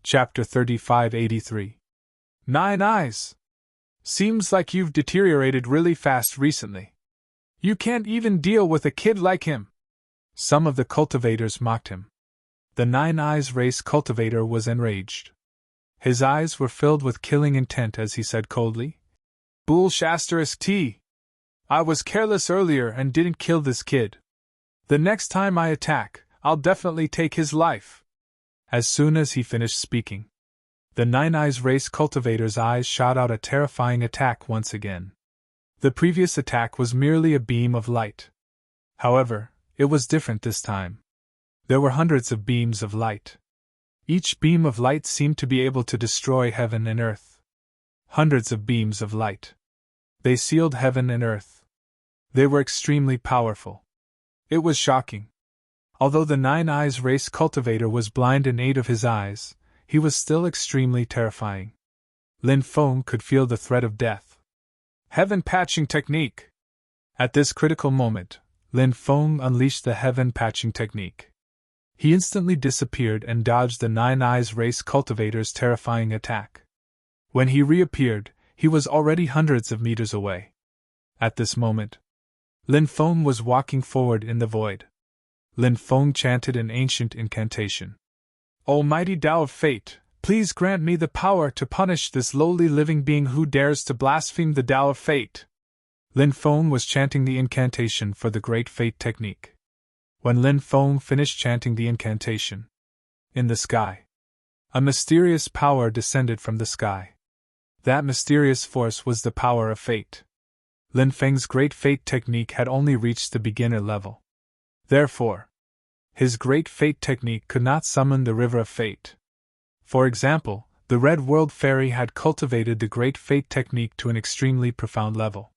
Chapter 3583. Nine Eyes. Seems like you've deteriorated really fast recently. You can't even deal with a kid like him. Some of the cultivators mocked him. The Nine Eyes race cultivator was enraged. His eyes were filled with killing intent as he said coldly, Bull**T. I was careless earlier and didn't kill this kid. The next time I attack, I'll definitely take his life. As soon as he finished speaking, the Nine Eyes race cultivator's eyes shot out a terrifying attack once again. The previous attack was merely a beam of light. However, it was different this time. There were hundreds of beams of light. Each beam of light seemed to be able to destroy heaven and earth. Hundreds of beams of light. They sealed heaven and earth. They were extremely powerful. It was shocking. Although the Nine Eyes race cultivator was blind in 8 of his eyes, he was still extremely terrifying. Lin Feng could feel the threat of death. Heaven Patching Technique. At this critical moment, Lin Feng unleashed the Heaven Patching Technique. He instantly disappeared and dodged the Nine Eyes race cultivator's terrifying attack. When he reappeared, he was already hundreds of meters away. At this moment, Lin Feng was walking forward in the void. Lin Feng chanted an ancient incantation. Almighty Tao of Fate, please grant me the power to punish this lowly living being who dares to blaspheme the Tao of Fate. Lin Feng was chanting the incantation for the Great Fate Technique. When Lin Feng finished chanting the incantation, in the sky, a mysterious power descended from the sky. That mysterious force was the power of fate. Lin Feng's Great Fate Technique had only reached the beginner level. Therefore, his Great Fate Technique could not summon the River of Fate. For example, the Red World Fairy had cultivated the Great Fate Technique to an extremely profound level.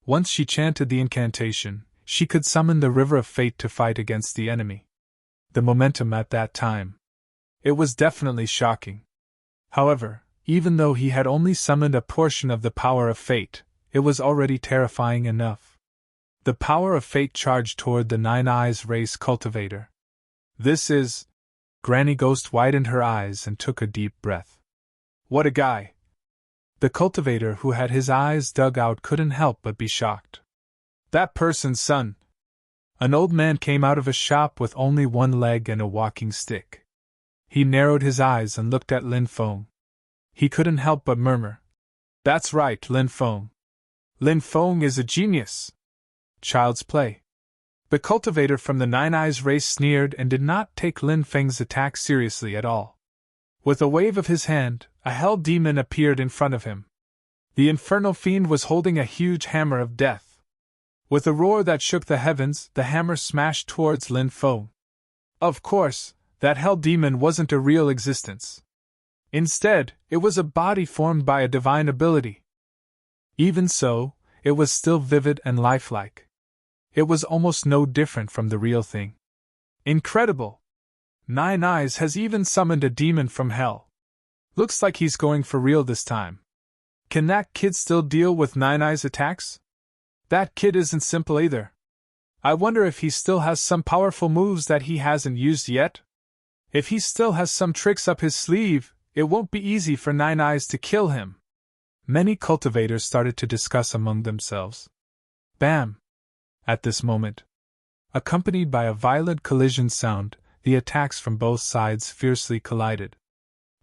Once she chanted the incantation, she could summon the River of Fate to fight against the enemy. The momentum at that time. It was definitely shocking. However, even though he had only summoned a portion of the power of fate, it was already terrifying enough. The power of fate charged toward the Nine Eyes race cultivator. This is... Granny Ghost widened her eyes and took a deep breath. What a guy! The cultivator who had his eyes dug out couldn't help but be shocked. That person's son. An old man came out of a shop with only one leg and a walking stick. He narrowed his eyes and looked at Lin Feng. He couldn't help but murmur, That's right, Lin Feng. Lin Feng is a genius. Child's play. The cultivator from the Nine Eyes race sneered and did not take Lin Feng's attack seriously at all. With a wave of his hand, a hell demon appeared in front of him. The infernal fiend was holding a huge hammer of death. With a roar that shook the heavens, the hammer smashed towards Lin Feng. Of course, that hell demon wasn't a real existence. Instead, it was a body formed by a divine ability. Even so, it was still vivid and lifelike. It was almost no different from the real thing. Incredible! Nine Eyes has even summoned a demon from hell. Looks like he's going for real this time. Can that kid still deal with Nine Eyes attacks? That kid isn't simple either. I wonder if he still has some powerful moves that he hasn't used yet? If he still has some tricks up his sleeve, it won't be easy for Nine Eyes to kill him. Many cultivators started to discuss among themselves. Bam! At this moment, accompanied by a violent collision sound, the attacks from both sides fiercely collided.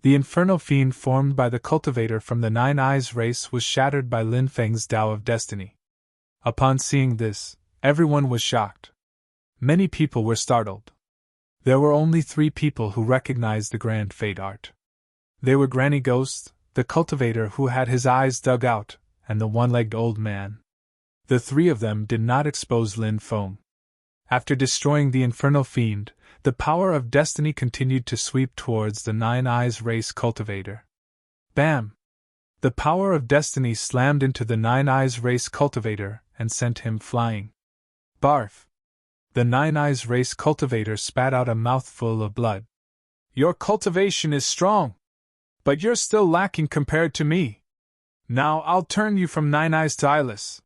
The infernal fiend formed by the cultivator from the Nine Eyes race was shattered by Lin Feng's Tao of Destiny. Upon seeing this, everyone was shocked. Many people were startled. There were only 3 people who recognized the Grand Fate art. They were Granny Ghost, the cultivator who had his eyes dug out, and the one-legged old man. The 3 of them did not expose Lin Feng. After destroying the infernal fiend, the power of destiny continued to sweep towards the Nine Eyes race cultivator. Bam! The power of destiny slammed into the Nine Eyes race cultivator and sent him flying. Barf! The Nine Eyes race cultivator spat out a mouthful of blood. Your cultivation is strong, but you're still lacking compared to me. Now I'll turn you from Nine Eyes to eyeless.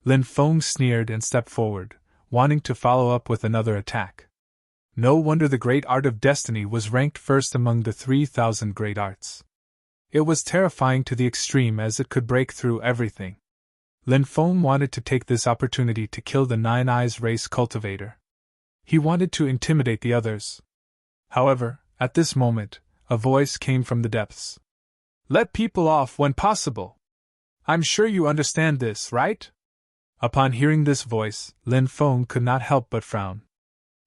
Lin Feng sneered and stepped forward, wanting to follow up with another attack. No wonder the great art of destiny was ranked first among the 3,000 great arts. It was terrifying to the extreme as it could break through everything. Lin Feng wanted to take this opportunity to kill the Nine Eyes race cultivator. He wanted to intimidate the others. However, at this moment, a voice came from the depths. Let people off when possible. I'm sure you understand this, right? Upon hearing this voice, Lin Feng could not help but frown.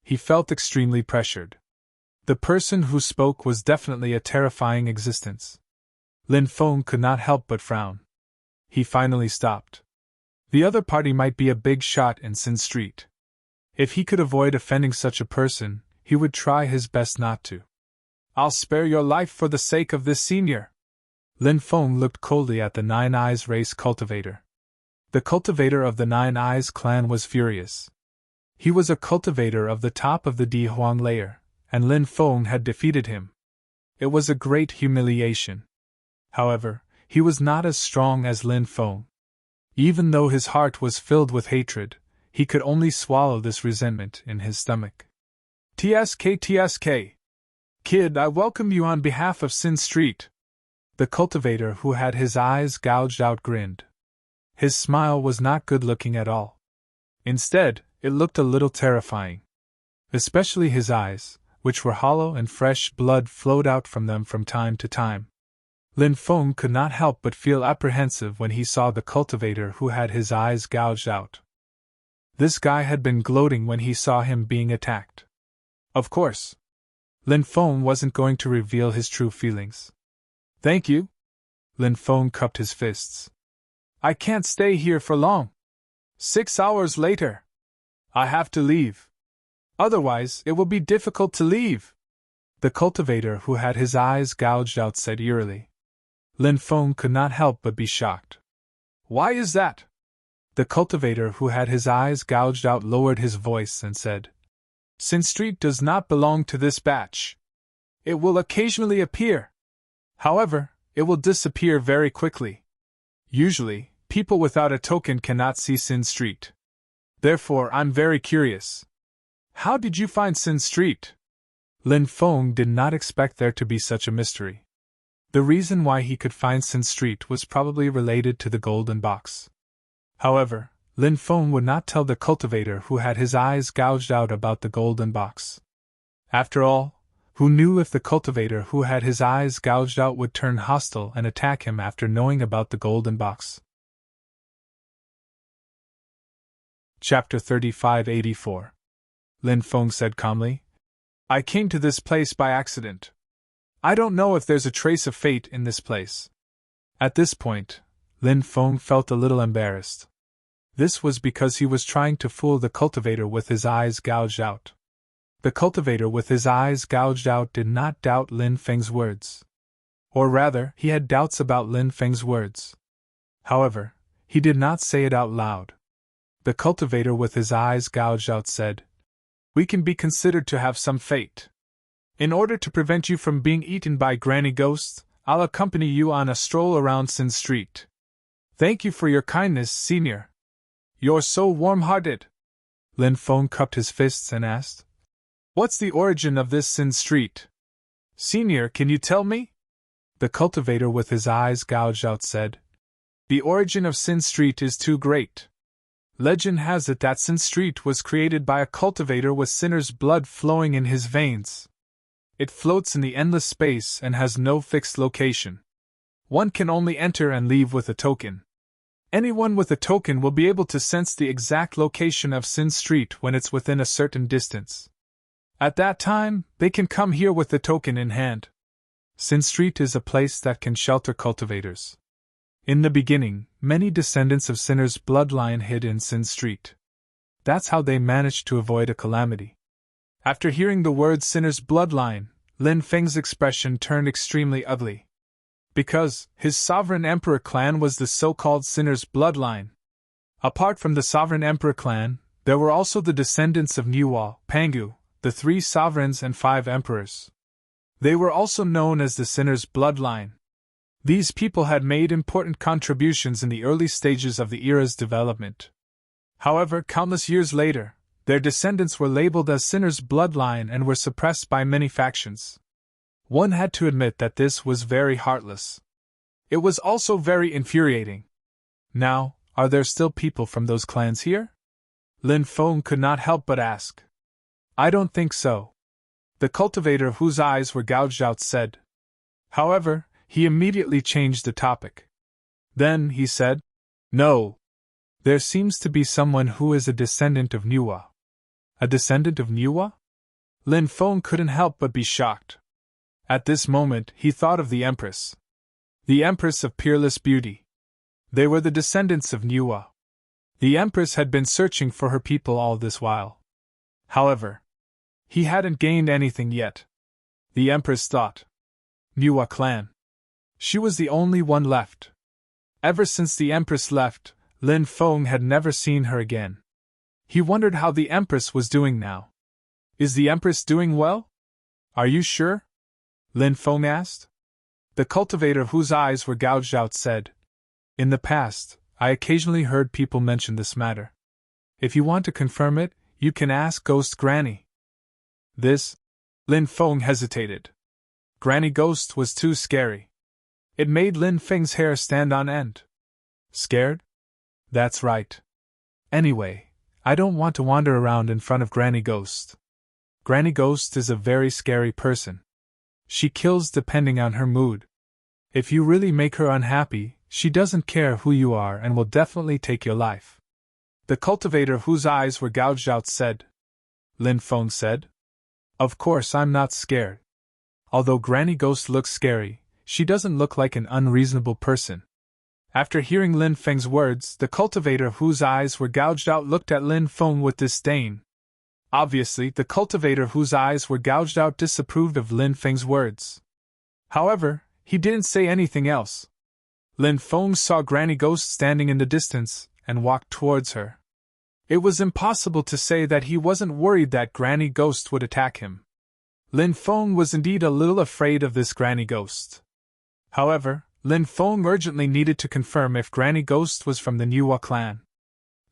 He felt extremely pressured. The person who spoke was definitely a terrifying existence. Lin Feng could not help but frown. He finally stopped. The other party might be a big shot in Sin Street. If he could avoid offending such a person, he would try his best not to. I'll spare your life for the sake of this senior. Lin Feng looked coldly at the Nine Eyes race cultivator. The cultivator of the Nine Eyes clan was furious. He was a cultivator of the top of the Di Huang layer, and Lin Feng had defeated him. It was a great humiliation. However, he was not as strong as Lin Feng. Even though his heart was filled with hatred, he could only swallow this resentment in his stomach. TSK. Kid, I welcome you on behalf of Sin Street. The cultivator who had his eyes gouged out grinned. His smile was not good-looking at all. Instead, it looked a little terrifying. Especially his eyes, which were hollow and fresh blood flowed out from them from time to time. Lin Feng could not help but feel apprehensive when he saw the cultivator who had his eyes gouged out. This guy had been gloating when he saw him being attacked. Of course, Lin Feng wasn't going to reveal his true feelings. Thank you. Lin Feng cupped his fists. I can't stay here for long. 6 hours later. I have to leave. Otherwise, it will be difficult to leave. The cultivator who had his eyes gouged out said eerily. Lin Feng could not help but be shocked. Why is that? The cultivator who had his eyes gouged out lowered his voice and said, Sin Street does not belong to this batch. It will occasionally appear. However, it will disappear very quickly. Usually, people without a token cannot see Sin Street. Therefore, I'm very curious. How did you find Sin Street? Lin Feng did not expect there to be such a mystery. The reason why he could find Sin Street was probably related to the golden box. However, Lin Feng would not tell the cultivator who had his eyes gouged out about the golden box. After all, who knew if the cultivator who had his eyes gouged out would turn hostile and attack him after knowing about the golden box? Chapter 3584. Lin Feng said calmly, I came to this place by accident. I don't know if there's a trace of fate in this place. At this point, Lin Feng felt a little embarrassed. This was because he was trying to fool the cultivator with his eyes gouged out. The cultivator with his eyes gouged out did not doubt Lin Feng's words. Or rather, he had doubts about Lin Feng's words. However, he did not say it out loud. The cultivator with his eyes gouged out said, We can be considered to have some fate. In order to prevent you from being eaten by granny ghosts, I'll accompany you on a stroll around Sin Street. Thank you for your kindness, senior. You're so warm-hearted. Lin Feng cupped his fists and asked, What's the origin of this Sin Street? Senior, can you tell me? The cultivator with his eyes gouged out said, The origin of Sin Street is too great. Legend has it that Sin Street was created by a cultivator with sinner's blood flowing in his veins. It floats in the endless space and has no fixed location. One can only enter and leave with a token. Anyone with a token will be able to sense the exact location of Sin Street when it's within a certain distance. At that time, they can come here with the token in hand. Sin Street is a place that can shelter cultivators. In the beginning, many descendants of Sinner's bloodline hid in Sin Street. That's how they managed to avoid a calamity. After hearing the word Sinner's bloodline, Lin Feng's expression turned extremely ugly. Because his sovereign emperor clan was the so-called Sinner's bloodline. Apart from the sovereign emperor clan, there were also the descendants of Niuo, Pangu, the 3 sovereigns and 5 emperors. They were also known as the Sinner's bloodline. These people had made important contributions in the early stages of the era's development. However, countless years later, Their descendants were labeled as sinners' bloodline and were suppressed by many factions. One had to admit that this was very heartless. It was also very infuriating. Now, are there still people from those clans here? Lin Feng could not help but ask. I don't think so. The cultivator whose eyes were gouged out said. However, he immediately changed the topic. Then, he said, no. There seems to be someone who is a descendant of Niwa. A descendant of Niwa? Lin Feng couldn't help but be shocked. At this moment, he thought of the Empress. The Empress of peerless beauty. They were the descendants of Niwa. The Empress had been searching for her people all this while. However, he hadn't gained anything yet. The Empress thought. Niwa clan. She was the only one left. Ever since the Empress left, Lin Feng had never seen her again. He wondered how the Empress was doing now. Is the Empress doing well? Are you sure? Lin Feng asked. The cultivator whose eyes were gouged out said. In the past, I occasionally heard people mention this matter. If you want to confirm it, you can ask Ghost Granny. This? Lin Feng hesitated. Granny Ghost was too scary. It made Lin Feng's hair stand on end. Scared? That's right. Anyway, I don't want to wander around in front of Granny Ghost. Granny Ghost is a very scary person. She kills depending on her mood. If you really make her unhappy, she doesn't care who you are and will definitely take your life. The cultivator whose eyes were gouged out said. Lin Feng said. Of course I'm not scared. Although Granny Ghost looks scary, she doesn't look like an unreasonable person. After hearing Lin Feng's words, the cultivator whose eyes were gouged out looked at Lin Feng with disdain. Obviously, the cultivator whose eyes were gouged out disapproved of Lin Feng's words. However, he didn't say anything else. Lin Feng saw Granny Ghost standing in the distance, and walked towards her. It was impossible to say that he wasn't worried that Granny Ghost would attack him. Lin Feng was indeed a little afraid of this Granny Ghost. However, Lin Feng urgently needed to confirm if Granny Ghost was from the Niwa clan.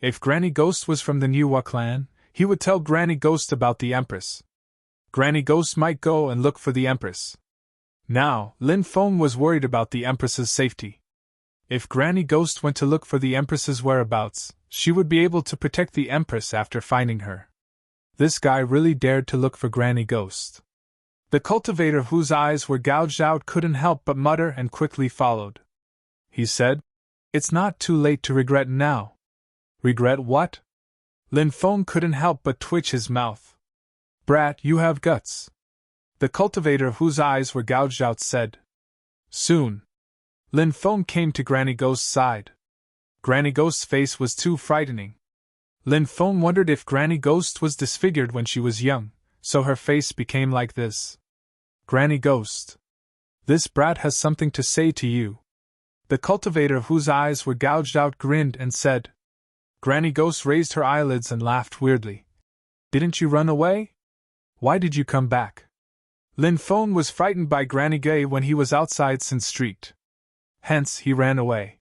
If Granny Ghost was from the Niwa clan, he would tell Granny Ghost about the Empress. Granny Ghost might go and look for the Empress. Now, Lin Feng was worried about the Empress's safety. If Granny Ghost went to look for the Empress's whereabouts, she would be able to protect the Empress after finding her. This guy really dared to look for Granny Ghost. The cultivator whose eyes were gouged out couldn't help but mutter and quickly followed. He said, It's not too late to regret now. Regret what? Lin Feng couldn't help but twitch his mouth. Brat, you have guts. The cultivator whose eyes were gouged out said. Soon. Lin Feng came to Granny Ghost's side. Granny Ghost's face was too frightening. Lin Feng wondered if Granny Ghost was disfigured when she was young, so her face became like this. Granny Ghost. This brat has something to say to you. The cultivator whose eyes were gouged out grinned and said. Granny Ghost raised her eyelids and laughed weirdly. Didn't you run away? Why did you come back? Lin Feng was frightened by Granny Gay when he was outside Sin Street. Hence, he ran away.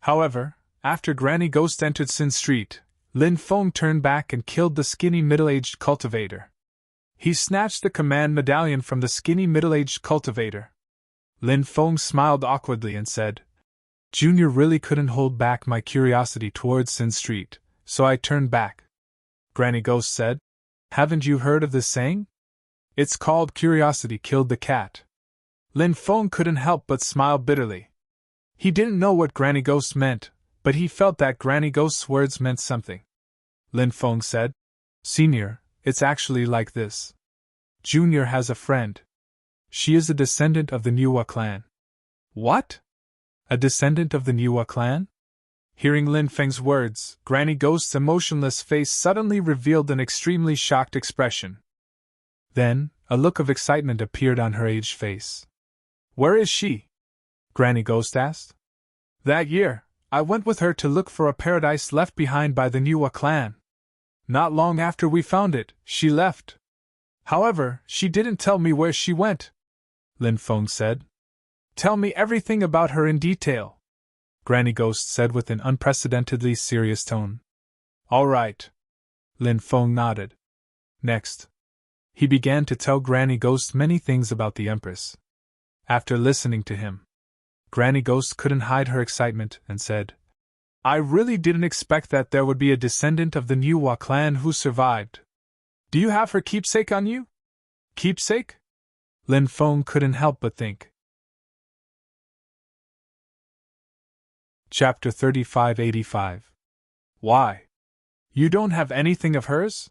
However, after Granny Ghost entered Sin Street, Lin Feng turned back and killed the skinny middle-aged cultivator. He snatched the command medallion from the skinny middle-aged cultivator. Lin Feng smiled awkwardly and said, Junior really couldn't hold back my curiosity towards Sin Street, so I turned back. Granny Ghost said, Haven't you heard of this saying? It's called curiosity killed the cat. Lin Feng couldn't help but smile bitterly. He didn't know what Granny Ghost meant, but he felt that Granny Ghost's words meant something. Lin Feng said, Senior, it's actually like this. Junior has a friend. She is a descendant of the Niwa clan. What? A descendant of the Niwa clan? Hearing Lin Feng's words, Granny Ghost's emotionless face suddenly revealed an extremely shocked expression. Then, a look of excitement appeared on her aged face. Where is she? Granny Ghost asked. That year, I went with her to look for a paradise left behind by the Niwa clan. Not long after we found it, she left. However, she didn't tell me where she went. Lin Feng said. Tell me everything about her in detail, Granny Ghost said with an unprecedentedly serious tone. All right. Lin Feng nodded. Next, he began to tell Granny Ghost many things about the Empress. After listening to him, Granny Ghost couldn't hide her excitement and said, I really didn't expect that there would be a descendant of the Niwa clan who survived. Do you have her keepsake on you? Keepsake? Lin Feng couldn't help but think. Chapter 3585. Why? You don't have anything of hers?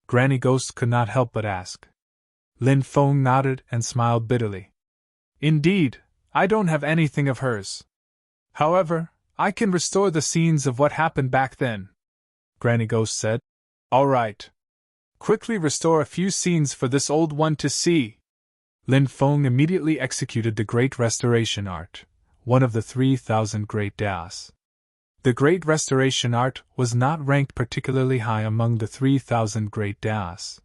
Granny Ghost could not help but ask. Lin Feng nodded and smiled bitterly. Indeed, I don't have anything of hers. However, I can restore the scenes of what happened back then, Granny Ghost said. All right. Quickly restore a few scenes for this old one to see. Lin Feng immediately executed the Great Restoration Art, one of the 3,000 Great Daos. The Great Restoration Art was not ranked particularly high among the 3,000 Great Daos.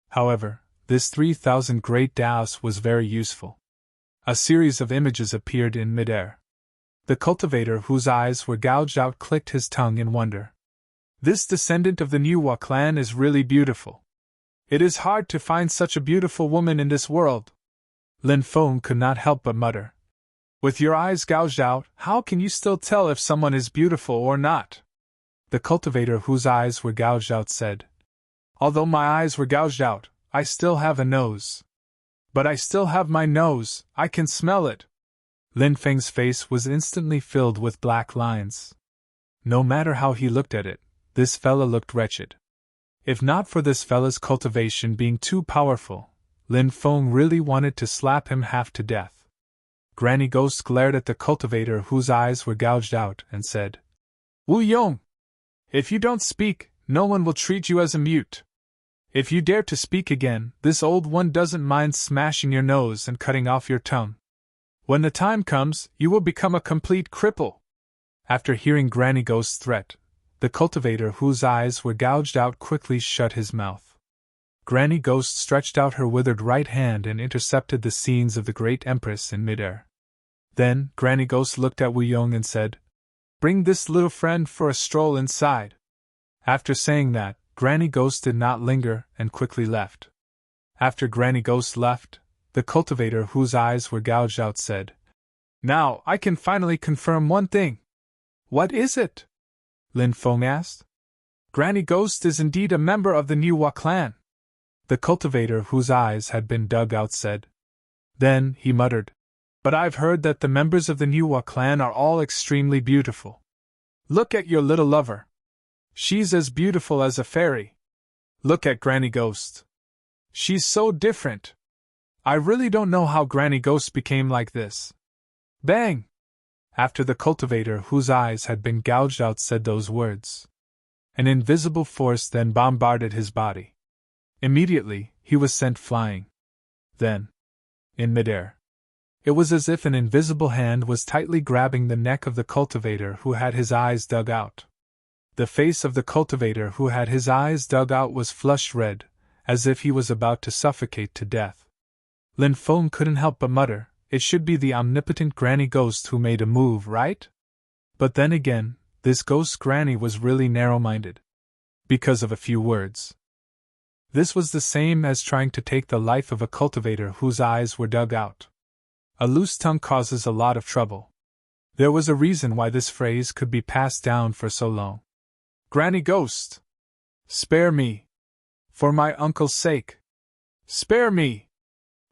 However, this 3,000 Great Daos was very useful. A series of images appeared in midair. The cultivator, whose eyes were gouged out, clicked his tongue in wonder. This descendant of the Niwa clan is really beautiful. It is hard to find such a beautiful woman in this world. Lin Feng could not help but mutter. With your eyes gouged out, how can you still tell if someone is beautiful or not? The cultivator, whose eyes were gouged out, said. Although my eyes were gouged out, I still have a nose. But I still have my nose, I can smell it. Lin Feng's face was instantly filled with black lines. No matter how he looked at it, this fella looked wretched. If not for this fella's cultivation being too powerful, Lin Feng really wanted to slap him half to death. Granny Ghost glared at the cultivator, whose eyes were gouged out, and said, Wu Yong! If you don't speak, no one will treat you as a mute. If you dare to speak again, this old one doesn't mind smashing your nose and cutting off your tongue. When the time comes, you will become a complete cripple. After hearing Granny Ghost's threat, the cultivator, whose eyes were gouged out, quickly shut his mouth. Granny Ghost stretched out her withered right hand and intercepted the scenes of the Great Empress in midair. Then, Granny Ghost looked at Wu Yong and said, Bring this little friend for a stroll inside. After saying that, Granny Ghost did not linger and quickly left. After Granny Ghost left, the cultivator, whose eyes were gouged out, said, Now I can finally confirm one thing. What is it? Lin Feng asked. Granny Ghost is indeed a member of the Niwa clan. The cultivator, whose eyes had been dug out, said. Then he muttered, But I've heard that the members of the Niwa clan are all extremely beautiful. Look at your little lover. She's as beautiful as a fairy. Look at Granny Ghost. She's so different. I really don't know how Granny Ghost became like this. Bang! After the cultivator, whose eyes had been gouged out, said those words, an invisible force then bombarded his body. Immediately, he was sent flying. Then, in midair, it was as if an invisible hand was tightly grabbing the neck of the cultivator who had his eyes dug out. The face of the cultivator who had his eyes dug out was flushed red, as if he was about to suffocate to death. Lin Feng couldn't help but mutter, It should be the omnipotent Granny Ghost who made a move, right? But then again, this ghost Granny was really narrow-minded. Because of a few words. This was the same as trying to take the life of a cultivator whose eyes were dug out. A loose tongue causes a lot of trouble. There was a reason why this phrase could be passed down for so long. Granny Ghost! Spare me! For my uncle's sake! Spare me!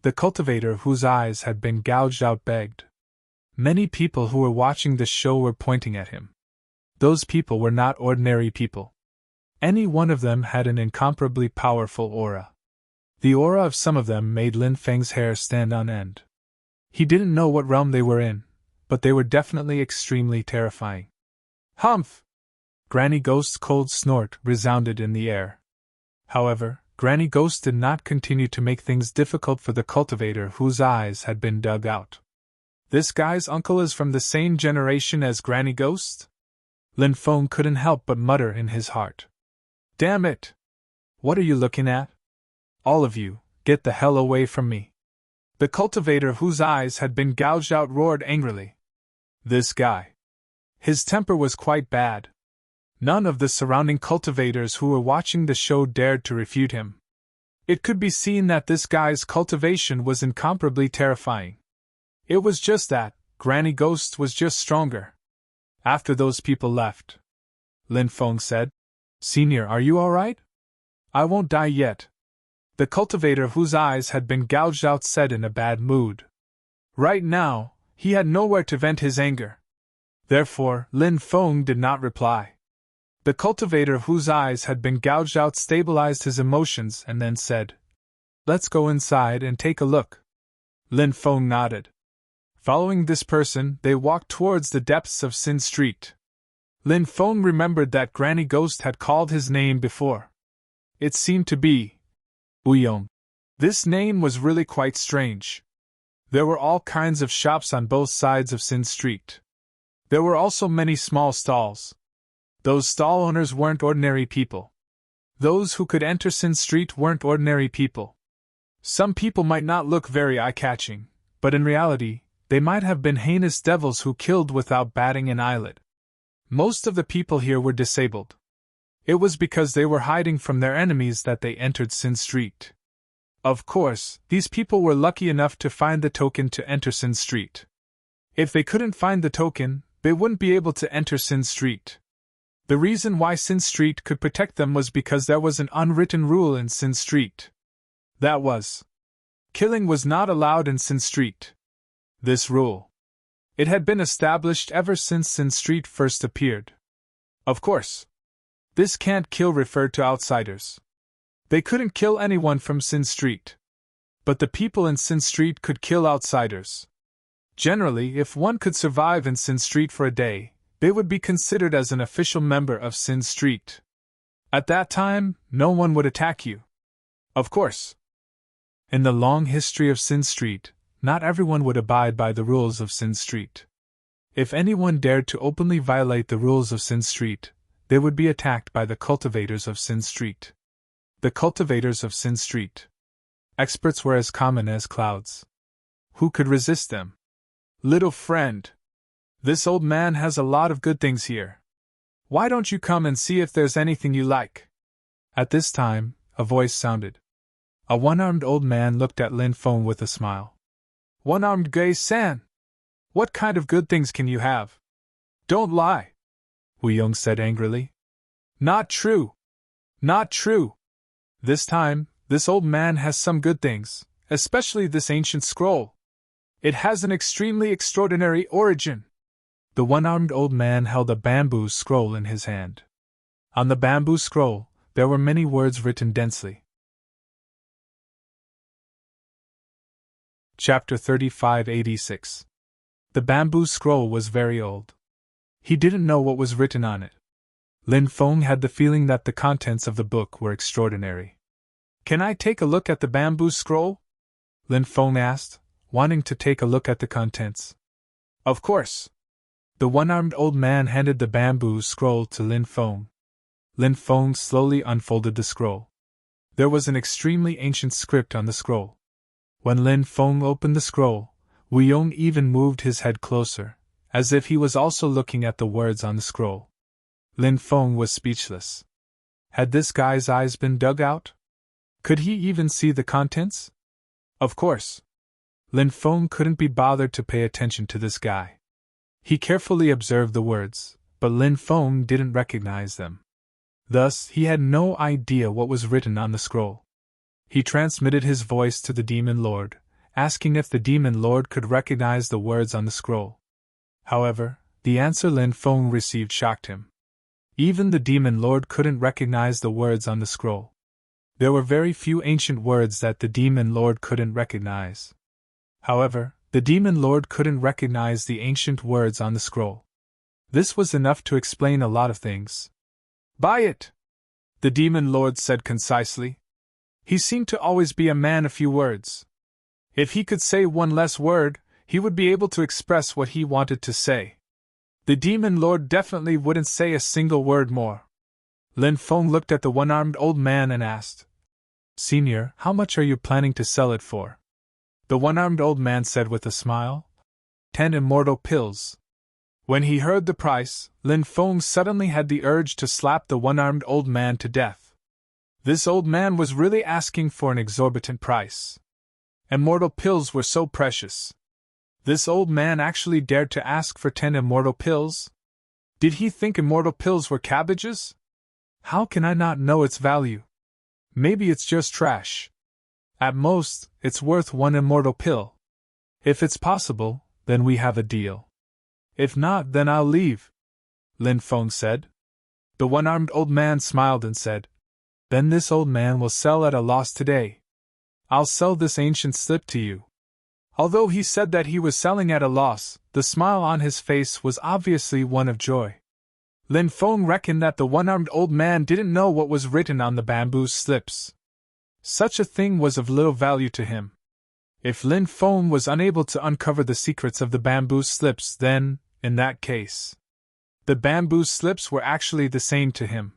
The cultivator whose eyes had been gouged out begged. Many people who were watching the show were pointing at him. Those people were not ordinary people. Any one of them had an incomparably powerful aura. The aura of some of them made Lin Feng's hair stand on end. He didn't know what realm they were in, but they were definitely extremely terrifying. Humph! Granny Ghost's cold snort resounded in the air. However, Granny Ghost did not continue to make things difficult for the cultivator whose eyes had been dug out. This guy's uncle is from the same generation as Granny Ghost? Lin Feng couldn't help but mutter in his heart. Damn it! What are you looking at? All of you, get the hell away from me! The cultivator whose eyes had been gouged out roared angrily. This guy. His temper was quite bad. None of the surrounding cultivators who were watching the show dared to refute him. It could be seen that this guy's cultivation was incomparably terrifying. It was just that Granny Ghost was just stronger. After those people left, Lin Feng said, "Senior, are you all right?" "I won't die yet." The cultivator whose eyes had been gouged out said in a bad mood. Right now, he had nowhere to vent his anger. Therefore, Lin Feng did not reply. The cultivator whose eyes had been gouged out stabilized his emotions and then said, "Let's go inside and take a look." Lin Feng nodded. Following this person, they walked towards the depths of Sin Street. Lin Feng remembered that Granny Ghost had called his name before. It seemed to be Wuyong. This name was really quite strange. There were all kinds of shops on both sides of Sin Street. There were also many small stalls. Those stall owners weren't ordinary people. Those who could enter Sin Street weren't ordinary people. Some people might not look very eye-catching, but in reality, they might have been heinous devils who killed without batting an eyelid. Most of the people here were disabled. It was because they were hiding from their enemies that they entered Sin Street. Of course, these people were lucky enough to find the token to enter Sin Street. If they couldn't find the token, they wouldn't be able to enter Sin Street. The reason why Sin Street could protect them was because there was an unwritten rule in Sin Street. That was, killing was not allowed in Sin Street. This rule, it had been established ever since Sin Street first appeared. Of course, this can't kill referred to outsiders. They couldn't kill anyone from Sin Street. But the people in Sin Street could kill outsiders. Generally, if one could survive in Sin Street for a day, they would be considered as an official member of Sin Street. At that time, no one would attack you. Of course. In the long history of Sin Street, not everyone would abide by the rules of Sin Street. If anyone dared to openly violate the rules of Sin Street, they would be attacked by the cultivators of Sin Street. The cultivators of Sin Street. Experts were as common as clouds. Who could resist them? "Little friend, this old man has a lot of good things here. Why don't you come and see if there's anything you like?" At this time, a voice sounded. A one-armed old man looked at Lin Feng with a smile. "One-armed Gay-san, what kind of good things can you have?" "Don't lie," Wuyong said angrily. "Not true. Not true. This time, this old man has some good things, especially this ancient scroll. It has an extremely extraordinary origin." The one-armed old man held a bamboo scroll in his hand. On the bamboo scroll, there were many words written densely. Chapter 3586. The bamboo scroll was very old. He didn't know what was written on it. Lin Feng had the feeling that the contents of the book were extraordinary. "Can I take a look at the bamboo scroll?" Lin Feng asked, wanting to take a look at the contents. "Of course." The one-armed old man handed the bamboo scroll to Lin Feng. Lin Feng slowly unfolded the scroll. There was an extremely ancient script on the scroll. When Lin Feng opened the scroll, Wuyong even moved his head closer, as if he was also looking at the words on the scroll. Lin Feng was speechless. Had this guy's eyes been dug out? Could he even see the contents? Of course. Lin Feng couldn't be bothered to pay attention to this guy. He carefully observed the words, but Lin Feng didn't recognize them. Thus, he had no idea what was written on the scroll. He transmitted his voice to the Demon Lord, asking if the Demon Lord could recognize the words on the scroll. However, the answer Lin Feng received shocked him. Even the Demon Lord couldn't recognize the words on the scroll. There were very few ancient words that the Demon Lord couldn't recognize. However, the Demon Lord couldn't recognize the ancient words on the scroll. This was enough to explain a lot of things. "Buy it!" the Demon Lord said concisely. He seemed to always be a man of few words. If he could say one less word, he would be able to express what he wanted to say. The Demon Lord definitely wouldn't say a single word more. Lin Feng looked at the one-armed old man and asked, "Senior, how much are you planning to sell it for?" The one-armed old man said with a smile, 10 immortal pills." When he heard the price, Lin Feng suddenly had the urge to slap the one-armed old man to death. This old man was really asking for an exorbitant price. Immortal pills were so precious. This old man actually dared to ask for 10 immortal pills? Did he think immortal pills were cabbages? How can I not know its value? Maybe it's just trash. At most, it's worth 1 immortal pill. If it's possible, then we have a deal. If not, then I'll leave, Lin Feng said. The one-armed old man smiled and said, Then this old man will sell at a loss today. I'll sell this ancient slip to you. Although he said that he was selling at a loss, the smile on his face was obviously one of joy. Lin Feng reckoned that the one-armed old man didn't know what was written on the bamboo slips. Such a thing was of little value to him. If Lin Feng was unable to uncover the secrets of the bamboo slips, then, in that case, the bamboo slips were actually the same to him.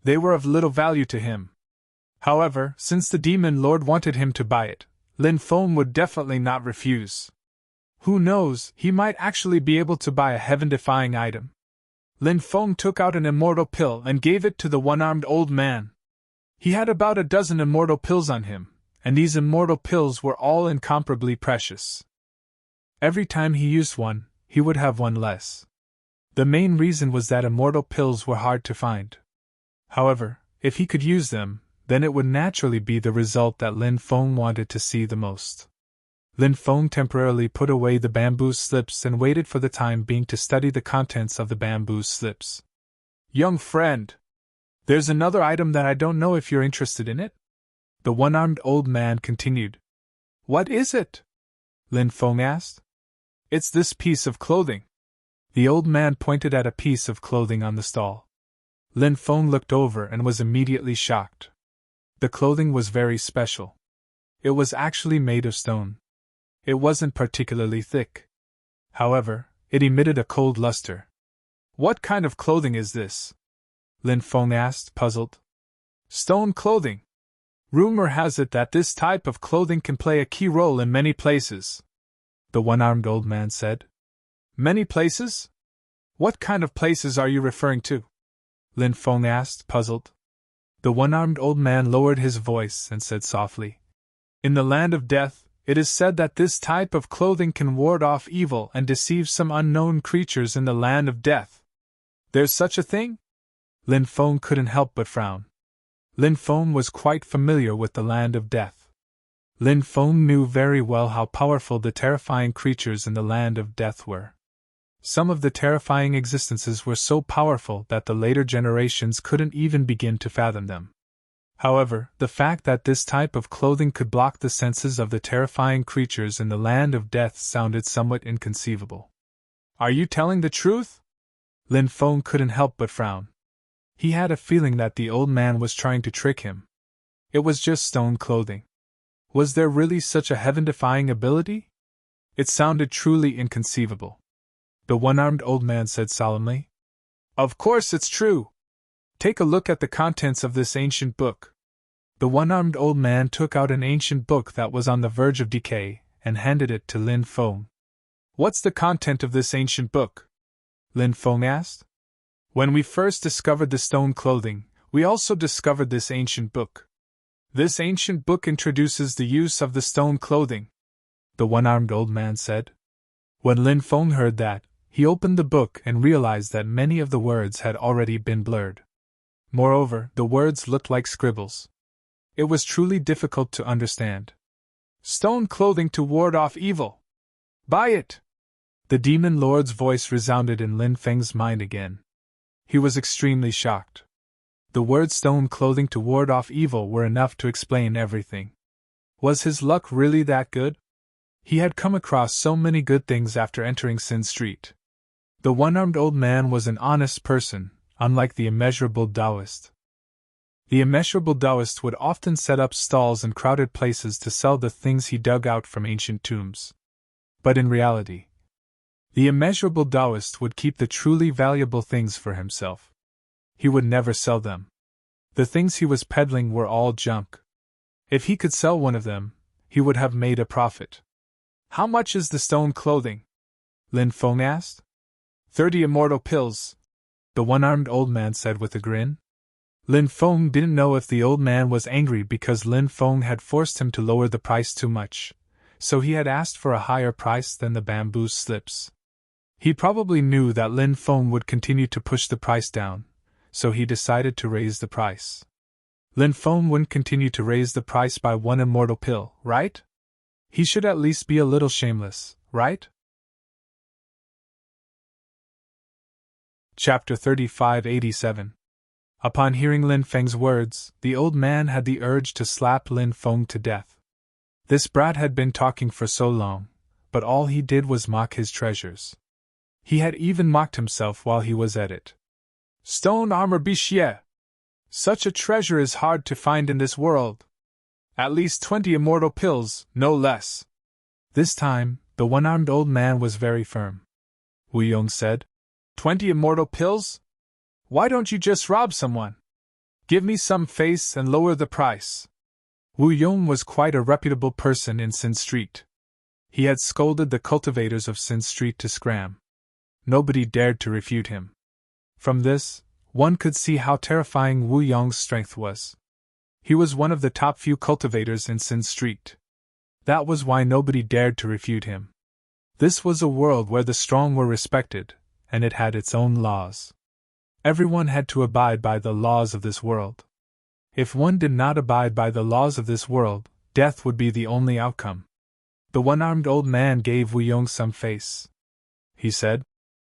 They were of little value to him. However, since the demon lord wanted him to buy it, Lin Feng would definitely not refuse. Who knows, he might actually be able to buy a heaven-defying item. Lin Feng took out an immortal pill and gave it to the one-armed old man. He had about a dozen immortal pills on him, and these immortal pills were all incomparably precious. Every time he used one, he would have one less. The main reason was that immortal pills were hard to find. However, if he could use them, then it would naturally be the result that Lin Feng wanted to see the most. Lin Feng temporarily put away the bamboo slips and waited for the time being to study the contents of the bamboo slips. Young friend, there's another item that I don't know if you're interested in it? The one-armed old man continued. What is it? Lin Feng asked. It's this piece of clothing. The old man pointed at a piece of clothing on the stall. Lin Feng looked over and was immediately shocked. The clothing was very special. It was actually made of stone. It wasn't particularly thick. However, it emitted a cold luster. What kind of clothing is this? Lin Feng asked, puzzled. Stone clothing. Rumor has it that this type of clothing can play a key role in many places, the one-armed old man said. Many places? What kind of places are you referring to? Lin Feng asked, puzzled. The one-armed old man lowered his voice and said softly, In the land of death, it is said that this type of clothing can ward off evil and deceive some unknown creatures in the land of death. There's such a thing? Lin Feng couldn't help but frown. Lin Feng was quite familiar with the land of death. Lin Feng knew very well how powerful the terrifying creatures in the land of death were. Some of the terrifying existences were so powerful that the later generations couldn't even begin to fathom them. However, the fact that this type of clothing could block the senses of the terrifying creatures in the land of death sounded somewhat inconceivable. Are you telling the truth? Lin Feng couldn't help but frown. He had a feeling that the old man was trying to trick him. It was just stone clothing. Was there really such a heaven-defying ability? It sounded truly inconceivable. The one-armed old man said solemnly. Of course it's true. Take a look at the contents of this ancient book. The one-armed old man took out an ancient book that was on the verge of decay and handed it to Lin Feng. What's the content of this ancient book? Lin Feng asked. When we first discovered the stone clothing, we also discovered this ancient book. This ancient book introduces the use of the stone clothing, the one-armed old man said. When Lin Feng heard that, he opened the book and realized that many of the words had already been blurred. Moreover, the words looked like scribbles. It was truly difficult to understand. Stone clothing to ward off evil. Buy it! The demon lord's voice resounded in Lin Feng's mind again. He was extremely shocked. The words stone clothing to ward off evil were enough to explain everything. Was his luck really that good? He had come across so many good things after entering Sin Street. The one-armed old man was an honest person, unlike the immeasurable Taoist. The immeasurable Taoist would often set up stalls in crowded places to sell the things he dug out from ancient tombs. But in reality, the immeasurable Taoist would keep the truly valuable things for himself. He would never sell them. The things he was peddling were all junk. If he could sell one of them, he would have made a profit. How much is the stone clothing? Lin Feng asked. 30 immortal pills, the one-armed old man said with a grin. Lin Feng didn't know if the old man was angry because Lin Feng had forced him to lower the price too much, so he had asked for a higher price than the bamboo slips. He probably knew that Lin Feng would continue to push the price down, so he decided to raise the price. Lin Feng wouldn't continue to raise the price by 1 immortal pill, right? He should at least be a little shameless, right? Chapter 3587. Upon hearing Lin Feng's words, the old man had the urge to slap Lin Feng to death. This brat had been talking for so long, but all he did was mock his treasures. He had even mocked himself while he was at it. Stone armor bichie! Such a treasure is hard to find in this world. At least 20 immortal pills, no less. This time, the one-armed old man was very firm. Wu Yong said, 20 immortal pills? Why don't you just rob someone? Give me some face and lower the price. Wu Yong was quite a reputable person in Sin Street. He had scolded the cultivators of Sin Street to scram. Nobody dared to refute him. From this, one could see how terrifying Wu Yong's strength was. He was one of the top few cultivators in Sin Street. That was why nobody dared to refute him. This was a world where the strong were respected, and it had its own laws. Everyone had to abide by the laws of this world. If one did not abide by the laws of this world, death would be the only outcome. The one-armed old man gave Wu Yong some face. He said,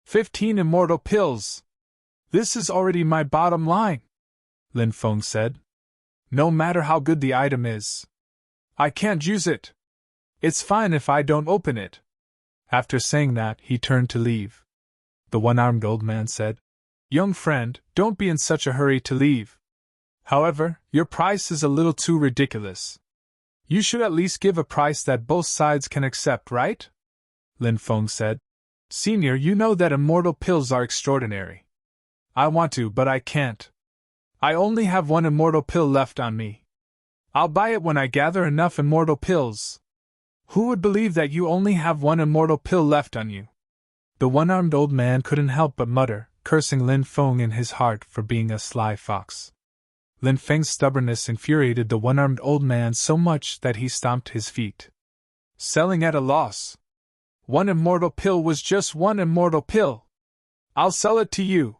15 immortal pills! This is already my bottom line, Lin Feng said. No matter how good the item is. I can't use it. It's fine if I don't open it. After saying that, he turned to leave. The one-armed old man said, Young friend, don't be in such a hurry to leave. However, your price is a little too ridiculous. You should at least give a price that both sides can accept, right? Lin Feng said. Senior, you know that immortal pills are extraordinary. I want to, but I can't. I only have 1 immortal pill left on me. I'll buy it when I gather enough immortal pills. Who would believe that you only have 1 immortal pill left on you? The one-armed old man couldn't help but mutter, cursing Lin Feng in his heart for being a sly fox. Lin Feng's stubbornness infuriated the one-armed old man so much that he stomped his feet. Selling at a loss. 1 immortal pill was just 1 immortal pill. I'll sell it to you.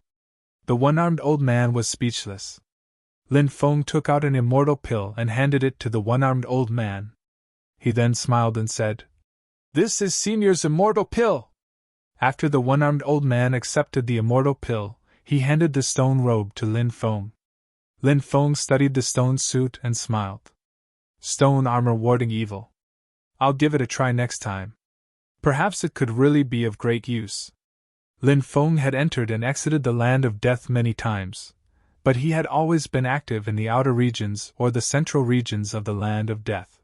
The one-armed old man was speechless. Lin Feng took out an immortal pill and handed it to the one-armed old man. He then smiled and said, This is Senior's immortal pill. After the one-armed old man accepted the immortal pill, he handed the stone robe to Lin Feng. Lin Feng studied the stone suit and smiled. Stone armor warding evil. I'll give it a try next time. Perhaps it could really be of great use. Lin Feng had entered and exited the land of death many times, but he had always been active in the outer regions or the central regions of the land of death.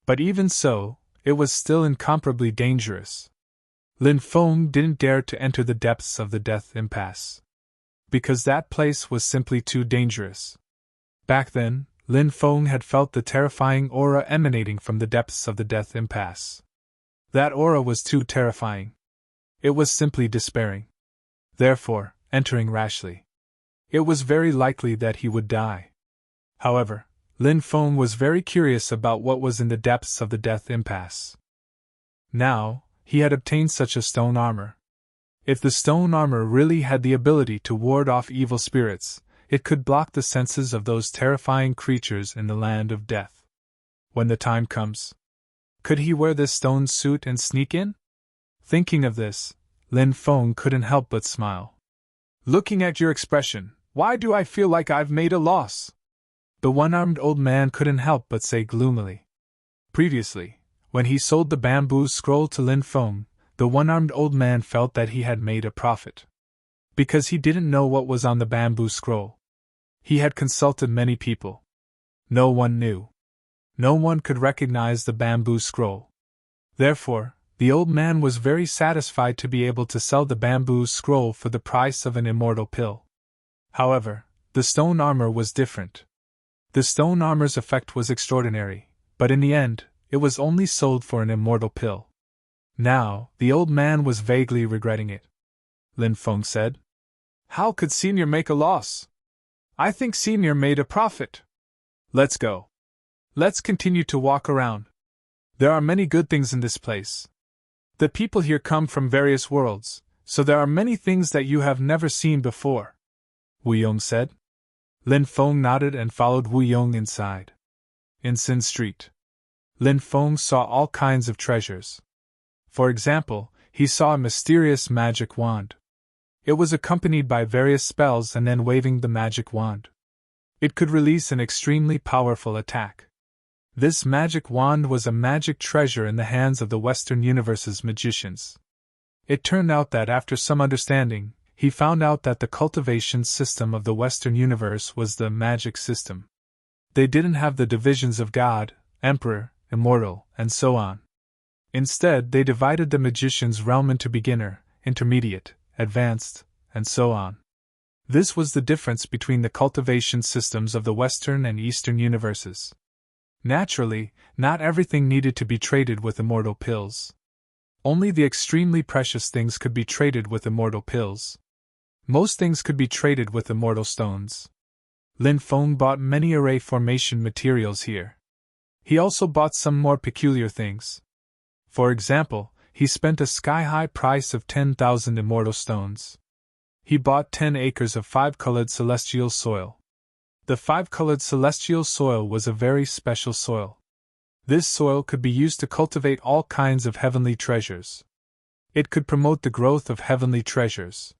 But even so, it was still incomparably dangerous. Lin Feng didn't dare to enter the depths of the death impasse, because that place was simply too dangerous. Back then, Lin Feng had felt the terrifying aura emanating from the depths of the death impasse. That aura was too terrifying. It was simply despairing. Therefore, entering rashly, it was very likely that he would die. However, Lin Feng was very curious about what was in the depths of the death impasse. Now, he had obtained such a stone armor. If the stone armor really had the ability to ward off evil spirits, it could block the senses of those terrifying creatures in the land of death. When the time comes, could he wear this stone suit and sneak in? Thinking of this, Lin Feng couldn't help but smile. Looking at your expression, why do I feel like I've made a loss? The one-armed old man couldn't help but say gloomily. Previously, when he sold the bamboo scroll to Lin Feng, the one-armed old man felt that he had made a profit. Because he didn't know what was on the bamboo scroll. He had consulted many people. No one knew. No one could recognize the bamboo scroll. Therefore, the old man was very satisfied to be able to sell the bamboo scroll for the price of an immortal pill. However, the stone armor was different. The stone armor's effect was extraordinary, but in the end, it was only sold for an immortal pill. Now, the old man was vaguely regretting it. Lin Feng said. How could Senior make a loss? I think Senior made a profit. Let's go. Let's continue to walk around. There are many good things in this place. The people here come from various worlds, so there are many things that you have never seen before, Wu Yong said. Lin Feng nodded and followed Wu Yong inside. In Sin Street, Lin Feng saw all kinds of treasures. For example, he saw a mysterious magic wand. It was accompanied by various spells, and then waving the magic wand, it could release an extremely powerful attack. This magic wand was a magic treasure in the hands of the Western Universe's magicians. It turned out that after some understanding, he found out that the cultivation system of the Western Universe was the magic system. They didn't have the divisions of God, Emperor, Immortal, and so on. Instead, they divided the magician's realm into beginner, intermediate, advanced, and so on. This was the difference between the cultivation systems of the Western and Eastern universes. Naturally, not everything needed to be traded with immortal pills. Only the extremely precious things could be traded with immortal pills. Most things could be traded with immortal stones. Lin Feng bought many array formation materials here. He also bought some more peculiar things. For example, he spent a sky-high price of 10,000 immortal stones. He bought 10 acres of 5-colored celestial soil. The 5-colored celestial soil was a very special soil. This soil could be used to cultivate all kinds of heavenly treasures. It could promote the growth of heavenly treasures.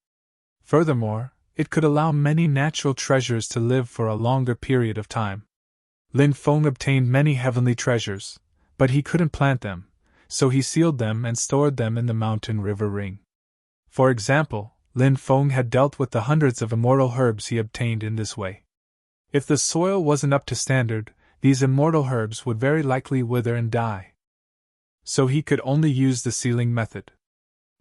Furthermore, it could allow many natural treasures to live for a longer period of time. Lin Feng obtained many heavenly treasures, but he couldn't plant them, so he sealed them and stored them in the mountain river ring. For example, Lin Feng had dealt with the hundreds of immortal herbs he obtained in this way. If the soil wasn't up to standard, these immortal herbs would very likely wither and die. So he could only use the sealing method.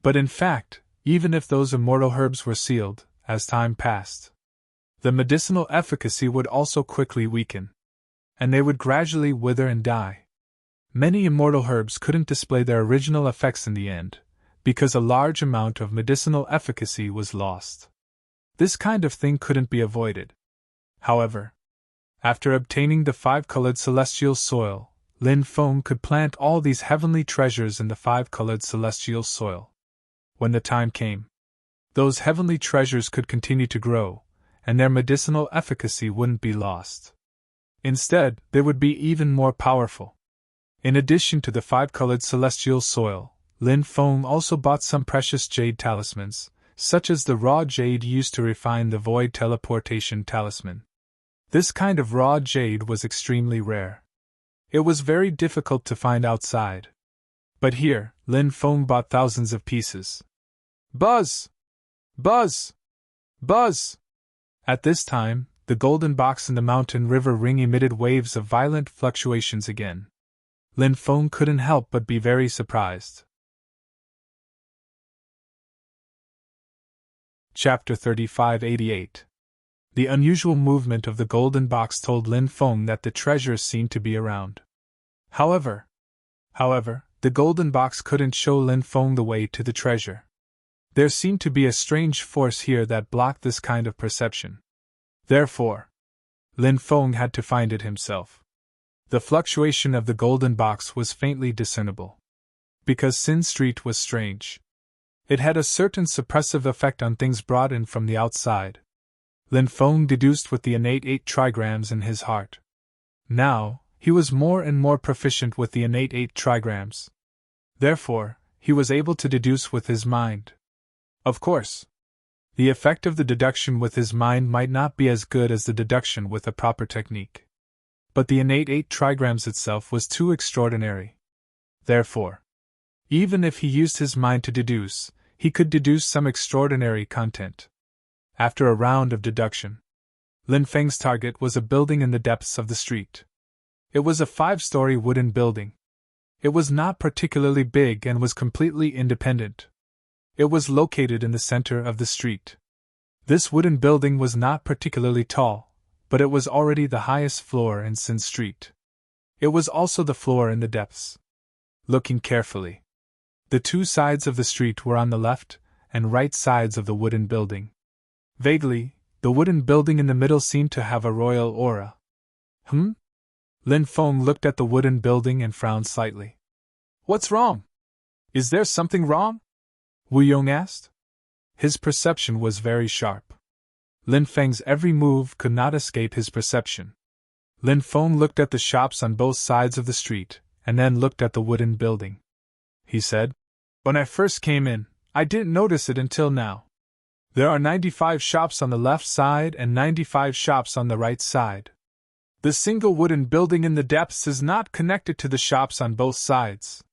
But in fact, even if those immortal herbs were sealed, as time passed, the medicinal efficacy would also quickly weaken, and they would gradually wither and die. Many immortal herbs couldn't display their original effects in the end, because a large amount of medicinal efficacy was lost. This kind of thing couldn't be avoided. However, after obtaining the 5-colored celestial soil, Lin Feng could plant all these heavenly treasures in the 5-colored celestial soil. When the time came, those heavenly treasures could continue to grow, and their medicinal efficacy wouldn't be lost. Instead, they would be even more powerful. In addition to the 5-colored celestial soil, Lin Feng also bought some precious jade talismans, such as the raw jade used to refine the void teleportation talisman. This kind of raw jade was extremely rare. It was very difficult to find outside. But here, Lin Feng bought thousands of pieces. Buzz! Buzz! Buzz! At this time, the golden box in the mountain river ring emitted waves of violent fluctuations again. Lin Feng couldn't help but be very surprised. Chapter 3588. The unusual movement of the golden box told Lin Feng that the treasures seemed to be around. However, the golden box couldn't show Lin Feng the way to the treasure. There seemed to be a strange force here that blocked this kind of perception. Therefore, Lin Feng had to find it himself. The fluctuation of the golden box was faintly discernible. Because Sin Street was strange, it had a certain suppressive effect on things brought in from the outside. Lin Feng deduced with the innate 8 trigrams in his heart. Now, he was more and more proficient with the innate 8 trigrams. Therefore, he was able to deduce with his mind. Of course, the effect of the deduction with his mind might not be as good as the deduction with a proper technique. But the innate 8 trigrams itself was too extraordinary. Therefore, even if he used his mind to deduce, he could deduce some extraordinary content. After a round of deduction, Lin Feng's target was a building in the depths of the street. It was a 5-story wooden building. It was not particularly big and was completely independent. It was located in the center of the street. This wooden building was not particularly tall, but it was already the highest floor in Sin Street. It was also the floor in the depths. Looking carefully, the 2 sides of the street were on the left, and right sides of the wooden building. Vaguely, the wooden building in the middle seemed to have a royal aura. Lin Feng looked at the wooden building and frowned slightly. What's wrong? Is there something wrong? Wu Yong asked. His perception was very sharp. Lin Feng's every move could not escape his perception. Lin Feng looked at the shops on both sides of the street, and then looked at the wooden building. He said, When I first came in, I didn't notice it until now. There are 95 shops on the left side and 95 shops on the right side. The single wooden building in the depths is not connected to the shops on both sides.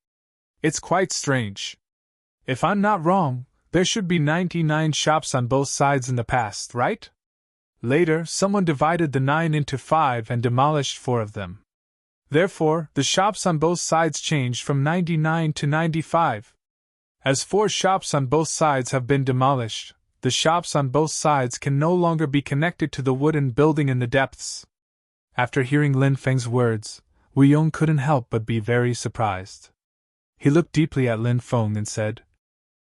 It's quite strange. If I'm not wrong, there should be 99 shops on both sides in the past, right? Later, someone divided the 9 into 5 and demolished 4 of them. Therefore, the shops on both sides changed from 99 to 95. As 4 shops on both sides have been demolished, the shops on both sides can no longer be connected to the wooden building in the depths. After hearing Lin Feng's words, Wu Yong couldn't help but be very surprised. He looked deeply at Lin Feng and said,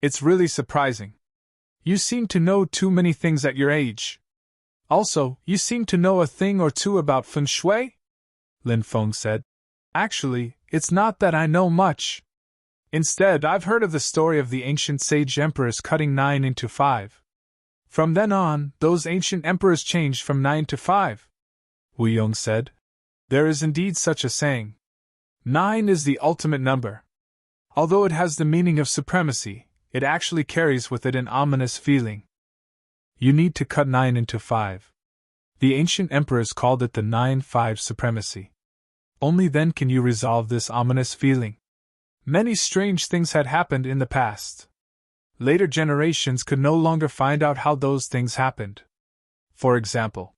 It's really surprising. You seem to know too many things at your age. Also, you seem to know a thing or two about feng shui? Lin Feng said. Actually, it's not that I know much. Instead, I've heard of the story of the ancient sage emperors cutting 9 into 5. From then on, those ancient emperors changed from 9 to 5. Wu Yong said. There is indeed such a saying. 9 is the ultimate number. Although it has the meaning of supremacy, it actually carries with it an ominous feeling. You need to cut 9 into 5. The ancient emperors called it the 9-5 supremacy. Only then can you resolve this ominous feeling. Many strange things had happened in the past. Later generations could no longer find out how those things happened. For example,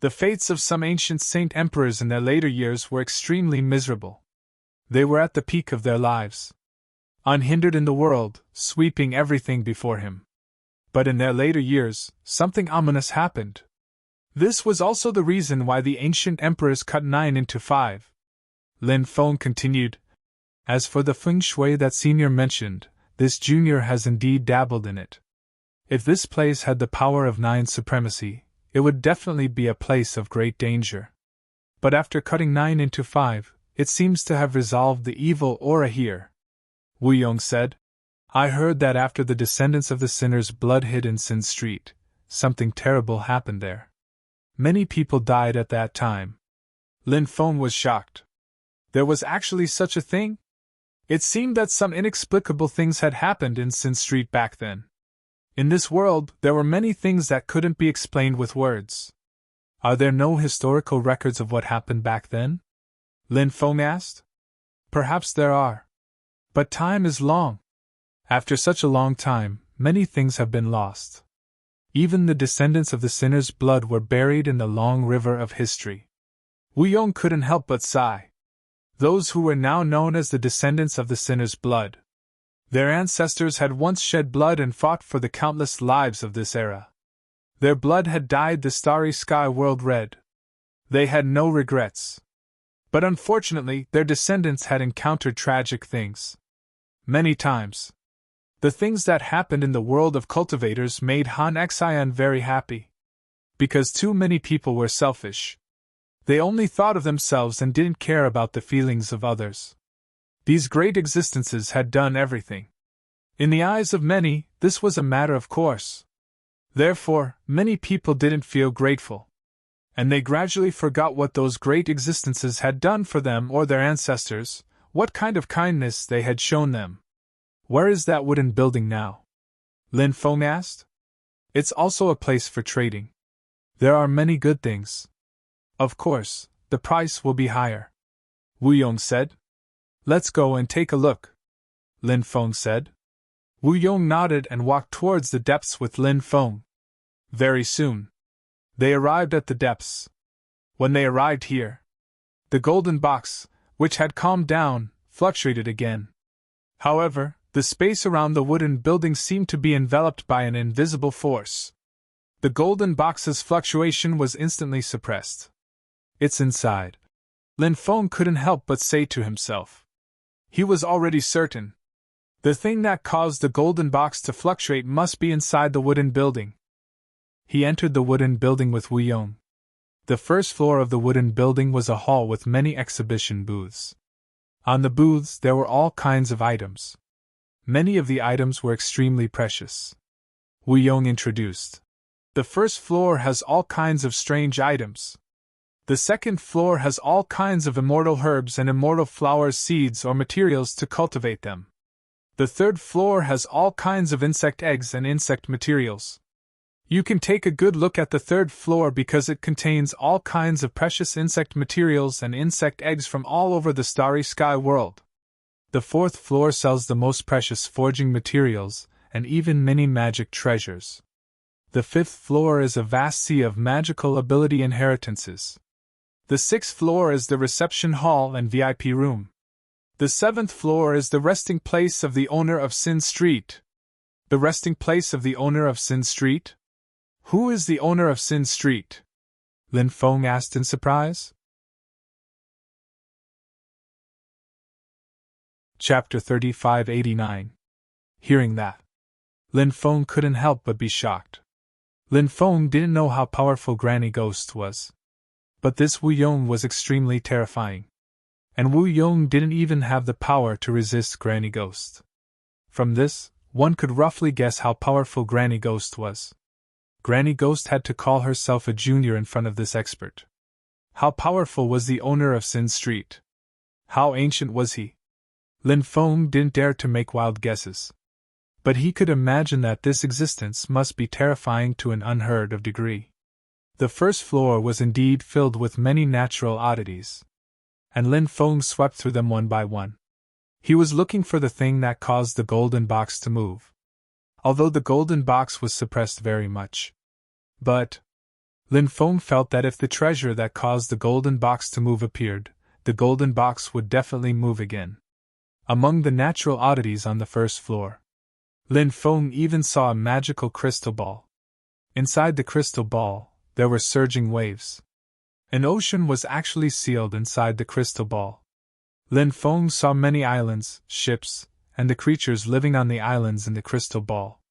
the fates of some ancient saint emperors in their later years were extremely miserable. They were at the peak of their lives, unhindered in the world, sweeping everything before him. But in their later years, something ominous happened. This was also the reason why the ancient emperors cut 9 into 5. Lin Feng continued, As for the feng shui that senior mentioned, this junior has indeed dabbled in it. If this place had the power of 9 supremacy, it would definitely be a place of great danger. But after cutting 9 into 5, it seems to have resolved the evil aura here. Wu Yong said, I heard that after the descendants of the sinner's blood hid in Sin Street, something terrible happened there. Many people died at that time. Lin Feng was shocked. There was actually such a thing? It seemed that some inexplicable things had happened in Sin Street back then. In this world, there were many things that couldn't be explained with words. Are there no historical records of what happened back then? Lin Feng asked. Perhaps there are. But time is long. After such a long time, many things have been lost. Even the descendants of the sinner's blood were buried in the long river of history. Wu Yong couldn't help but sigh. Those who were now known as the descendants of the sinner's blood. Their ancestors had once shed blood and fought for the countless lives of this era. Their blood had dyed the starry sky world red. They had no regrets. But unfortunately, their descendants had encountered tragic things. Many times. The things that happened in the world of cultivators made Han Xian very happy. Because too many people were selfish. They only thought of themselves and didn't care about the feelings of others. These great existences had done everything. In the eyes of many, this was a matter of course. Therefore, many people didn't feel grateful. And they gradually forgot what those great existences had done for them or their ancestors, what kind of kindness they had shown them. Where is that wooden building now? Lin Feng asked. It's also a place for trading. There are many good things. Of course, the price will be higher. Wu Yong said. Let's go and take a look. Lin Feng said. Wu Yong nodded and walked towards the depths with Lin Feng. Very soon, they arrived at the depths. When they arrived here, the golden box, which had calmed down, fluctuated again. However, the space around the wooden building seemed to be enveloped by an invisible force. The golden box's fluctuation was instantly suppressed. It's inside. Lin Feng couldn't help but say to himself. He was already certain. The thing that caused the golden box to fluctuate must be inside the wooden building. He entered the wooden building with Wu Yong. The first floor of the wooden building was a hall with many exhibition booths. On the booths there were all kinds of items. Many of the items were extremely precious. Wu Yong introduced. The first floor has all kinds of strange items. The second floor has all kinds of immortal herbs and immortal flowers, seeds, or materials to cultivate them. The third floor has all kinds of insect eggs and insect materials. You can take a good look at the third floor because it contains all kinds of precious insect materials and insect eggs from all over the starry sky world. The fourth floor sells the most precious forging materials and even many magic treasures. The fifth floor is a vast sea of magical ability inheritances. The sixth floor is the reception hall and VIP room. The seventh floor is the resting place of the owner of Sin Street. The resting place of the owner of Sin Street? Who is the owner of Sin Street? Lin Feng asked in surprise. Chapter 3589. Hearing that, Lin Feng couldn't help but be shocked. Lin Feng didn't know how powerful Granny Ghost was. But this Wu Yong was extremely terrifying. And Wu Yong didn't even have the power to resist Granny Ghost. From this, one could roughly guess how powerful Granny Ghost was. Granny Ghost had to call herself a junior in front of this expert. How powerful was the owner of Sin Street? How ancient was he? Lin Feng didn't dare to make wild guesses. But he could imagine that this existence must be terrifying to an unheard of degree. The first floor was indeed filled with many natural oddities. And Lin Feng swept through them one by one. He was looking for the thing that caused the golden box to move. Although the golden box was suppressed very much. But Lin Feng felt that if the treasure that caused the golden box to move appeared, the golden box would definitely move again. Among the natural oddities on the first floor, Lin Feng even saw a magical crystal ball. Inside the crystal ball, there were surging waves. An ocean was actually sealed inside the crystal ball. Lin Feng saw many islands, ships, and the creatures living on the islands in the crystal ball,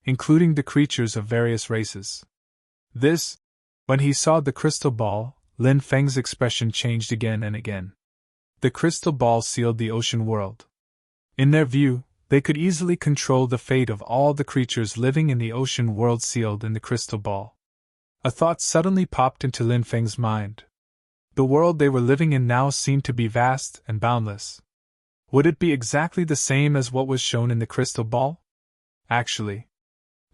including the creatures of various races. When he saw the crystal ball, Lin Feng's expression changed again and again. The crystal ball sealed the ocean world. In their view, they could easily control the fate of all the creatures living in the ocean world sealed in the crystal ball. A thought suddenly popped into Lin Feng's mind. The world they were living in now seemed to be vast and boundless. Would it be exactly the same as what was shown in the crystal ball? Actually,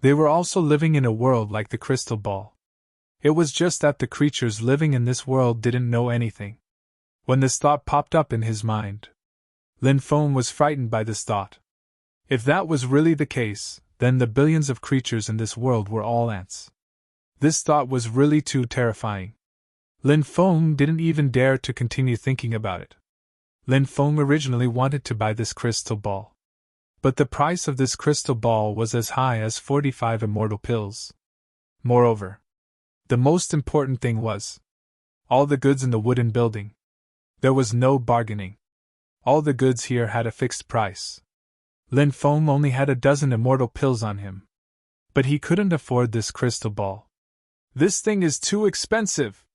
they were also living in a world like the crystal ball. It was just that the creatures living in this world didn't know anything. When this thought popped up in his mind, Lin Feng was frightened by this thought. If that was really the case, then the billions of creatures in this world were all ants. This thought was really too terrifying. Lin Feng didn't even dare to continue thinking about it. Lin Feng originally wanted to buy this crystal ball. But the price of this crystal ball was as high as 45 immortal pills. Moreover, the most important thing was all the goods in the wooden building. There was no bargaining. All the goods here had a fixed price. Lin Feng only had a dozen immortal pills on him. But he couldn't afford this crystal ball. This thing is too expensive,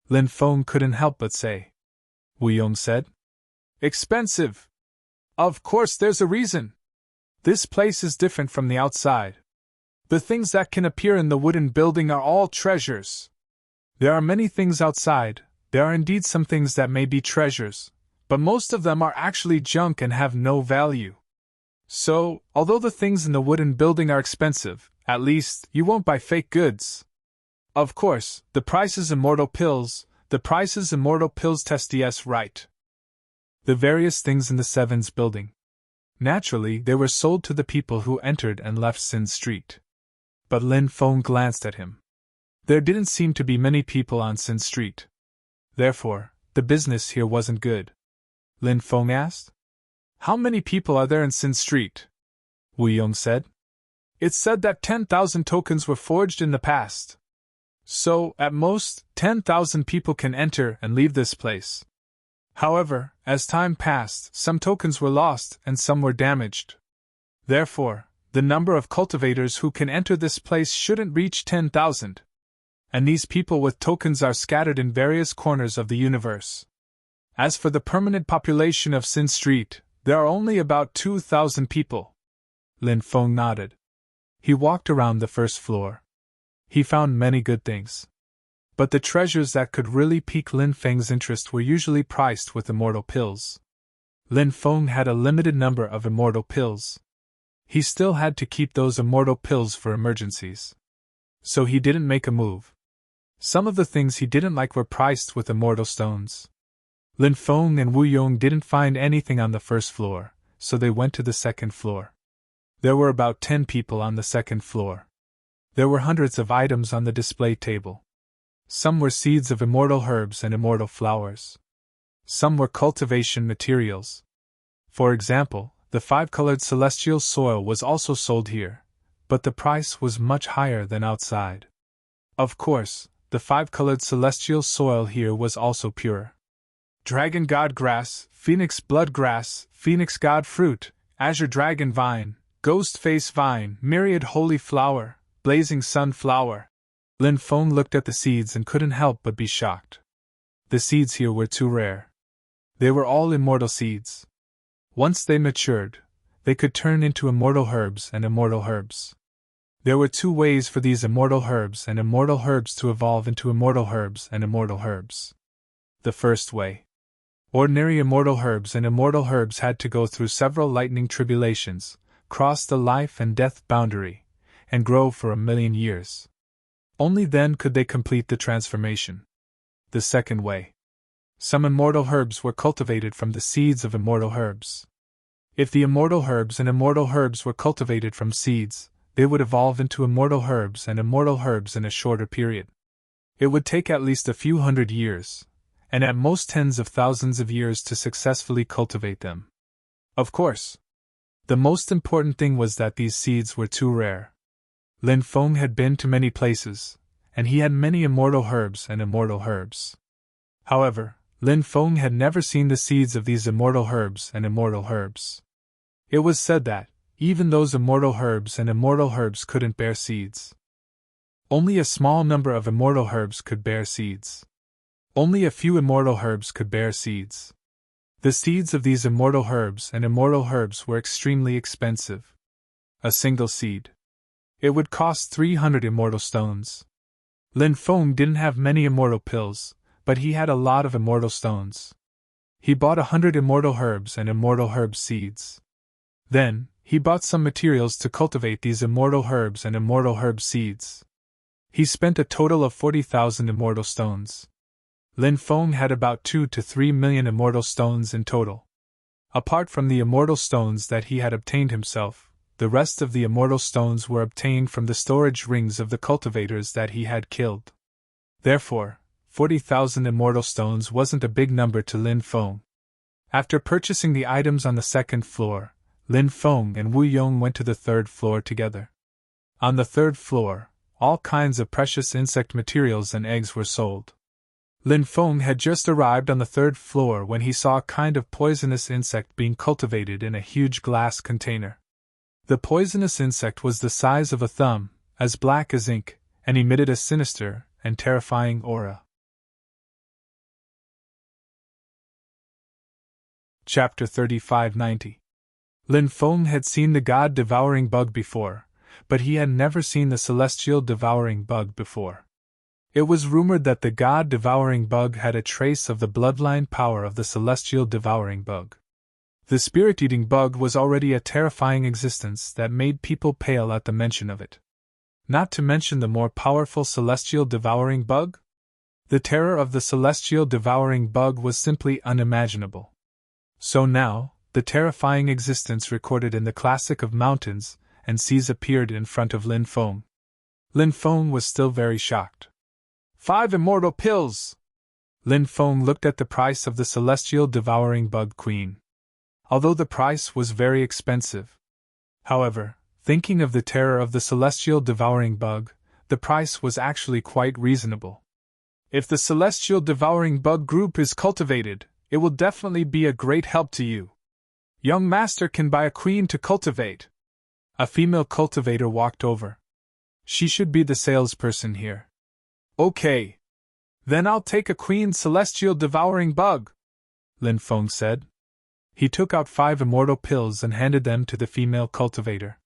Lin Feng couldn't help but say. Wu Yong said. Expensive? Of course there's a reason. This place is different from the outside. The things that can appear in the wooden building are all treasures. There are many things outside, there are indeed some things that may be treasures, but most of them are actually junk and have no value. So, although the things in the wooden building are expensive, at least you won't buy fake goods. Of course, the price is immortal pills, test yes right. The various things in the Sevens building. Naturally, they were sold to the people who entered and left Sin Street. But Lin Feng glanced at him. There didn't seem to be many people on Sin Street. Therefore, the business here wasn't good. Lin Feng asked. How many people are there in Sin Street? Wu Yong said. It's said that 10,000 tokens were forged in the past. So, at most, 10,000 people can enter and leave this place. However, as time passed, some tokens were lost and some were damaged. Therefore, the number of cultivators who can enter this place shouldn't reach 10,000. And these people with tokens are scattered in various corners of the universe. As for the permanent population of Sin Street, there are only about 2,000 people. Lin Feng nodded. He walked around the first floor. He found many good things. But the treasures that could really pique Lin Feng's interest were usually priced with immortal pills. Lin Feng had a limited number of immortal pills. He still had to keep those immortal pills for emergencies. So he didn't make a move. Some of the things he didn't like were priced with immortal stones. Lin Feng and Wu Yong didn't find anything on the first floor, so they went to the second floor. There were about 10 people on the second floor. There were hundreds of items on the display table. Some were seeds of immortal herbs and immortal flowers. Some were cultivation materials. For example, the 5-colored celestial soil was also sold here, but the price was much higher than outside. Of course, the 5-colored celestial soil here was also pure. Dragon God Grass, Phoenix Blood Grass, Phoenix God Fruit, Azure Dragon Vine, Ghost Face Vine, Myriad Holy Flower, Blazing Sun Flower. Lin Feng looked at the seeds and couldn't help but be shocked. The seeds here were too rare. They were all immortal seeds. Once they matured, they could turn into immortal herbs and immortal herbs. There were 2 ways for these immortal herbs and immortal herbs to evolve into immortal herbs and immortal herbs. The first way. Ordinary immortal herbs and immortal herbs had to go through several lightning tribulations, cross the life and death boundary, and grow for 1,000,000 years. Only then could they complete the transformation. The second way. Some immortal herbs were cultivated from the seeds of immortal herbs. If the immortal herbs and immortal herbs were cultivated from seeds, they would evolve into immortal herbs and immortal herbs in a shorter period. It would take at least a few hundred years, and at most tens of thousands of years to successfully cultivate them. Of course, the most important thing was that these seeds were too rare. Lin Feng had been to many places, and he had many immortal herbs and immortal herbs. However, Lin Feng had never seen the seeds of these immortal herbs and immortal herbs. It was said that, even those immortal herbs and immortal herbs couldn't bear seeds. Only a small number of immortal herbs could bear seeds. Only a few immortal herbs could bear seeds. The seeds of these immortal herbs and immortal herbs were extremely expensive. A single seed. It would cost 300 immortal stones. Lin Feng didn't have many immortal pills, but he had a lot of immortal stones. He bought 100 immortal herbs and immortal herb seeds. Then, he bought some materials to cultivate these immortal herbs and immortal herb seeds. He spent a total of 40,000 immortal stones. Lin Feng had about 2 to 3 million immortal stones in total. Apart from the immortal stones that he had obtained himself, the rest of the immortal stones were obtained from the storage rings of the cultivators that he had killed. Therefore, 40,000 immortal stones wasn't a big number to Lin Feng. After purchasing the items on the second floor, Lin Feng and Wu Yong went to the third floor together. On the third floor, all kinds of precious insect materials and eggs were sold. Lin Feng had just arrived on the third floor when he saw a kind of poisonous insect being cultivated in a huge glass container. The poisonous insect was the size of a thumb, as black as ink, and emitted a sinister and terrifying aura. Chapter 3590. Lin Feng had seen the God-devouring bug before, but he had never seen the celestial devouring bug before. It was rumored that the God-devouring bug had a trace of the bloodline power of the celestial devouring bug. The spirit-eating bug was already a terrifying existence that made people pale at the mention of it. Not to mention the more powerful celestial devouring bug? The terror of the celestial devouring bug was simply unimaginable. So now, the terrifying existence recorded in the classic of mountains and seas appeared in front of Lin Feng. Lin Feng was still very shocked. 5 immortal pills! Lin Feng looked at the price of the celestial devouring bug queen. Although the price was very expensive. However, thinking of the terror of the celestial devouring bug, the price was actually quite reasonable. If the celestial devouring bug group is cultivated, it will definitely be a great help to you. Young master can buy a queen to cultivate. A female cultivator walked over. She should be the salesperson here. Okay. Then I'll take a queen celestial devouring bug, Lin Feng said. He took out 5 immortal pills and handed them to the female cultivator.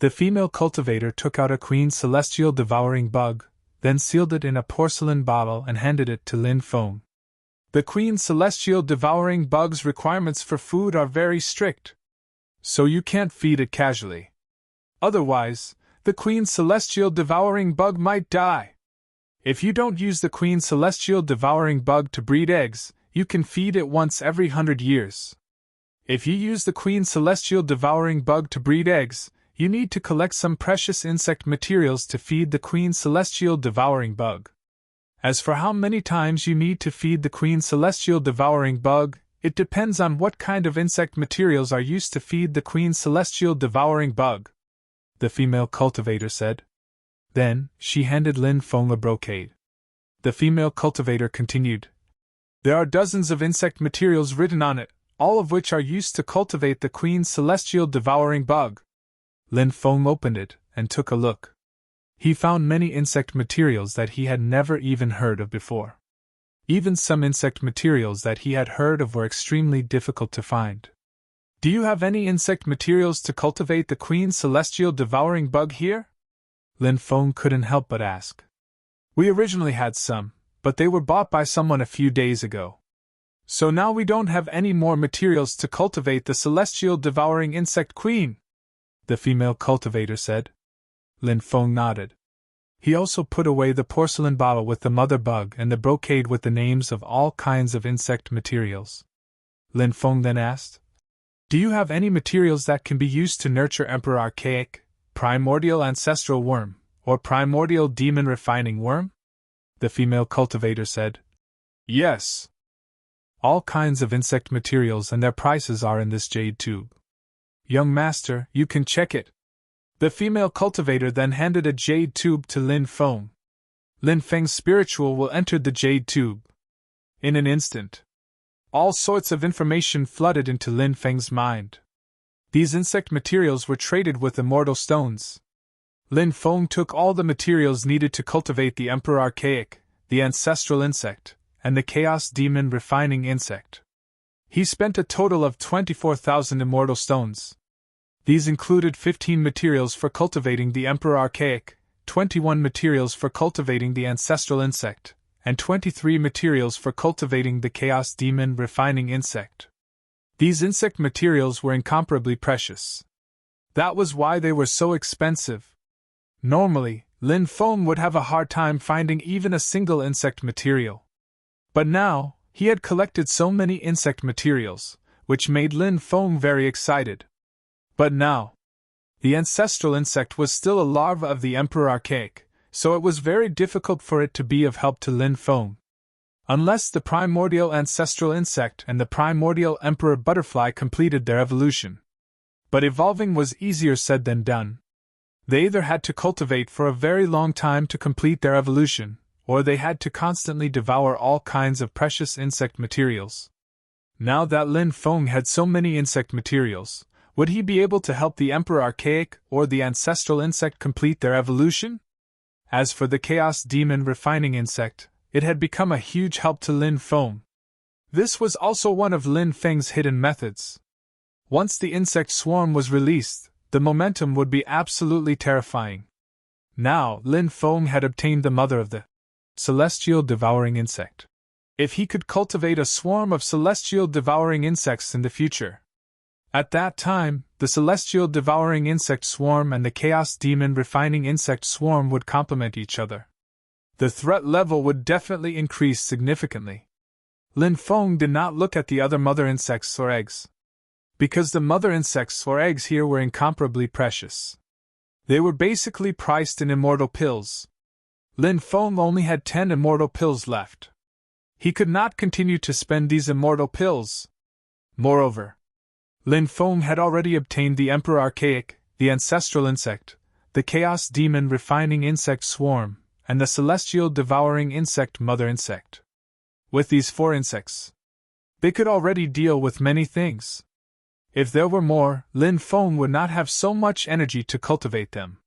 The female cultivator took out a queen celestial devouring bug, then sealed it in a porcelain bottle and handed it to Lin Feng. The queen celestial devouring bug's requirements for food are very strict, so you can't feed it casually. Otherwise, the queen celestial devouring bug might die. If you don't use the queen celestial devouring bug to breed eggs, you can feed it once every 100 years. If you use the queen celestial devouring bug to breed eggs, you need to collect some precious insect materials to feed the queen celestial devouring bug. As for how many times you need to feed the queen celestial devouring bug, it depends on what kind of insect materials are used to feed the queen celestial devouring bug, the female cultivator said. Then, she handed Lin Feng a brocade. The female cultivator continued. There are dozens of insect materials written on it, all of which are used to cultivate the queen celestial devouring bug. Lin Feng opened it and took a look. He found many insect materials that he had never even heard of before. Even some insect materials that he had heard of were extremely difficult to find. Do you have any insect materials to cultivate the queen celestial devouring bug here? Lin Feng couldn't help but ask. We originally had some, but they were bought by someone a few days ago. So now we don't have any more materials to cultivate the celestial devouring insect queen, the female cultivator said. Lin Feng nodded. He also put away the porcelain bottle with the mother bug and the brocade with the names of all kinds of insect materials. Lin Feng then asked, Do you have any materials that can be used to nurture Emperor Archaic, Primordial Ancestral Worm, or Primordial Demon Refining Worm? The female cultivator said, Yes. All kinds of insect materials and their prices are in this jade tube. Young master, you can check it. The female cultivator then handed a jade tube to Lin Feng. Lin Feng's spiritual will entered the jade tube. In an instant, all sorts of information flooded into Lin Feng's mind. These insect materials were traded with immortal stones. Lin Feng took all the materials needed to cultivate the Emperor Archaic, the Ancestral Insect, and the Chaos Demon Refining Insect. He spent a total of 24,000 immortal stones. These included 15 materials for cultivating the Emperor Archaic, 21 materials for cultivating the Ancestral Insect, and 23 materials for cultivating the Chaos Demon Refining Insect. These insect materials were incomparably precious. That was why they were so expensive. Normally, Lin Feng would have a hard time finding even a single insect material. But now, he had collected so many insect materials, which made Lin Feng very excited. But now, the ancestral insect was still a larva of the Emperor Archaic, so it was very difficult for it to be of help to Lin Feng. Unless the primordial ancestral insect and the primordial emperor butterfly completed their evolution. But evolving was easier said than done. They either had to cultivate for a very long time to complete their evolution, or they had to constantly devour all kinds of precious insect materials. Now that Lin Feng had so many insect materials, would he be able to help the Emperor Archaic or the Ancestral Insect complete their evolution? As for the Chaos Demon Refining Insect, it had become a huge help to Lin Feng. This was also one of Lin Feng's hidden methods. Once the insect swarm was released, the momentum would be absolutely terrifying. Now, Lin Feng had obtained the mother of the celestial devouring insect. If he could cultivate a swarm of celestial devouring insects in the future, at that time, the celestial devouring insect swarm and the chaos demon refining insect swarm would complement each other. The threat level would definitely increase significantly. Lin Feng did not look at the other mother insects or eggs, because the mother insects or eggs here were incomparably precious. They were basically priced in immortal pills. Lin Feng only had 10 immortal pills left. He could not continue to spend these immortal pills. Moreover, Lin Feng had already obtained the Emperor Archaic, the Ancestral Insect, the Chaos Demon Refining Insect Swarm, and the Celestial Devouring Insect Mother Insect. With these 4 insects, they could already deal with many things. If there were more, Lin Feng would not have so much energy to cultivate them.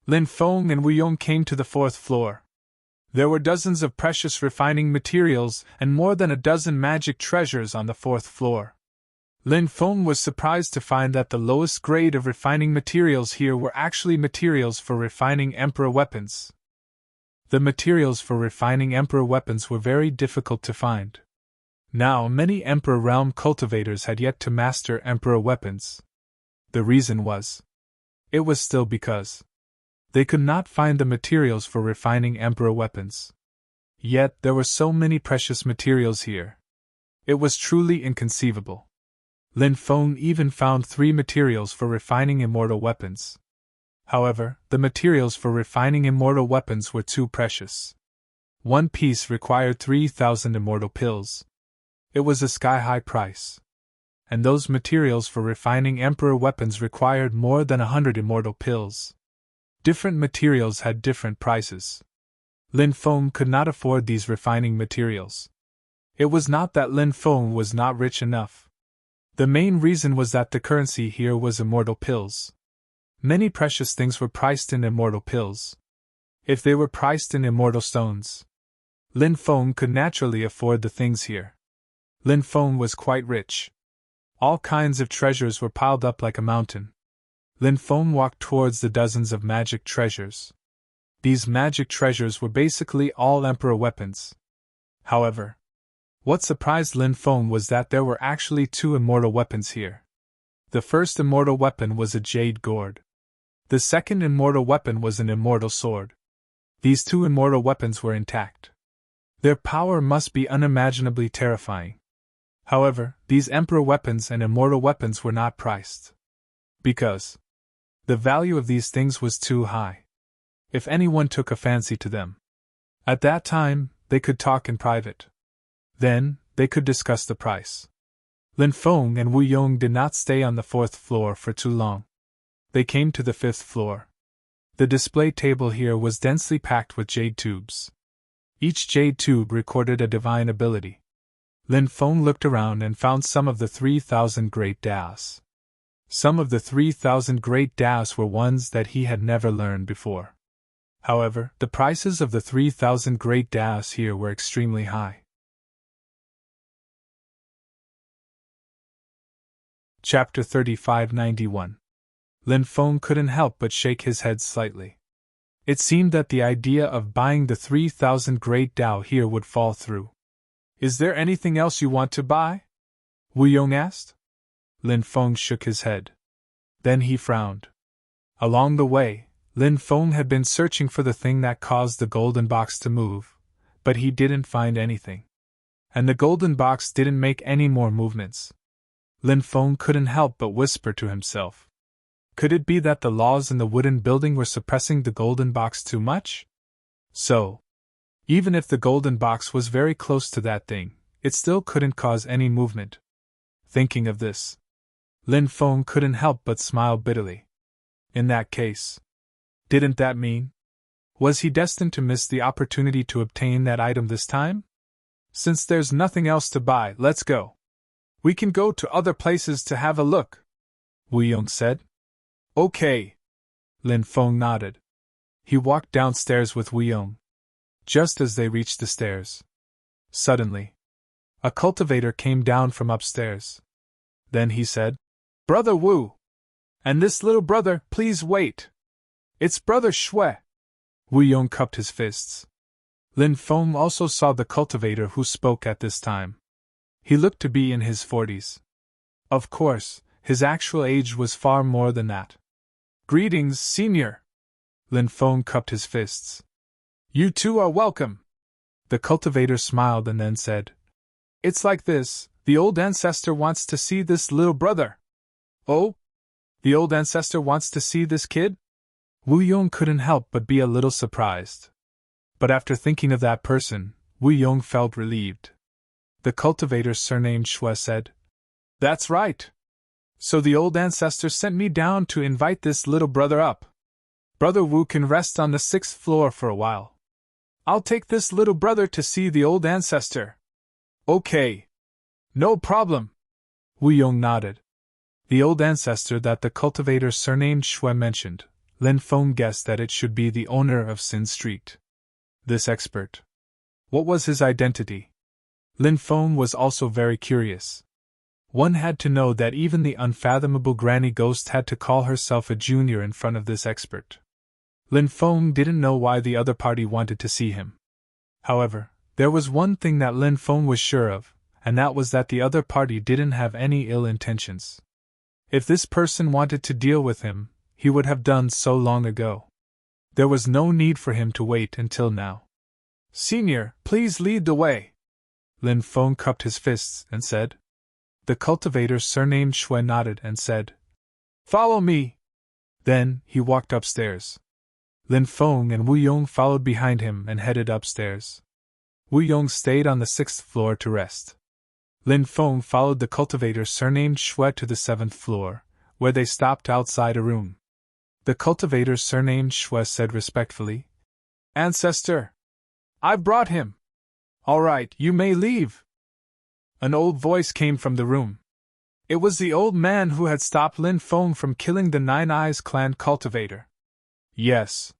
Lin Feng and Wu Yong came to the 4th floor. There were dozens of precious refining materials and more than a dozen magic treasures on the 4th floor. Lin Feng was surprised to find that the lowest grade of refining materials here were actually materials for refining emperor weapons. The materials for refining emperor weapons were very difficult to find. Now, many Emperor Realm cultivators had yet to master Emperor weapons. The reason was, it was still because they could not find the materials for refining Emperor weapons. Yet, there were so many precious materials here. It was truly inconceivable. Lin Feng even found 3 materials for refining immortal weapons. However, the materials for refining immortal weapons were too precious. One piece required 3,000 immortal pills. It was a sky-high price. And those materials for refining emperor weapons required more than 100 immortal pills. Different materials had different prices. Lin Feng could not afford these refining materials. It was not that Lin Feng was not rich enough. The main reason was that the currency here was immortal pills. Many precious things were priced in immortal pills. If they were priced in immortal stones, Lin Feng could naturally afford the things here. Lin Feng was quite rich. All kinds of treasures were piled up like a mountain. Lin Feng walked towards the dozens of magic treasures. These magic treasures were basically all emperor weapons. However, what surprised Lin Feng was that there were actually 2 immortal weapons here. The first immortal weapon was a jade gourd. The second immortal weapon was an immortal sword. These 2 immortal weapons were intact. Their power must be unimaginably terrifying. However, these emperor weapons and immortal weapons were not priced. Because the value of these things was too high. If anyone took a fancy to them, at that time, they could talk in private. Then, they could discuss the price. Lin Feng and Wu Yong did not stay on the 4th floor for too long. They came to the 5th floor. The display table here was densely packed with jade tubes. Each jade tube recorded a divine ability. Lin Feng looked around and found some of the 3,000 great Daos. Some of the 3,000 great Daos were ones that he had never learned before. However, the prices of the 3,000 great Daos here were extremely high. Chapter 3591. Lin Feng couldn't help but shake his head slightly. It seemed that the idea of buying the 3,000 great Dao here would fall through. Is there anything else you want to buy? Wu Yong asked. Lin Feng shook his head. Then he frowned. Along the way, Lin Feng had been searching for the thing that caused the golden box to move, but he didn't find anything. And the golden box didn't make any more movements. Lin Feng couldn't help but whisper to himself. Could it be that the laws in the wooden building were suppressing the golden box too much? So, even if the golden box was very close to that thing, it still couldn't cause any movement. Thinking of this, Lin Feng couldn't help but smile bitterly. In that case, didn't that mean? Was he destined to miss the opportunity to obtain that item this time? Since there's nothing else to buy, let's go. We can go to other places to have a look, Wu Yong said. Okay. Lin Feng nodded. He walked downstairs with Wu Yong. Just as they reached the stairs, suddenly, a cultivator came down from upstairs. Then he said, Brother Wu! And this little brother, please wait! It's Brother Shui! Wu Yong cupped his fists. Lin Feng also saw the cultivator who spoke at this time. He looked to be in his 40s. Of course, his actual age was far more than that. Greetings, Senior! Lin Feng cupped his fists. You two are welcome! The cultivator smiled and then said, It's like this, the old ancestor wants to see this little brother. Oh? The old ancestor wants to see this kid? Wu Yong couldn't help but be a little surprised. But after thinking of that person, Wu Yong felt relieved. The cultivator surnamed Shui said, That's right. So the old ancestor sent me down to invite this little brother up. Brother Wu can rest on the 6th floor for a while. I'll take this little brother to see the old ancestor. Okay. No problem. Wu Yong nodded. The old ancestor that the cultivator surnamed Shui mentioned, Lin Feng guessed that it should be the owner of Sin Street. This expert. What was his identity? Lin Feng was also very curious. One had to know that even the unfathomable granny ghost had to call herself a junior in front of this expert. Lin Feng didn't know why the other party wanted to see him. However, there was one thing that Lin Feng was sure of, and that was that the other party didn't have any ill intentions. If this person wanted to deal with him, he would have done so long ago. There was no need for him to wait until now. "Senior, please lead the way." Lin Feng cupped his fists and said. The cultivator surnamed Shui nodded and said, "Follow me." Then he walked upstairs. Lin Feng and Wu Yong followed behind him and headed upstairs. Wu Yong stayed on the 6th floor to rest. Lin Feng followed the cultivator surnamed Shui to the 7th floor, where they stopped outside a room. The cultivator surnamed Shui said respectfully, "Ancestor, I've brought him. All right, you may leave." An old voice came from the room. It was the old man who had stopped Lin Feng from killing the Nine Eyes clan cultivator. "Yes."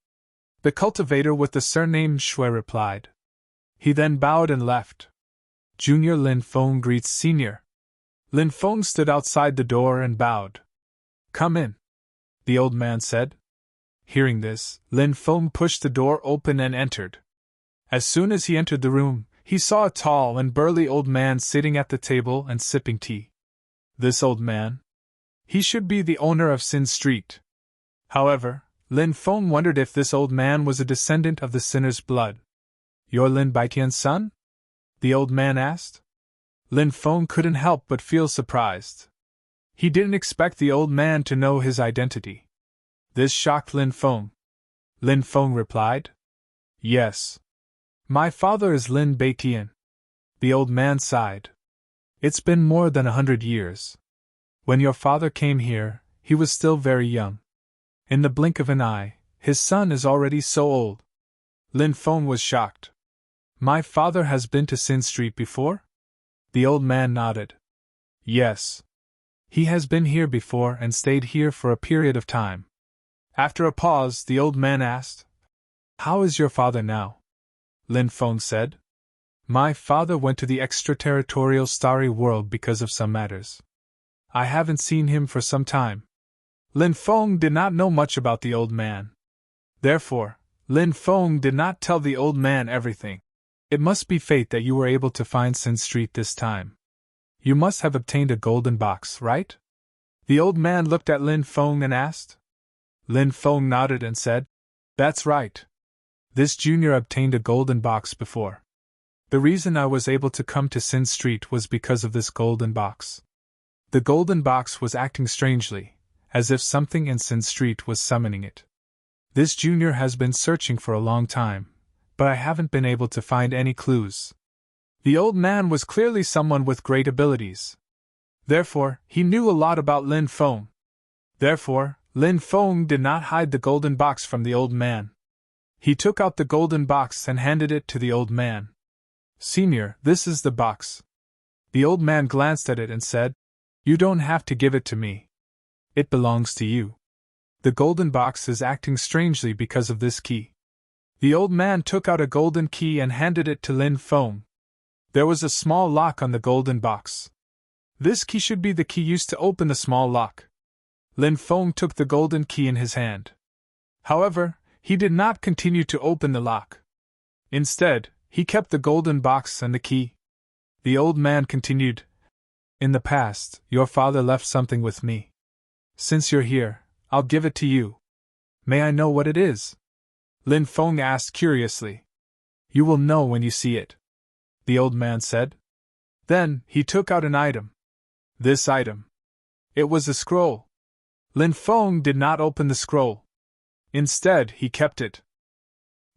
The cultivator with the surname Shui replied. He then bowed and left. Junior Lin Feng greets Senior. Lin Feng stood outside the door and bowed. "Come in," the old man said. Hearing this, Lin Feng pushed the door open and entered. As soon as he entered the room, he saw a tall and burly old man sitting at the table and sipping tea. This old man? He should be the owner of Sin Street. However, Lin Feng wondered if this old man was a descendant of the sinner's blood. "You're Lin Baitian's son?" the old man asked. Lin Feng couldn't help but feel surprised. He didn't expect the old man to know his identity. This shocked Lin Feng. Lin Feng replied, "Yes. My father is Lin Baitian." The old man sighed. "It's been more than 100 years. When your father came here, he was still very young. In the blink of an eye, his son is already so old." Lin Feng was shocked. "My father has been to Sin Street before?" The old man nodded. "Yes. He has been here before and stayed here for a period of time." After a pause, the old man asked, "How is your father now?" Lin Feng said, "My father went to the extraterritorial starry world because of some matters. I haven't seen him for some time." Lin Feng did not know much about the old man. Therefore, Lin Feng did not tell the old man everything. "It must be fate that you were able to find Sin Street this time. You must have obtained a golden box, right?" The old man looked at Lin Feng and asked. Lin Feng nodded and said, "That's right. This junior obtained a golden box before. The reason I was able to come to Sin Street was because of this golden box." The golden box was acting strangely, as if something in Sin Street was summoning it. "This junior has been searching for a long time, but I haven't been able to find any clues." The old man was clearly someone with great abilities. Therefore, he knew a lot about Lin Feng. Therefore, Lin Feng did not hide the golden box from the old man. He took out the golden box and handed it to the old man. "Senior, this is the box." The old man glanced at it and said, "You don't have to give it to me. It belongs to you. The golden box is acting strangely because of this key." The old man took out a golden key and handed it to Lin Feng. There was a small lock on the golden box. This key should be the key used to open the small lock. Lin Feng took the golden key in his hand. However, he did not continue to open the lock. Instead, he kept the golden box and the key. The old man continued, "In the past, your father left something with me. Since you're here, I'll give it to you. May I know what it is?" Lin Feng asked curiously. "You will know when you see it," the old man said. Then, he took out an item. This item. It was a scroll. Lin Feng did not open the scroll. Instead, he kept it.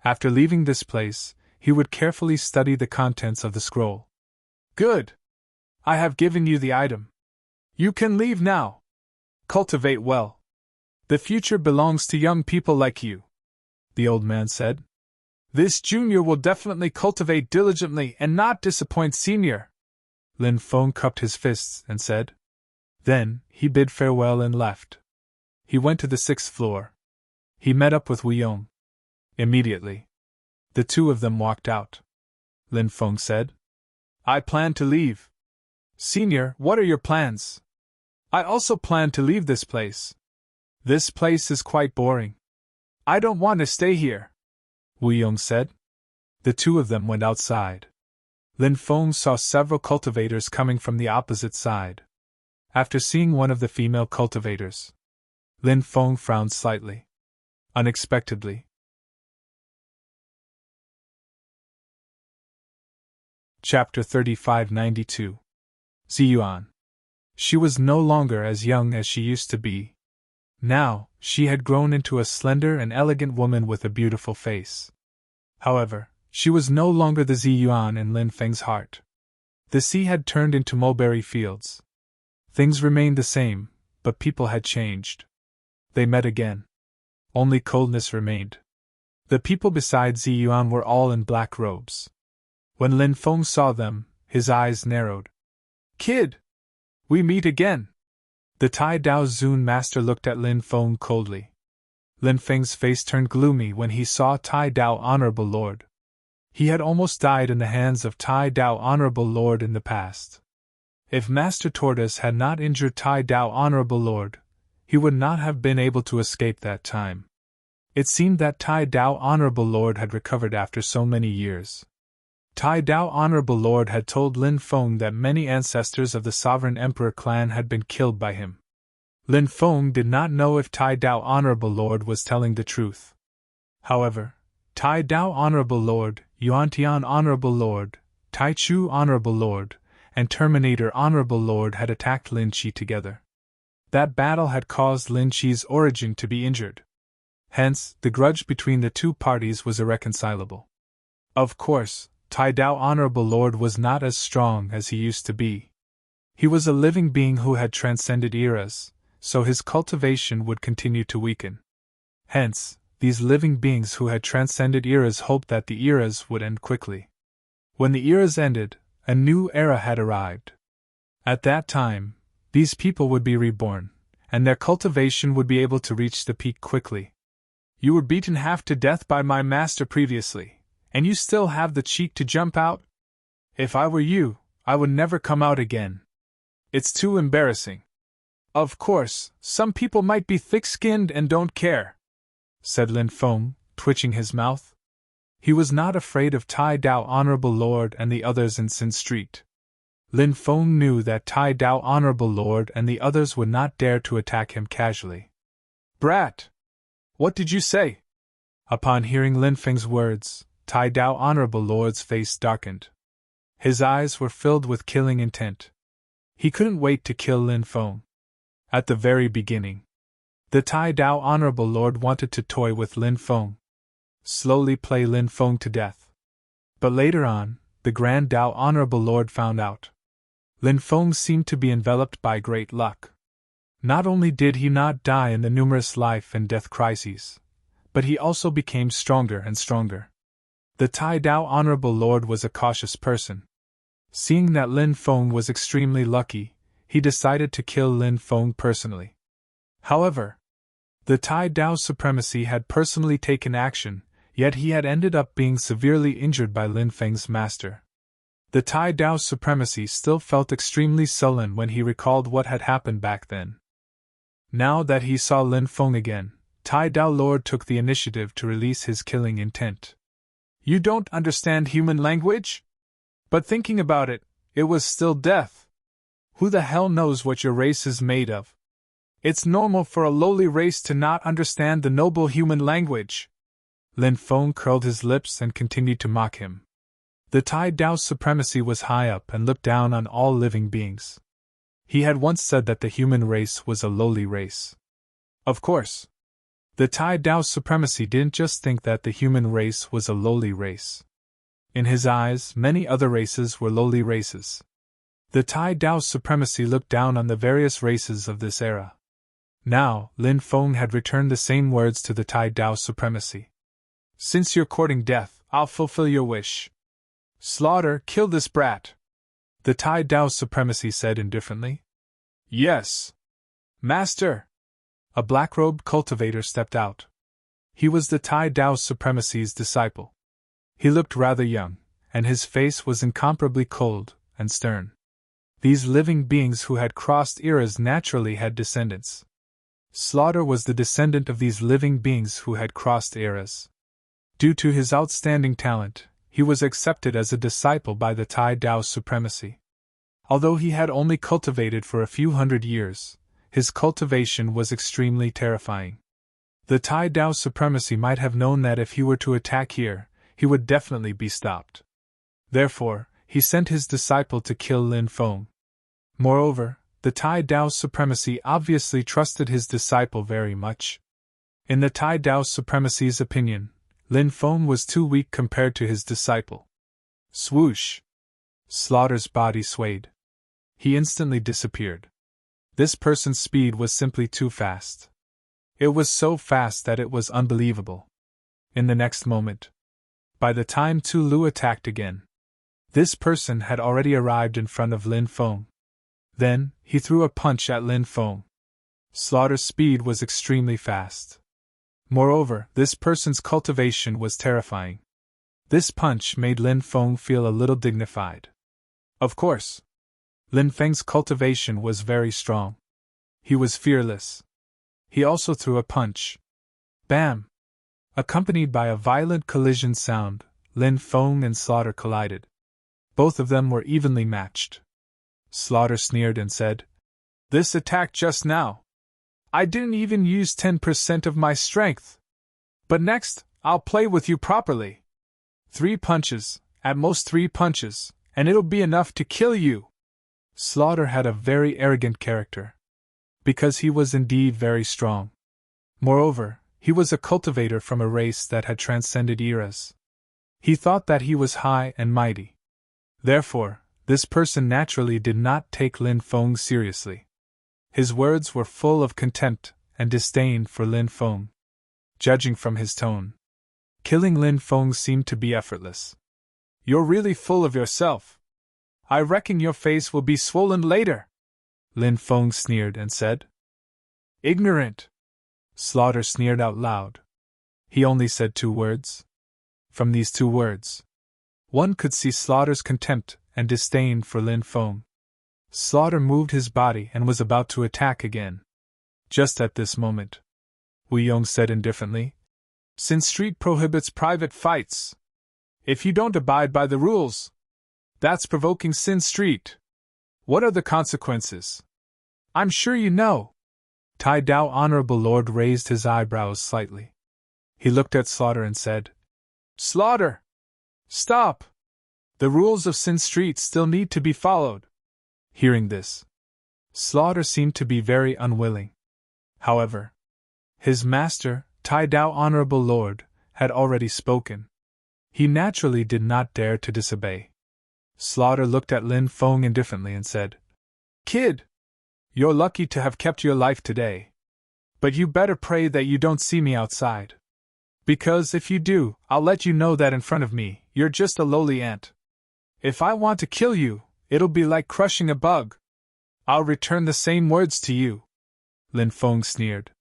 After leaving this place, he would carefully study the contents of the scroll. "Good. I have given you the item. You can leave now. Cultivate well. The future belongs to young people like you," the old man said. "This junior will definitely cultivate diligently and not disappoint senior." Lin Feng cupped his fists and said, Then, he bid farewell and left. He went to the 6th floor. He met up with Wu Yong. Immediately, the two of them walked out. Lin Feng said, I plan to leave. Senior, what are your plans? I also plan to leave this place. This place is quite boring. I don't want to stay here, Wu Yong said. The two of them went outside. Lin Feng saw several cultivators coming from the opposite side. After seeing one of the female cultivators, Lin Feng frowned slightly. Unexpectedly. Chapter 3592. Ziyuan. She was no longer as young as she used to be. Now, she had grown into a slender and elegant woman with a beautiful face. However, she was no longer the Ziyuan in Lin Feng's heart. The sea had turned into mulberry fields. Things remained the same, but people had changed. They met again. Only coldness remained. The people beside Ziyuan were all in black robes. When Lin Feng saw them, his eyes narrowed. Kid! We meet again! The Tai Dao Zun master looked at Lin Feng coldly. Lin Feng's face turned gloomy when he saw Tai Dao Honorable Lord. He had almost died in the hands of Tai Dao Honorable Lord in the past. If Master Tortoise had not injured Tai Dao Honorable Lord, he would not have been able to escape that time. It seemed that Tai Dao Honorable Lord had recovered after so many years. Tai Dao Honorable Lord had told Lin Feng that many ancestors of the Sovereign Emperor clan had been killed by him. Lin Feng did not know if Tai Dao Honorable Lord was telling the truth. However, Tai Dao Honorable Lord, Yuantian Honorable Lord, Tai Chu Honorable Lord, and Terminator Honorable Lord had attacked Lin Qi together. That battle had caused Lin Qi's origin to be injured. Hence, the grudge between the two parties was irreconcilable. Of course, Tai Dao Honorable Lord was not as strong as he used to be. He was a living being who had transcended eras, so his cultivation would continue to weaken. Hence, these living beings who had transcended eras hoped that the eras would end quickly. When the eras ended, a new era had arrived. At that time, these people would be reborn, and their cultivation would be able to reach the peak quickly. You were beaten half to death by my master previously, and you still have the cheek to jump out? If I were you, I would never come out again. It's too embarrassing. Of course, some people might be thick-skinned and don't care, said Lin Feng, twitching his mouth. He was not afraid of Tai Dao Honorable Lord and the others in Sin Street. Lin Feng knew that Tai Dao Honorable Lord and the others would not dare to attack him casually. Brat! What did you say? Upon hearing Lin Feng's words, Tai Dao Honorable Lord's face darkened. His eyes were filled with killing intent. He couldn't wait to kill Lin Feng. At the very beginning, the Tai Dao Honorable Lord wanted to toy with Lin Feng, slowly play Lin Feng to death. But later on, the Grand Dao Honorable Lord found out. Lin Feng seemed to be enveloped by great luck. Not only did he not die in the numerous life and death crises, but he also became stronger and stronger. The Tai Dao Honorable Lord was a cautious person. Seeing that Lin Feng was extremely lucky, he decided to kill Lin Feng personally. However, the Tai Dao Supremacy had personally taken action, yet he had ended up being severely injured by Lin Feng's master. The Tai Dao Supremacy still felt extremely sullen when he recalled what had happened back then. Now that he saw Lin Feng again, Tai Dao Lord took the initiative to release his killing intent. You don't understand human language? But thinking about it, it was still death. Who the hell knows what your race is made of? It's normal for a lowly race to not understand the noble human language. Lin Feng curled his lips and continued to mock him. The Tai Dao Supremacy was high up and looked down on all living beings. He had once said that the human race was a lowly race. Of course, the Tai Dao Supremacy didn't just think that the human race was a lowly race. In his eyes, many other races were lowly races. The Tai Dao Supremacy looked down on the various races of this era. Now, Lin Feng had returned the same words to the Tai Dao Supremacy. Since you're courting death, I'll fulfill your wish. Slaughter, kill this brat, the Tai Dao Supremacy said indifferently. Yes. Master. A black-robed cultivator stepped out. He was the Tai Dao Supremacy's disciple. He looked rather young, and his face was incomparably cold and stern. These living beings who had crossed eras naturally had descendants. Slaughter was the descendant of these living beings who had crossed eras. Due to his outstanding talent, he was accepted as a disciple by the Tai Dao Supremacy. Although he had only cultivated for a few hundred years, his cultivation was extremely terrifying. The Tai Dao Supremacy might have known that if he were to attack here, he would definitely be stopped. Therefore, he sent his disciple to kill Lin Feng. Moreover, the Tai Dao Supremacy obviously trusted his disciple very much. In the Tai Dao Supremacy's opinion, Lin Feng was too weak compared to his disciple. Swoosh! Slaughter's body swayed. He instantly disappeared. This person's speed was simply too fast. It was so fast that it was unbelievable. In the next moment, by the time Tu Lu attacked again, this person had already arrived in front of Lin Feng. Then, he threw a punch at Lin Feng. Slaughter's speed was extremely fast. Moreover, this person's cultivation was terrifying. This punch made Lin Feng feel a little dignified. Of course, Lin Feng's cultivation was very strong. He was fearless. He also threw a punch. Bam! Accompanied by a violent collision sound, Lin Feng and Slaughter collided. Both of them were evenly matched. Slaughter sneered and said, "This attack just now. I didn't even use 10% of my strength. But next, I'll play with you properly. 3 punches, at most 3 punches, and it'll be enough to kill you." Slaughter had a very arrogant character. Because he was indeed very strong. Moreover, he was a cultivator from a race that had transcended eras. He thought that he was high and mighty. Therefore, this person naturally did not take Lin Feng seriously. His words were full of contempt and disdain for Lin Feng. Judging from his tone, killing Lin Feng seemed to be effortless. "You're really full of yourself. I reckon your face will be swollen later," Lin Feng sneered and said. "Ignorant!" Slaughter sneered out loud. He only said 2 words. From these 2 words, one could see Slaughter's contempt and disdain for Lin Feng. Slaughter moved his body and was about to attack again. Just at this moment, Wu Yong said indifferently, "Sin Street prohibits private fights. If you don't abide by the rules, that's provoking Sin Street. What are the consequences? I'm sure you know." Tai Dao Honorable Lord raised his eyebrows slightly. He looked at Slaughter and said, "Slaughter! Stop! The rules of Sin Street still need to be followed." Hearing this, Slaughter seemed to be very unwilling. However, his master, Tai Dao Honorable Lord, had already spoken. He naturally did not dare to disobey. Slaughter looked at Lin Feng indifferently and said, "Kid, you're lucky to have kept your life today. But you better pray that you don't see me outside. Because if you do, I'll let you know that in front of me, you're just a lowly ant. If I want to kill you, it'll be like crushing a bug. I'll return the same words to you." Lin Feng sneered.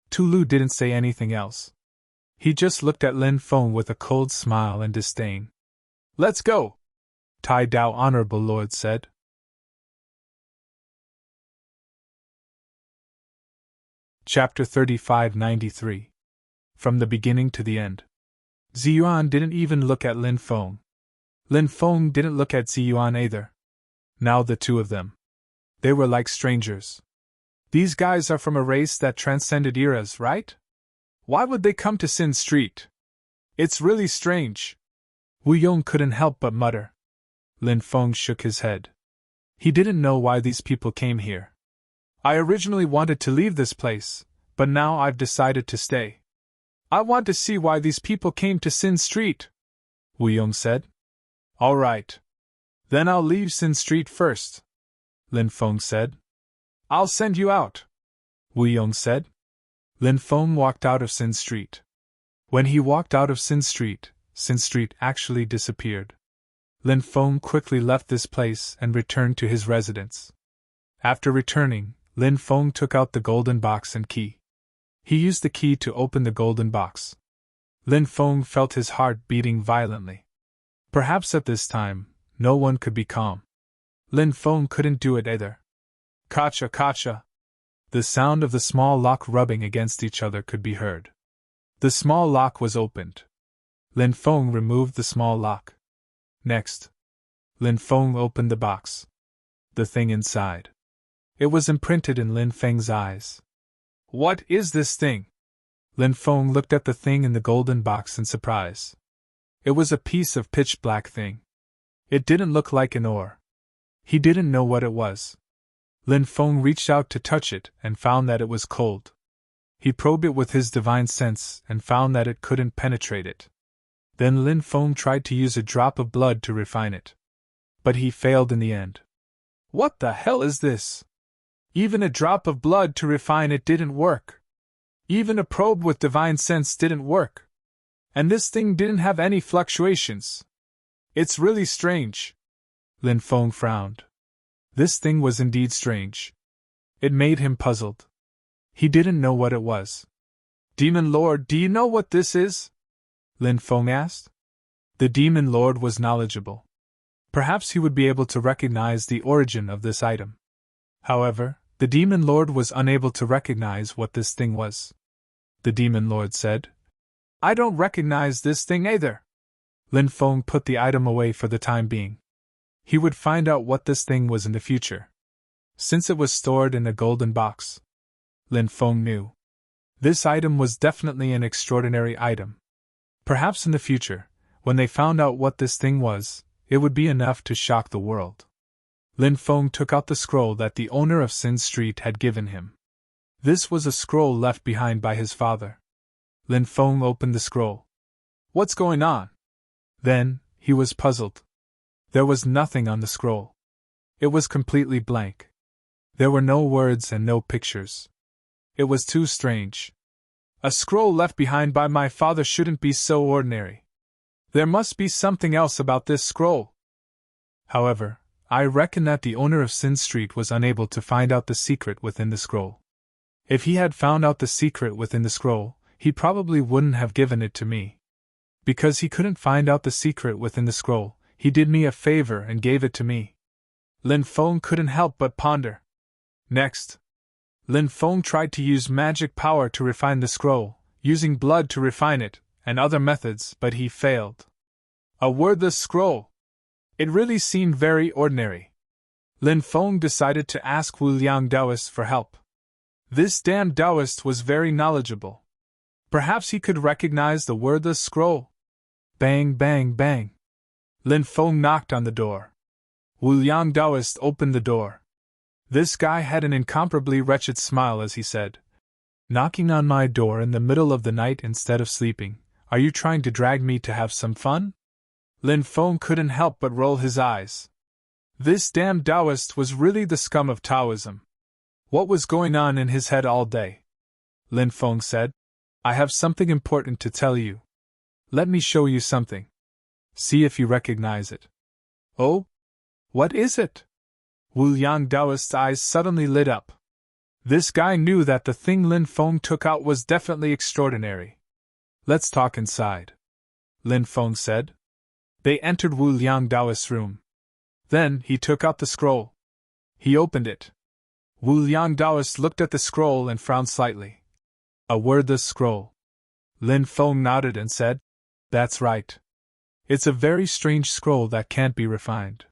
Tu Lu didn't say anything else. He just looked at Lin Feng with a cold smile and disdain. "Let's go," Tai Dao Honorable Lord said. Chapter 3593. From the beginning to the end. Ziyuan didn't even look at Lin Feng. Lin Feng didn't look at Ziyuan either. Now the 2 of them. They were like strangers. These guys are from a race that transcended eras, right? Why would they come to Sin Street? It's really strange. Wu Yong couldn't help but mutter. Lin Feng shook his head. He didn't know why these people came here. "I originally wanted to leave this place, but now I've decided to stay. I want to see why these people came to Sin Street," Wu Yong said. "All right. Then I'll leave Sin Street first," Lin Feng said. "I'll send you out," Wu Yong said. Lin Feng walked out of Sin Street. When he walked out of Sin Street actually disappeared. Lin Feng quickly left this place and returned to his residence. After returning, Lin Feng took out the golden box and key. He used the key to open the golden box. Lin Feng felt his heart beating violently. Perhaps at this time, no one could be calm. Lin Feng couldn't do it either. Kacha kacha! The sound of the small lock rubbing against each other could be heard. The small lock was opened. Lin Feng removed the small lock. Next, Lin Feng opened the box. The thing inside. It was imprinted in Lin Feng's eyes. What is this thing? Lin Feng looked at the thing in the golden box in surprise. It was a piece of pitch-black thing. It didn't look like an ore. He didn't know what it was. Lin Feng reached out to touch it and found that it was cold. He probed it with his divine sense and found that it couldn't penetrate it. Then Lin Feng tried to use a drop of blood to refine it. But he failed in the end. What the hell is this? Even a drop of blood to refine it didn't work. Even a probe with divine sense didn't work. And this thing didn't have any fluctuations. It's really strange. Lin Feng frowned. This thing was indeed strange. It made him puzzled. He didn't know what it was. Demon Lord, do you know what this is? Lin Feng asked. The Demon Lord was knowledgeable. Perhaps he would be able to recognize the origin of this item. However, the Demon Lord was unable to recognize what this thing was. The Demon Lord said, I don't recognize this thing either. Lin Feng put the item away for the time being. He would find out what this thing was in the future. Since it was stored in a golden box, Lin Feng knew. This item was definitely an extraordinary item. Perhaps in the future, when they found out what this thing was, it would be enough to shock the world. Lin Feng took out the scroll that the owner of Sin Street had given him. This was a scroll left behind by his father. Lin Feng opened the scroll. What's going on? Then, he was puzzled. There was nothing on the scroll. It was completely blank. There were no words and no pictures. It was too strange. A scroll left behind by my father shouldn't be so ordinary. There must be something else about this scroll. However, I reckon that the owner of Sin Street was unable to find out the secret within the scroll. If he had found out the secret within the scroll, he probably wouldn't have given it to me. Because he couldn't find out the secret within the scroll, he did me a favor and gave it to me. Lin Feng couldn't help but ponder. Next, Lin Feng tried to use magic power to refine the scroll, using blood to refine it, and other methods, but he failed. A wordless scroll. It really seemed very ordinary. Lin Feng decided to ask Wu Liang Taoist for help. This damned Taoist was very knowledgeable. Perhaps he could recognize the wordless scroll. Bang, bang, bang. Lin Feng knocked on the door. Wu Liang Taoist opened the door. This guy had an incomparably wretched smile as he said, knocking on my door in the middle of the night instead of sleeping, are you trying to drag me to have some fun? Lin Feng couldn't help but roll his eyes. This damned Taoist was really the scum of Taoism. What was going on in his head all day? Lin Feng said, I have something important to tell you. Let me show you something. See if you recognize it. Oh? What is it? Wu Liang Taoist's eyes suddenly lit up. This guy knew that the thing Lin Feng took out was definitely extraordinary. Let's talk inside, Lin Feng said. They entered Wu Liang Taoist's room. Then he took out the scroll. He opened it. Wu Liang Taoist looked at the scroll and frowned slightly. A wordless scroll. Lin Feng nodded and said, That's right. It's a very strange scroll that can't be refined.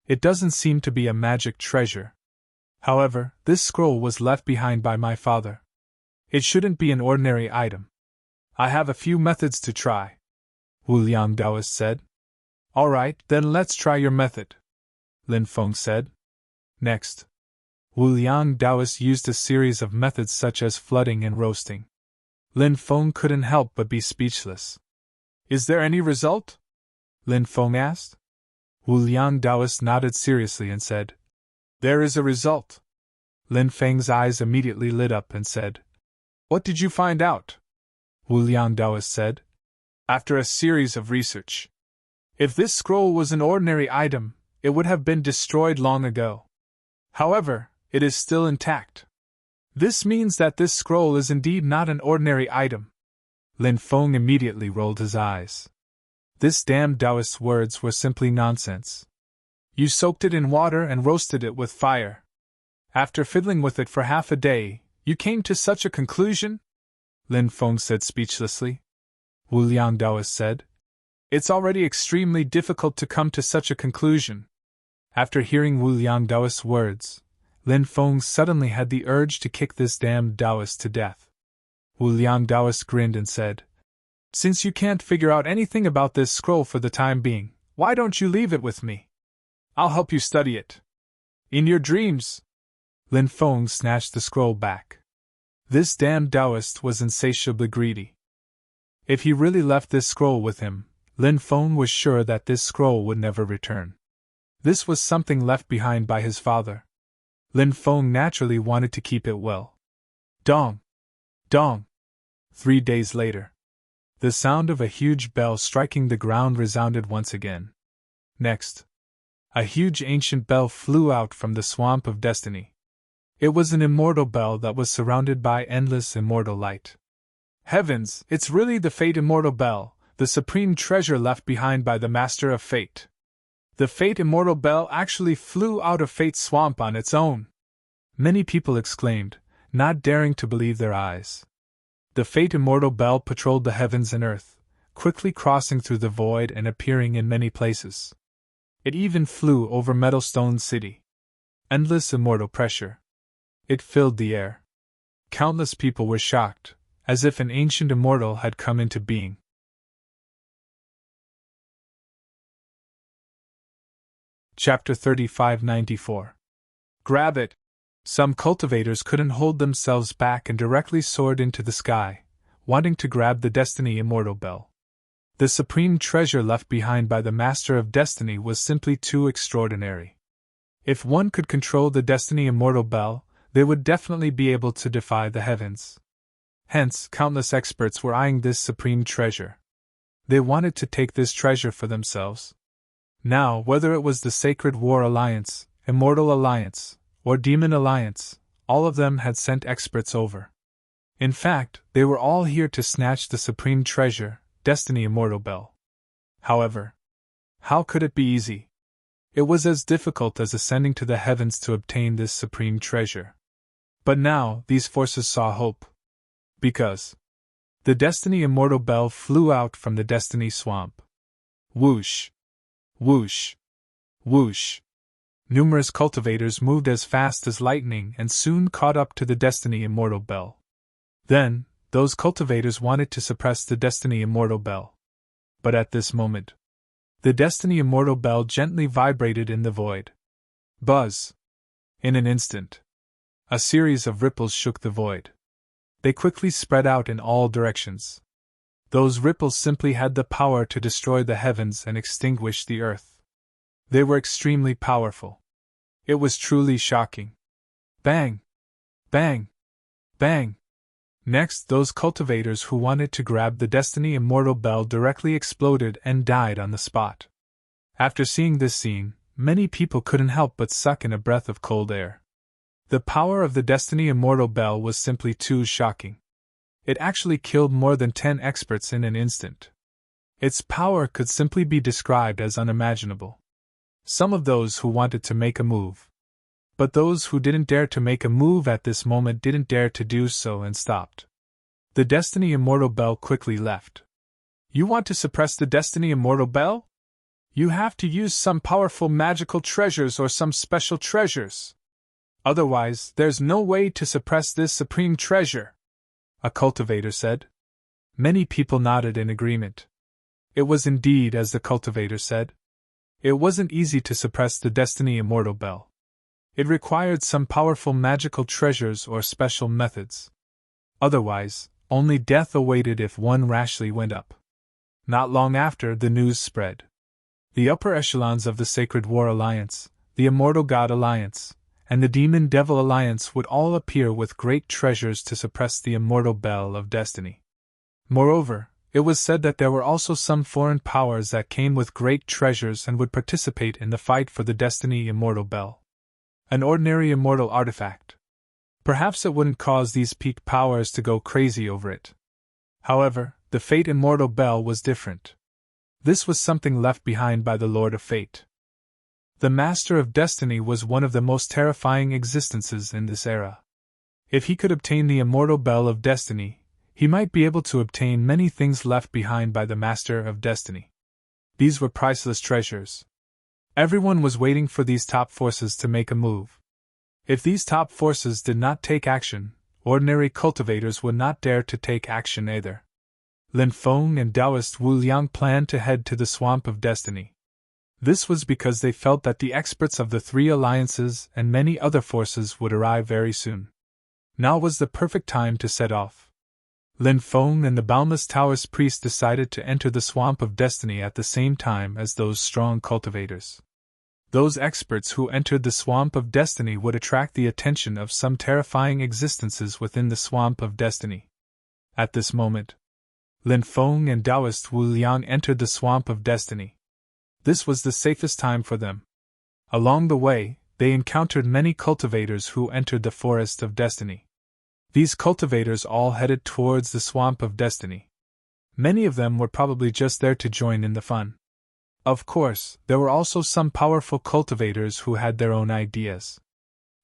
It doesn't seem to be a magic treasure. However, this scroll was left behind by my father. It shouldn't be an ordinary item. I have a few methods to try, Wu Liang Taoist said. All right, then let's try your method, Lin Feng said. Next, Wu Liang Taoist used a series of methods such as flooding and roasting. Lin Feng couldn't help but be speechless. Is there any result? Lin Feng asked. Wu Liang Taoist nodded seriously and said, There is a result. Lin Feng's eyes immediately lit up and said, What did you find out? Wu Liang Taoist said, After a series of research. If this scroll was an ordinary item, it would have been destroyed long ago. However, It is still intact. This means that this scroll is indeed not an ordinary item. Lin Feng immediately rolled his eyes. This damned Taoist's words were simply nonsense. You soaked it in water and roasted it with fire. After fiddling with it for half a day, you came to such a conclusion? Lin Feng said speechlessly. Wu Liang Taoist said. It's already extremely difficult to come to such a conclusion. After hearing Wu Liang Taoist's words, Lin Feng suddenly had the urge to kick this damned Taoist to death. Wu Liang Taoist grinned and said, Since you can't figure out anything about this scroll for the time being, why don't you leave it with me? I'll help you study it. In your dreams. Lin Feng snatched the scroll back. This damned Taoist was insatiably greedy. If he really left this scroll with him, Lin Feng was sure that this scroll would never return. This was something left behind by his father. Lin Feng naturally wanted to keep it well. Dong! Dong! 3 days later. The sound of a huge bell striking the ground resounded once again. Next. A huge ancient bell flew out from the swamp of destiny. It was an immortal bell that was surrounded by endless immortal light. Heavens, it's really the Fate Immortal Bell, the supreme treasure left behind by the Master of Fate. The Fate Immortal Bell actually flew out of Fate's swamp on its own. Many people exclaimed, not daring to believe their eyes. The Fate Immortal Bell patrolled the heavens and earth, quickly crossing through the void and appearing in many places. It even flew over Metalstone City. Endless immortal pressure. It filled the air. Countless people were shocked, as if an ancient immortal had come into being. Chapter 3594. Grab it! Some cultivators couldn't hold themselves back and directly soared into the sky, wanting to grab the Destiny Immortal Bell. The supreme treasure left behind by the Master of Destiny was simply too extraordinary. If one could control the Destiny Immortal Bell, they would definitely be able to defy the heavens. Hence, countless experts were eyeing this supreme treasure. They wanted to take this treasure for themselves. Now, whether it was the Sacred War Alliance, Immortal Alliance, or Demon Alliance, all of them had sent experts over. In fact, they were all here to snatch the supreme treasure, Destiny Immortal Bell. However, how could it be easy? It was as difficult as ascending to the heavens to obtain this supreme treasure. But now, these forces saw hope. Because the Destiny Immortal Bell flew out from the Destiny Swamp. Whoosh! Whoosh! Whoosh! Numerous cultivators moved as fast as lightning and soon caught up to the Destiny Immortal Bell. Then, those cultivators wanted to suppress the Destiny Immortal Bell. But at this moment, the Destiny Immortal Bell gently vibrated in the void. Buzz! In an instant, a series of ripples shook the void. They quickly spread out in all directions. Those ripples simply had the power to destroy the heavens and extinguish the earth. They were extremely powerful. It was truly shocking. Bang! Bang! Bang! Next, those cultivators who wanted to grab the Destiny Immortal Bell directly exploded and died on the spot. After seeing this scene, many people couldn't help but suck in a breath of cold air. The power of the Destiny Immortal Bell was simply too shocking. It actually killed more than 10 experts in an instant. Its power could simply be described as unimaginable. Some of those who wanted to make a move. But those who didn't dare to make a move at this moment didn't dare to do so and stopped. The Destiny Immortal Bell quickly left. You want to suppress the Destiny Immortal Bell? You have to use some powerful magical treasures or some special treasures. Otherwise, there's no way to suppress this supreme treasure, a cultivator said. Many people nodded in agreement. It was indeed as the cultivator said. It wasn't easy to suppress the Destiny Immortal Bell. It required some powerful magical treasures or special methods. Otherwise, only death awaited if one rashly went up. Not long after, the news spread. The upper echelons of the Sacred War Alliance, the Immortal God Alliance, and the Demon Devil Alliance would all appear with great treasures to suppress the Immortal Bell of Destiny. Moreover, it was said that there were also some foreign powers that came with great treasures and would participate in the fight for the Destiny Immortal Bell. An ordinary immortal artifact. Perhaps it wouldn't cause these peak powers to go crazy over it. However, the Fate Immortal Bell was different. This was something left behind by the Lord of Fate. The Master of Destiny was one of the most terrifying existences in this era. If he could obtain the Immortal Bell of Destiny, he might be able to obtain many things left behind by the Master of Destiny. These were priceless treasures. Everyone was waiting for these top forces to make a move. If these top forces did not take action, ordinary cultivators would not dare to take action either. Lin Feng and Taoist Wu Liang planned to head to the Swamp of Destiny. This was because they felt that the experts of the three alliances and many other forces would arrive very soon. Now was the perfect time to set off. Lin Feng and the boundless Taoist priest decided to enter the Swamp of Destiny at the same time as those strong cultivators. Those experts who entered the Swamp of Destiny would attract the attention of some terrifying existences within the Swamp of Destiny. At this moment, Lin Feng and Taoist Wu Liang entered the Swamp of Destiny. This was the safest time for them. Along the way, they encountered many cultivators who entered the Forest of Destiny. These cultivators all headed towards the Swamp of Destiny. Many of them were probably just there to join in the fun. Of course, there were also some powerful cultivators who had their own ideas.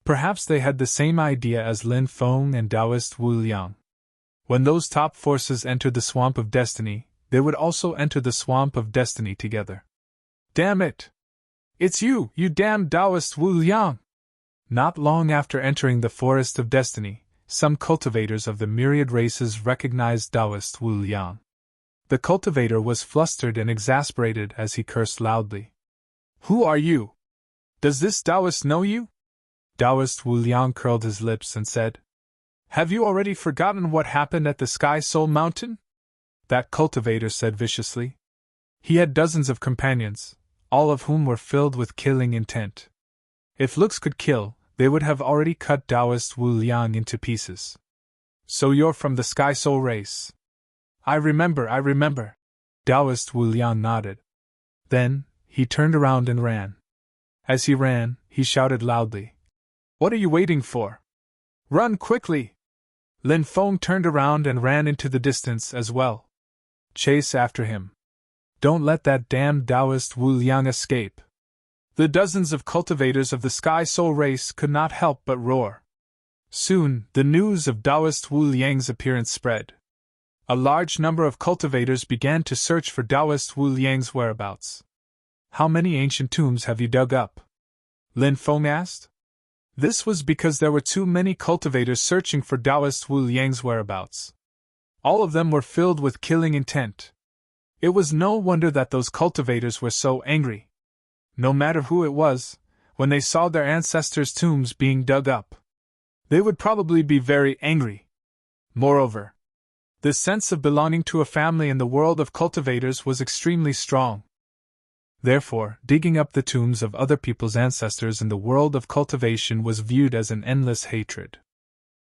Perhaps they had the same idea as Lin Feng and Taoist Wu Liang. When those top forces entered the Swamp of Destiny, they would also enter the Swamp of Destiny together. Damn it! It's you, you damn Taoist Wu Liang! Not long after entering the Forest of Destiny, some cultivators of the myriad races recognized Taoist Wu Liang. The cultivator was flustered and exasperated as he cursed loudly. Who are you? Does this Taoist know you? Taoist Wu Liang curled his lips and said, Have you already forgotten what happened at the Sky Soul Mountain? That cultivator said viciously. He had dozens of companions, all of whom were filled with killing intent. If looks could kill, they would have already cut Taoist Wu Liang into pieces. So you're from the Sky Soul race. I remember. Taoist Wu Liang nodded. Then, he turned around and ran. As he ran, he shouted loudly. What are you waiting for? Run quickly! Lin Feng turned around and ran into the distance as well. Chase after him. Don't let that damned Taoist Wu Liang escape. The dozens of cultivators of the Sky Soul race could not help but roar. Soon, the news of Taoist Wu Liang's appearance spread. A large number of cultivators began to search for Taoist Wu Liang's whereabouts. How many ancient tombs have you dug up? Lin Feng asked. This was because there were too many cultivators searching for Taoist Wu Liang's whereabouts. All of them were filled with killing intent. It was no wonder that those cultivators were so angry. No matter who it was, when they saw their ancestors' tombs being dug up, they would probably be very angry. Moreover, the sense of belonging to a family in the world of cultivators was extremely strong. Therefore, digging up the tombs of other people's ancestors in the world of cultivation was viewed as an endless hatred.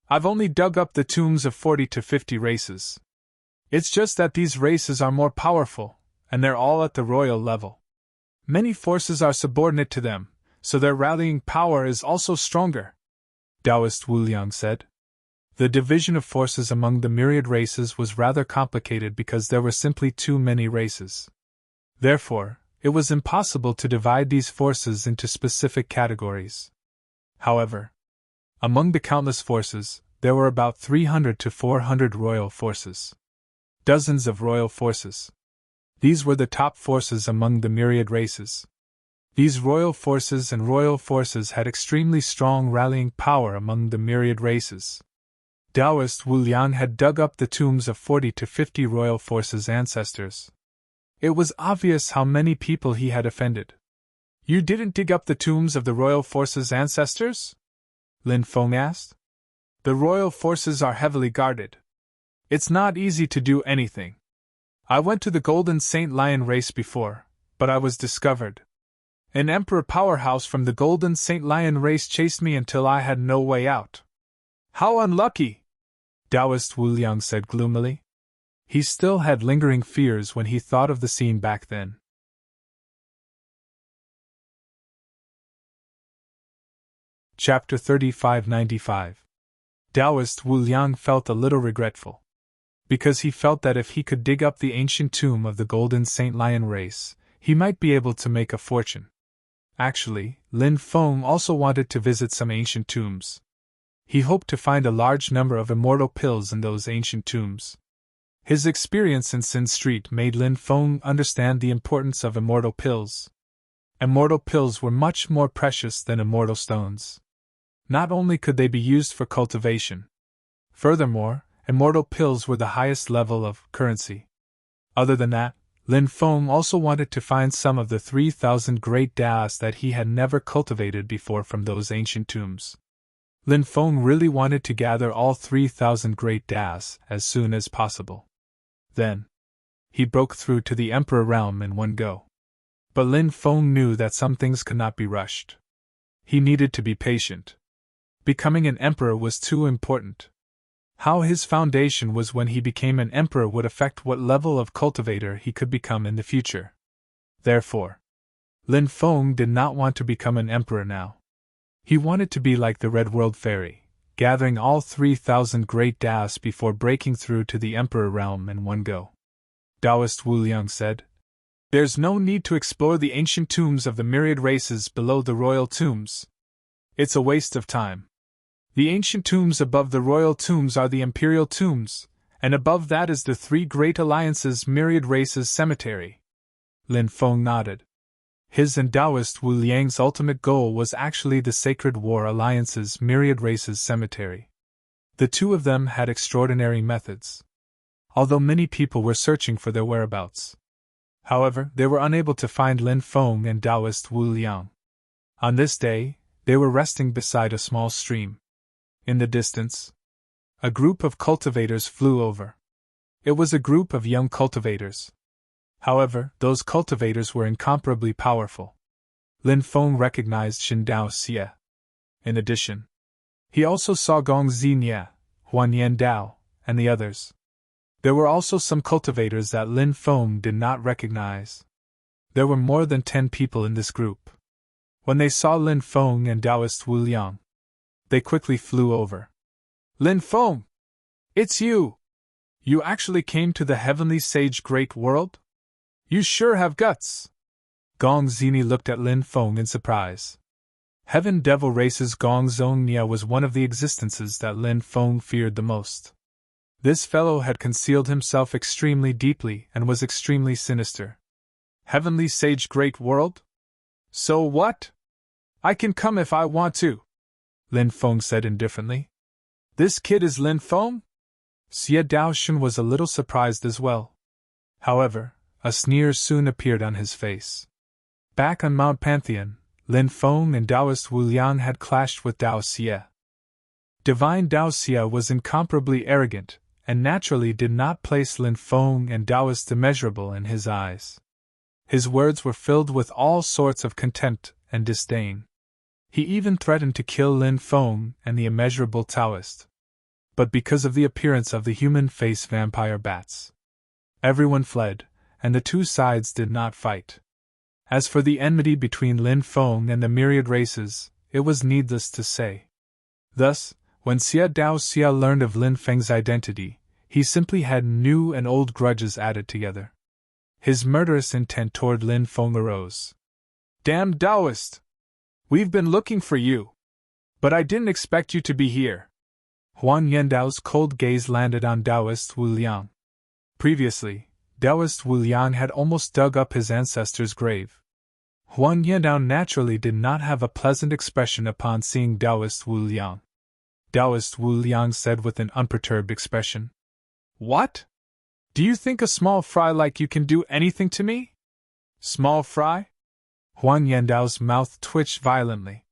I've only dug up the tombs of 40 to 50 races. It's just that these races are more powerful, and they're all at the royal level. Many forces are subordinate to them, so their rallying power is also stronger, Taoist Wu Liang said. The division of forces among the myriad races was rather complicated because there were simply too many races. Therefore, it was impossible to divide these forces into specific categories. However, among the countless forces, there were about 300 to 400 royal forces. Dozens of royal forces. These were the top forces among the myriad races. These royal forces and royal forces had extremely strong rallying power among the myriad races. Taoist Wu Liang had dug up the tombs of 40 to 50 royal forces' ancestors. It was obvious how many people he had offended. You didn't dig up the tombs of the royal forces' ancestors? Lin Feng asked. The royal forces are heavily guarded. It's not easy to do anything. I went to the Golden Saint Lion race before, but I was discovered. An Emperor powerhouse from the Golden Saint Lion race chased me until I had no way out. How unlucky! Taoist Wu Liang said gloomily. He still had lingering fears when he thought of the scene back then. Chapter 3595. Taoist Wu Liang felt a little regretful. Because he felt that if he could dig up the ancient tomb of the Golden Saint Lion race, he might be able to make a fortune. Actually, Lin Feng also wanted to visit some ancient tombs. He hoped to find a large number of immortal pills in those ancient tombs. His experience in Sin Street made Lin Feng understand the importance of immortal pills. Immortal pills were much more precious than immortal stones. Not only could they be used for cultivation. Furthermore, immortal pills were the highest level of currency. Other than that, Lin Feng also wanted to find some of the 3,000 great Das that he had never cultivated before from those ancient tombs. Lin Feng really wanted to gather all 3,000 great Das as soon as possible. Then, he broke through to the Emperor realm in one go. But Lin Feng knew that some things could not be rushed. He needed to be patient. Becoming an emperor was too important. How his foundation was when he became an emperor would affect what level of cultivator he could become in the future. Therefore, Lin Feng did not want to become an emperor now. He wanted to be like the Red World Fairy, gathering all 3,000 great Das before breaking through to the Emperor realm in one go. Taoist Wu Liang said, "There's no need to explore the ancient tombs of the myriad races below the royal tombs. It's a waste of time. The ancient tombs above the royal tombs are the imperial tombs, and above that is the Three Great Alliances myriad races cemetery." Lin Feng nodded. His and Taoist Wu Liang's ultimate goal was actually the Sacred War Alliance's myriad races cemetery. The two of them had extraordinary methods. Although many people were searching for their whereabouts. However, they were unable to find Lin Feng and Taoist Wu Liang. On this day, they were resting beside a small stream. In the distance, a group of cultivators flew over. It was a group of young cultivators. However, those cultivators were incomparably powerful. Lin Feng recognized Shin Dao Xie. In addition, he also saw Gong Zinia, Huan Yan Dao, and the others. There were also some cultivators that Lin Feng did not recognize. There were more than 10 people in this group. When they saw Lin Feng and Taoist Wu Liang, they quickly flew over. "Lin Feng! It's you! You actually came to the Heavenly Sage Great World? You sure have guts!" Gong Zini looked at Lin Feng in surprise. Heaven Devil Race's Gong Zongnia was one of the existences that Lin Feng feared the most. This fellow had concealed himself extremely deeply and was extremely sinister. Heavenly Sage Great World? So what? I can come if I want to, Lin Feng said indifferently. This kid is Lin Feng? Xie Daoxun was a little surprised as well. However, a sneer soon appeared on his face. Back on Mount Pantheon, Lin Feng and Taoist Wu Liang had clashed with Dao Xie. Divine Dao Xie was incomparably arrogant, and naturally did not place Lin Feng and Taoist immeasurable in his eyes. His words were filled with all sorts of contempt and disdain. He even threatened to kill Lin Feng and the immeasurable Taoist. But because of the appearance of the human face vampire bats, everyone fled, and the two sides did not fight. As for the enmity between Lin Feng and the myriad races, it was needless to say. Thus, when Xie Dao Xie learned of Lin Feng's identity, he simply had new and old grudges added together. His murderous intent toward Lin Feng arose. Damn Taoist! We've been looking for you. But I didn't expect you to be here. Huan Yandao's cold gaze landed on Taoist Wu Liang. Previously, Taoist Wu Liang had almost dug up his ancestor's grave. Huan Yandao naturally did not have a pleasant expression upon seeing Taoist Wu Liang. Taoist Wu Liang said with an unperturbed expression. What? Do you think a small fry like you can do anything to me? Small fry? Huan Yandao's mouth twitched violently.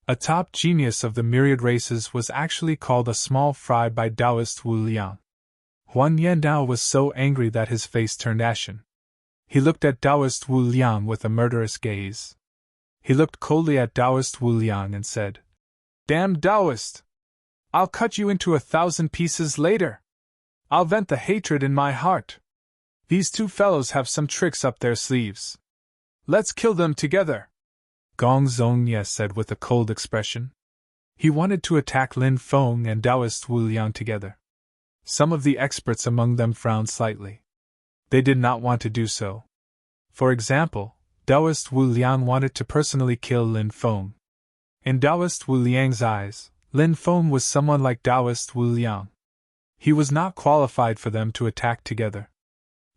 A top genius of the myriad races was actually called a small fry by Taoist Wu Liang. Huan Yandao was so angry that his face turned ashen. He looked at Taoist Wu Liang with a murderous gaze. He looked coldly at Taoist Wu Liang and said, Damn Taoist! I'll cut you into 1,000 pieces later. I'll vent the hatred in my heart. These two fellows have some tricks up their sleeves. Let's kill them together, Gong Zongye said with a cold expression. He wanted to attack Lin Feng and Taoist Wu Liang together. Some of the experts among them frowned slightly. They did not want to do so. For example, Taoist Wu Liang wanted to personally kill Lin Feng. In Taoist Wu Liang's eyes, Lin Feng was someone like Taoist Wu Liang. He was not qualified for them to attack together.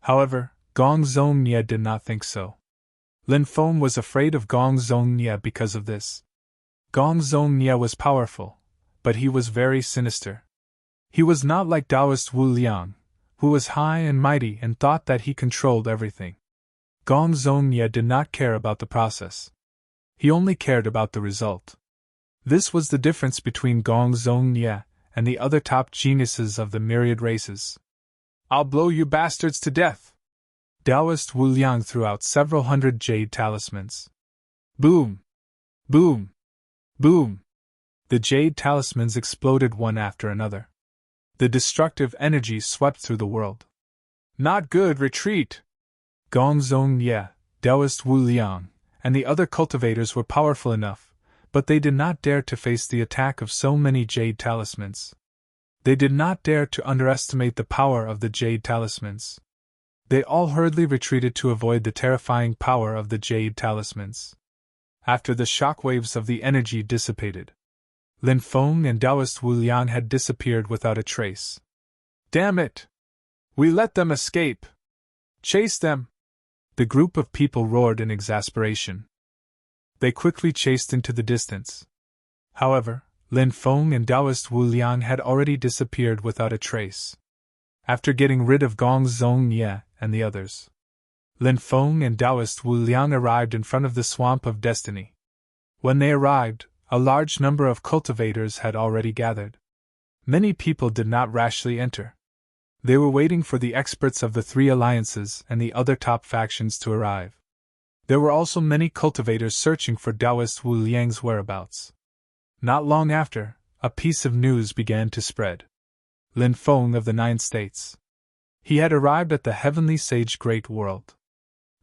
However, Gong Zhongye did not think so. Lin Feng was afraid of Gong Zhongye because of this. Gong Zhongye was powerful, but he was very sinister. He was not like Taoist Wu Liang, who was high and mighty and thought that he controlled everything. Gong Zhongye did not care about the process. He only cared about the result. This was the difference between Gong Zhongye and the other top geniuses of the myriad races. "I'll blow you bastards to death!" Taoist Wu Liang threw out several hundred jade talismans. Boom! Boom! Boom! The jade talismans exploded one after another. The destructive energy swept through the world. "Not good, retreat!" Gong Zhongye, Taoist Wu Liang, and the other cultivators were powerful enough, but they did not dare to face the attack of so many jade talismans. They did not dare to underestimate the power of the jade talismans. They all hurriedly retreated to avoid the terrifying power of the jade talismans. After the shockwaves of the energy dissipated, Lin Feng and Taoist Wu Liang had disappeared without a trace. "Damn it! We let them escape! Chase them!" The group of people roared in exasperation. They quickly chased into the distance. However, Lin Feng and Taoist Wu Liang had already disappeared without a trace. After getting rid of Gong Zhongye and the others, Lin Feng and Taoist Wu Liang arrived in front of the Swamp of Destiny. When they arrived, a large number of cultivators had already gathered. Many people did not rashly enter. They were waiting for the experts of the three alliances and the other top factions to arrive. There were also many cultivators searching for Taoist Wu Liang's whereabouts. Not long after, a piece of news began to spread. Lin Feng of the 9 states. He had arrived at the Heavenly Sage Great World.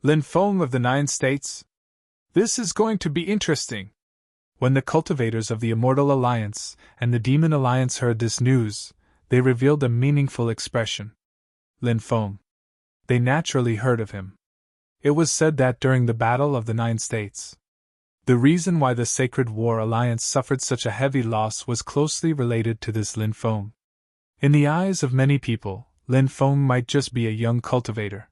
Lin Feng of the 9 states? This is going to be interesting. When the cultivators of the Immortal Alliance and the Demon Alliance heard this news, they revealed a meaningful expression. Lin Feng. They naturally heard of him. It was said that during the Battle of the 9 States, the reason why the Sacred War Alliance suffered such a heavy loss was closely related to this Lin Feng. In the eyes of many people, Lin Feng might just be a young cultivator.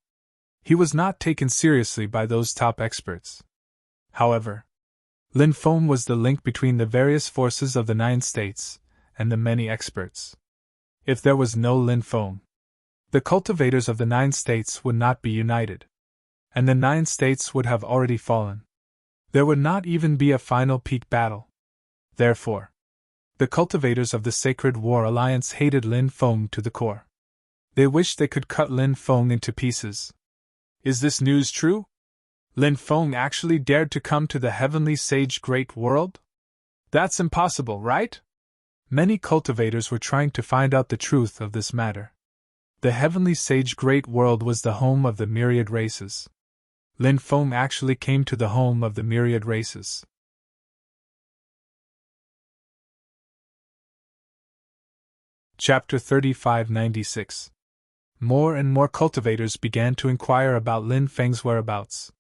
He was not taken seriously by those top experts. However, Lin Feng was the link between the various forces of the 9 states and the many experts. If there was no Lin Feng, the cultivators of the 9 states would not be united, and the 9 states would have already fallen. There would not even be a final peak battle. Therefore, the cultivators of the Sacred War Alliance hated Lin Feng to the core. They wished they could cut Lin Feng into pieces. Is this news true? Lin Feng actually dared to come to the Heavenly Sage Great World? That's impossible, right? Many cultivators were trying to find out the truth of this matter. The Heavenly Sage Great World was the home of the myriad races. Lin Feng actually came to the home of the myriad races. Chapter 3596. More and more cultivators began to inquire about Lin Feng's whereabouts.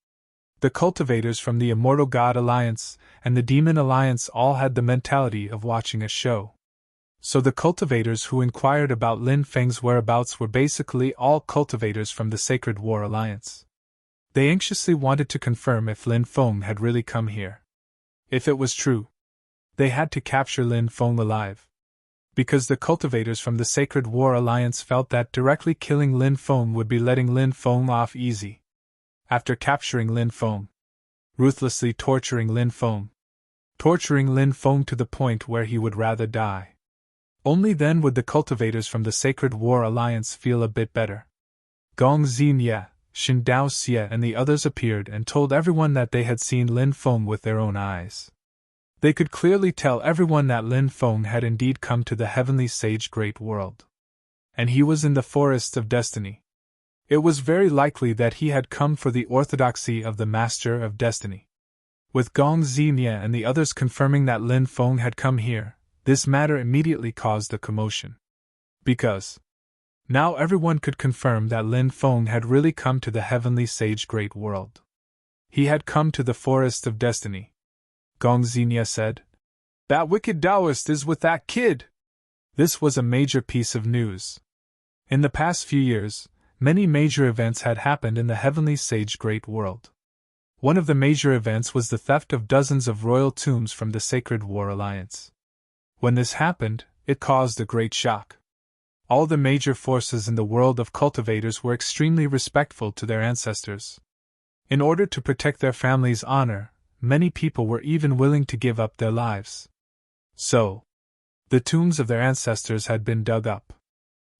The cultivators from the Immortal God Alliance and the Demon Alliance all had the mentality of watching a show. So the cultivators who inquired about Lin Feng's whereabouts were basically all cultivators from the Sacred War Alliance. They anxiously wanted to confirm if Lin Feng had really come here. If it was true, they had to capture Lin Feng alive. Because the cultivators from the Sacred War Alliance felt that directly killing Lin Feng would be letting Lin Feng off easy. After capturing Lin Feng, ruthlessly torturing Lin Feng to the point where he would rather die. Only then would the cultivators from the Sacred War Alliance feel a bit better. Gong Xinye, Shin Dao Xie and the others appeared and told everyone that they had seen Lin Feng with their own eyes. They could clearly tell everyone that Lin Feng had indeed come to the Heavenly Sage Great World. And he was in the Forest of Destiny. It was very likely that he had come for the orthodoxy of the Master of Destiny. With Gong Xinye and the others confirming that Lin Feng had come here, this matter immediately caused a commotion. Because now everyone could confirm that Lin Feng had really come to the heavenly sage great world. He had come to the forest of destiny. Gong Xingye said, "That wicked Taoist is with that kid!" This was a major piece of news. In the past few years, many major events had happened in the heavenly sage great world. One of the major events was the theft of dozens of royal tombs from the Sacred War Alliance. When this happened, it caused a great shock. All the major forces in the world of cultivators were extremely respectful to their ancestors. In order to protect their family's honor, many people were even willing to give up their lives. So, the tombs of their ancestors had been dug up.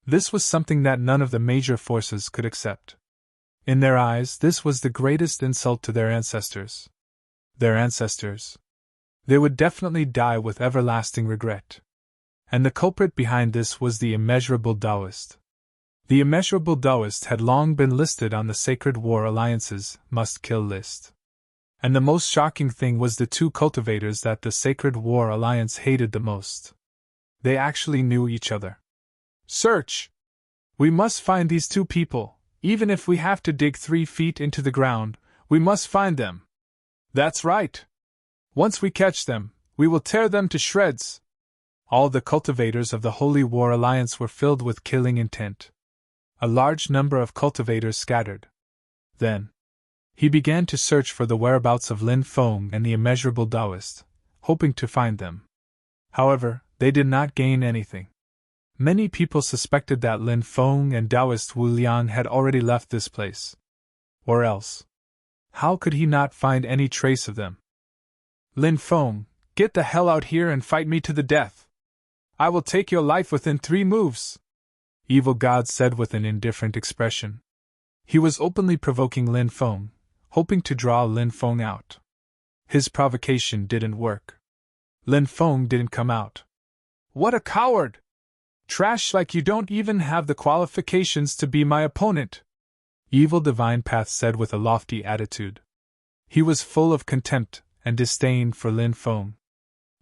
This was something that none of the major forces could accept. In their eyes, this was the greatest insult to their ancestors. Their ancestors. They would definitely die with everlasting regret. And the culprit behind this was the immeasurable Taoist. The immeasurable Taoist had long been listed on the Sacred War Alliance's must-kill list. And the most shocking thing was the two cultivators that the Sacred War Alliance hated the most. They actually knew each other. "Search! We must find these two people, even if we have to dig 3 feet into the ground, we must find them." "That's right! Once we catch them, we will tear them to shreds." All the cultivators of the Holy War Alliance were filled with killing intent. A large number of cultivators scattered. Then, he began to search for the whereabouts of Lin Feng and the immeasurable Taoist, hoping to find them. However, they did not gain anything. Many people suspected that Lin Feng and Taoist Wu Liang had already left this place. Or else, how could he not find any trace of them? "Lin Feng, get the hell out here and fight me to the death! I will take your life within 3 moves!" Evil God said with an indifferent expression. He was openly provoking Lin Feng, hoping to draw Lin Feng out. His provocation didn't work. Lin Feng didn't come out. "What a coward! Trash, like you don't even have the qualifications to be my opponent!" Evil Divine Path said with a lofty attitude. He was full of contempt and disdain for Lin Feng.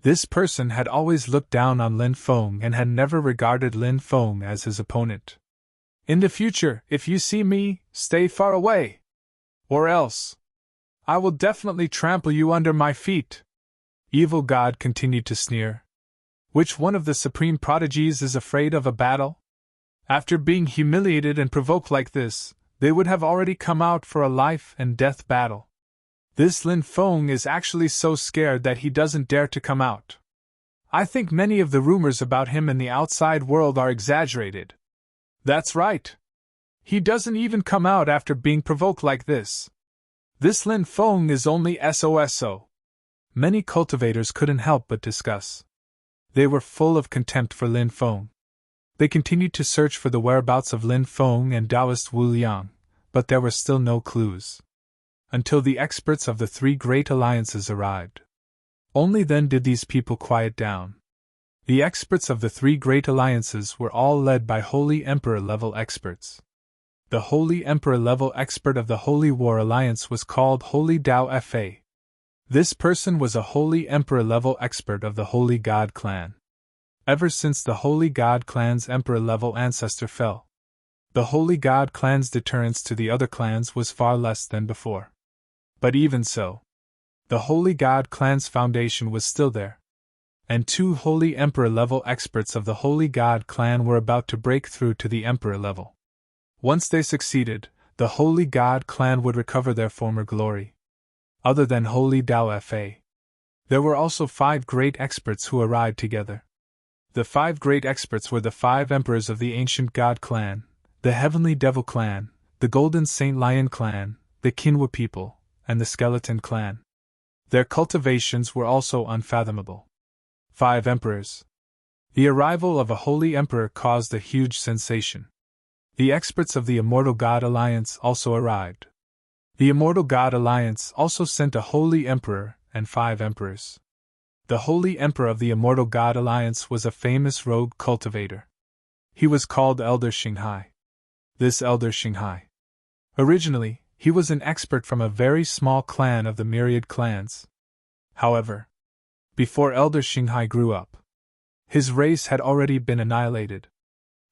This person had always looked down on Lin Feng and had never regarded Lin Feng as his opponent. "In the future, if you see me, stay far away! Or else, I will definitely trample you under my feet!" Evil God continued to sneer. Which one of the supreme prodigies is afraid of a battle? After being humiliated and provoked like this, they would have already come out for a life and death battle. This Lin Feng is actually so scared that he doesn't dare to come out. I think many of the rumors about him in the outside world are exaggerated. That's right. He doesn't even come out after being provoked like this. This Lin Feng is only SOSO. Many cultivators couldn't help but discuss. They were full of contempt for Lin Feng. They continued to search for the whereabouts of Lin Feng and Taoist Wu Liang, but there were still no clues. Until the experts of the 3 great alliances arrived. Only then did these people quiet down. The experts of the 3 great alliances were all led by Holy Emperor-level experts. The Holy Emperor-level expert of the Holy War Alliance was called Holy Dao Fa. This person was a Holy Emperor-level expert of the Holy God clan. Ever since the Holy God clan's Emperor-level ancestor fell, the Holy God clan's deterrence to the other clans was far less than before. But even so, the Holy God clan's foundation was still there, and 2 Holy Emperor-level experts of the Holy God clan were about to break through to the Emperor level. Once they succeeded, the Holy God clan would recover their former glory. Other than Holy Dao Fa, there were also 5 great experts who arrived together. The 5 great experts were the 5 emperors of the ancient God clan, the Heavenly Devil clan, the Golden Saint Lion clan, the Qinhua people, and the Skeleton clan. Their cultivations were also unfathomable. 5 emperors. The arrival of a holy emperor caused a huge sensation. The experts of the Immortal God Alliance also arrived. The Immortal God Alliance also sent a holy emperor and 5 emperors. The holy emperor of the Immortal God Alliance was a famous rogue cultivator. He was called Elder Xinghai. This Elder Xinghai. Originally, he was an expert from a very small clan of the myriad clans. However, before Elder Xinghai grew up, His race had already been annihilated.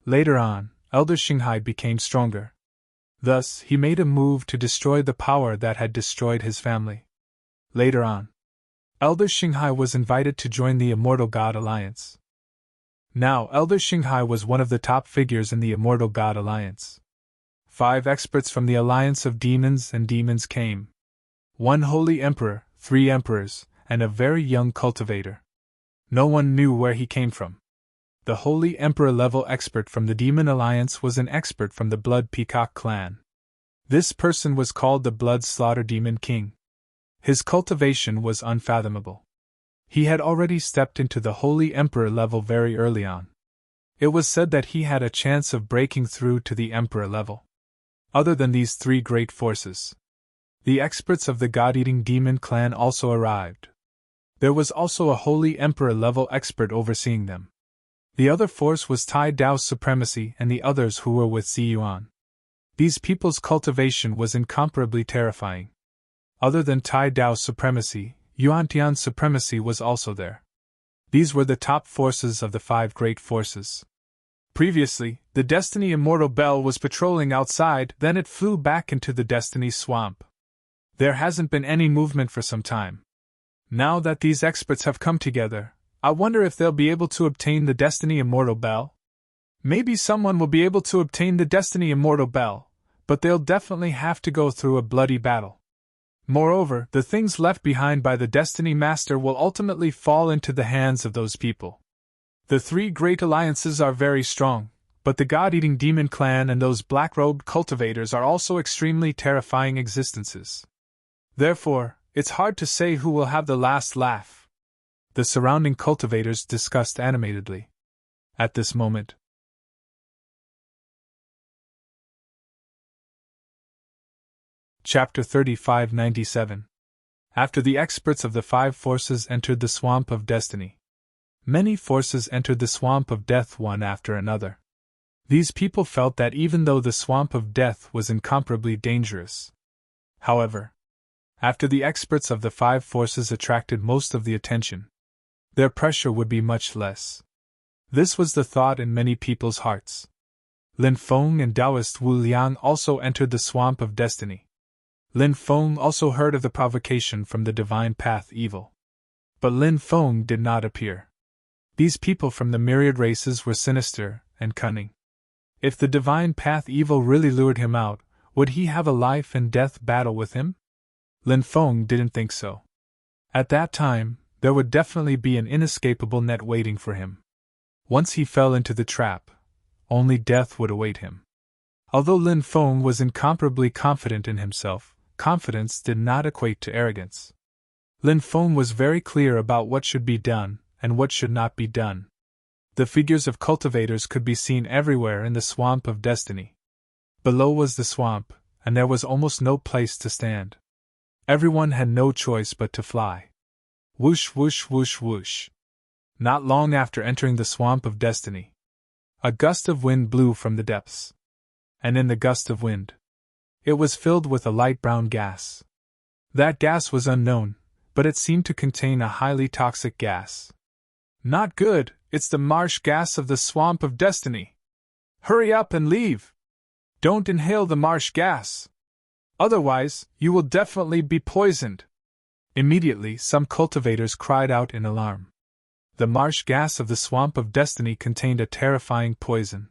Later on, Elder Xinghai became stronger. Thus, he made a move to destroy the power that had destroyed his family. Later on, Elder Xinghai was invited to join the Immortal God Alliance. Now, Elder Xinghai was one of the top figures in the Immortal God Alliance. 5 experts from the Alliance of Demons and Demons came. 1 Holy Emperor, 3 Emperors, and a very young cultivator. No one knew where he came from. The Holy Emperor level expert from the Demon Alliance was an expert from the Blood Peacock clan. This person was called the Blood Slaughter Demon King. His cultivation was unfathomable. He had already stepped into the Holy Emperor level very early on. It was said that he had a chance of breaking through to the Emperor level. Other than these 3 great forces, the experts of the God-Eating Demon clan also arrived. There was also a Holy Emperor level expert overseeing them. The other force was Tai Dao's supremacy and the others who were with Ziyuan. These people's cultivation was incomparably terrifying. Other than Tai Dao's supremacy, Yuantian's supremacy was also there. These were the top forces of the 5 great forces. Previously, the Destiny Immortal Bell was patrolling outside, then it flew back into the Destiny Swamp. There hasn't been any movement for some time. Now that these experts have come together, I wonder if they'll be able to obtain the Destiny Immortal Bell? Maybe someone will be able to obtain the Destiny Immortal Bell, but they'll definitely have to go through a bloody battle. Moreover, the things left behind by the Destiny Master will ultimately fall into the hands of those people. The 3 great alliances are very strong, but the God-Eating Demon clan and those black-robed cultivators are also extremely terrifying existences. Therefore, it's hard to say who will have the last laugh. The surrounding cultivators discussed animatedly. At this moment, Chapter 3597. After the experts of the 5 forces entered the Swamp of Destiny, many forces entered the Swamp of Death one after another. These people felt that even though the Swamp of Death was incomparably dangerous, however, after the experts of the 5 forces attracted most of the attention, their pressure would be much less. This was the thought in many people's hearts. Lin Feng and Taoist Wu Liang also entered the Swamp of Destiny. Lin Feng also heard of the provocation from the Divine Path Evil. But Lin Feng did not appear. These people from the myriad races were sinister and cunning. If the Divine Path Evil really lured him out, would he have a life and death battle with him? Lin Feng didn't think so. At that time, there would definitely be an inescapable net waiting for him. Once he fell into the trap, only death would await him. Although Lin Feng was incomparably confident in himself, confidence did not equate to arrogance. Lin Feng was very clear about what should be done and what should not be done. The figures of cultivators could be seen everywhere in the Swamp of Destiny. Below was the swamp, and there was almost no place to stand. Everyone had no choice but to fly. Whoosh, whoosh, whoosh, whoosh. Not long after entering the Swamp of Destiny, a gust of wind blew from the depths. And in the gust of wind, it was filled with a light brown gas. That gas was unknown, but it seemed to contain a highly toxic gas. Not good, it's the marsh gas of the Swamp of Destiny. Hurry up and leave. Don't inhale the marsh gas. Otherwise, you will definitely be poisoned. Immediately, some cultivators cried out in alarm. The marsh gas of the Swamp of Destiny contained a terrifying poison.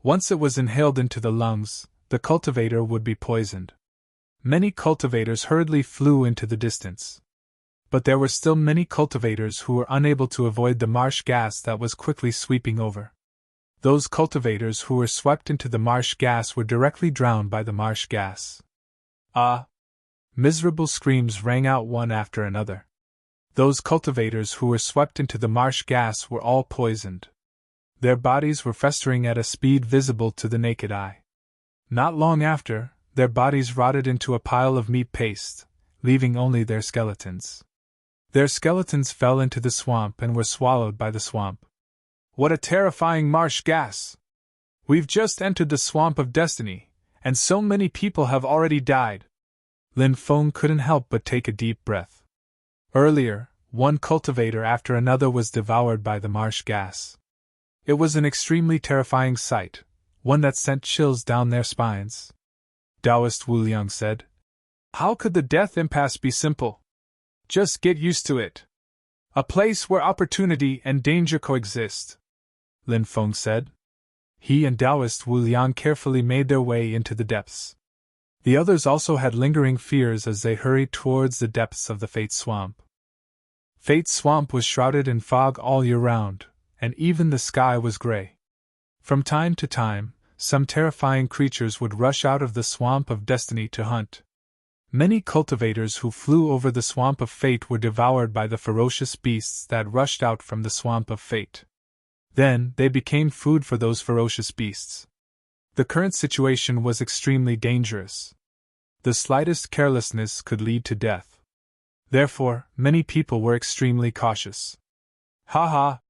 Once it was inhaled into the lungs, the cultivator would be poisoned. Many cultivators hurriedly flew into the distance. But there were still many cultivators who were unable to avoid the marsh gas that was quickly sweeping over. Those cultivators who were swept into the marsh gas were directly drowned by the marsh gas. Ah! Miserable screams rang out one after another. Those cultivators who were swept into the marsh gas were all poisoned. Their bodies were festering at a speed visible to the naked eye. Not long after, their bodies rotted into a pile of meat paste, leaving only their skeletons. Their skeletons fell into the swamp and were swallowed by the swamp. What a terrifying marsh gas! We've just entered the Swamp of Destiny, and so many people have already died. Lin Feng couldn't help but take a deep breath. Earlier, one cultivator after another was devoured by the marsh gas. It was an extremely terrifying sight, one that sent chills down their spines. Taoist Wu Liang said, "How could the death impasse be simple? Just get used to it. A place where opportunity and danger coexist," Lin Feng said. He and Taoist Wu Liang carefully made their way into the depths. The others also had lingering fears as they hurried towards the depths of the Fate Swamp. Fate Swamp was shrouded in fog all year round, and even the sky was gray. From time to time, some terrifying creatures would rush out of the Swamp of Destiny to hunt. Many cultivators who flew over the Swamp of Fate were devoured by the ferocious beasts that rushed out from the Swamp of Fate. Then, they became food for those ferocious beasts. The current situation was extremely dangerous. The slightest carelessness could lead to death. Therefore, many people were extremely cautious. "Ha ha!"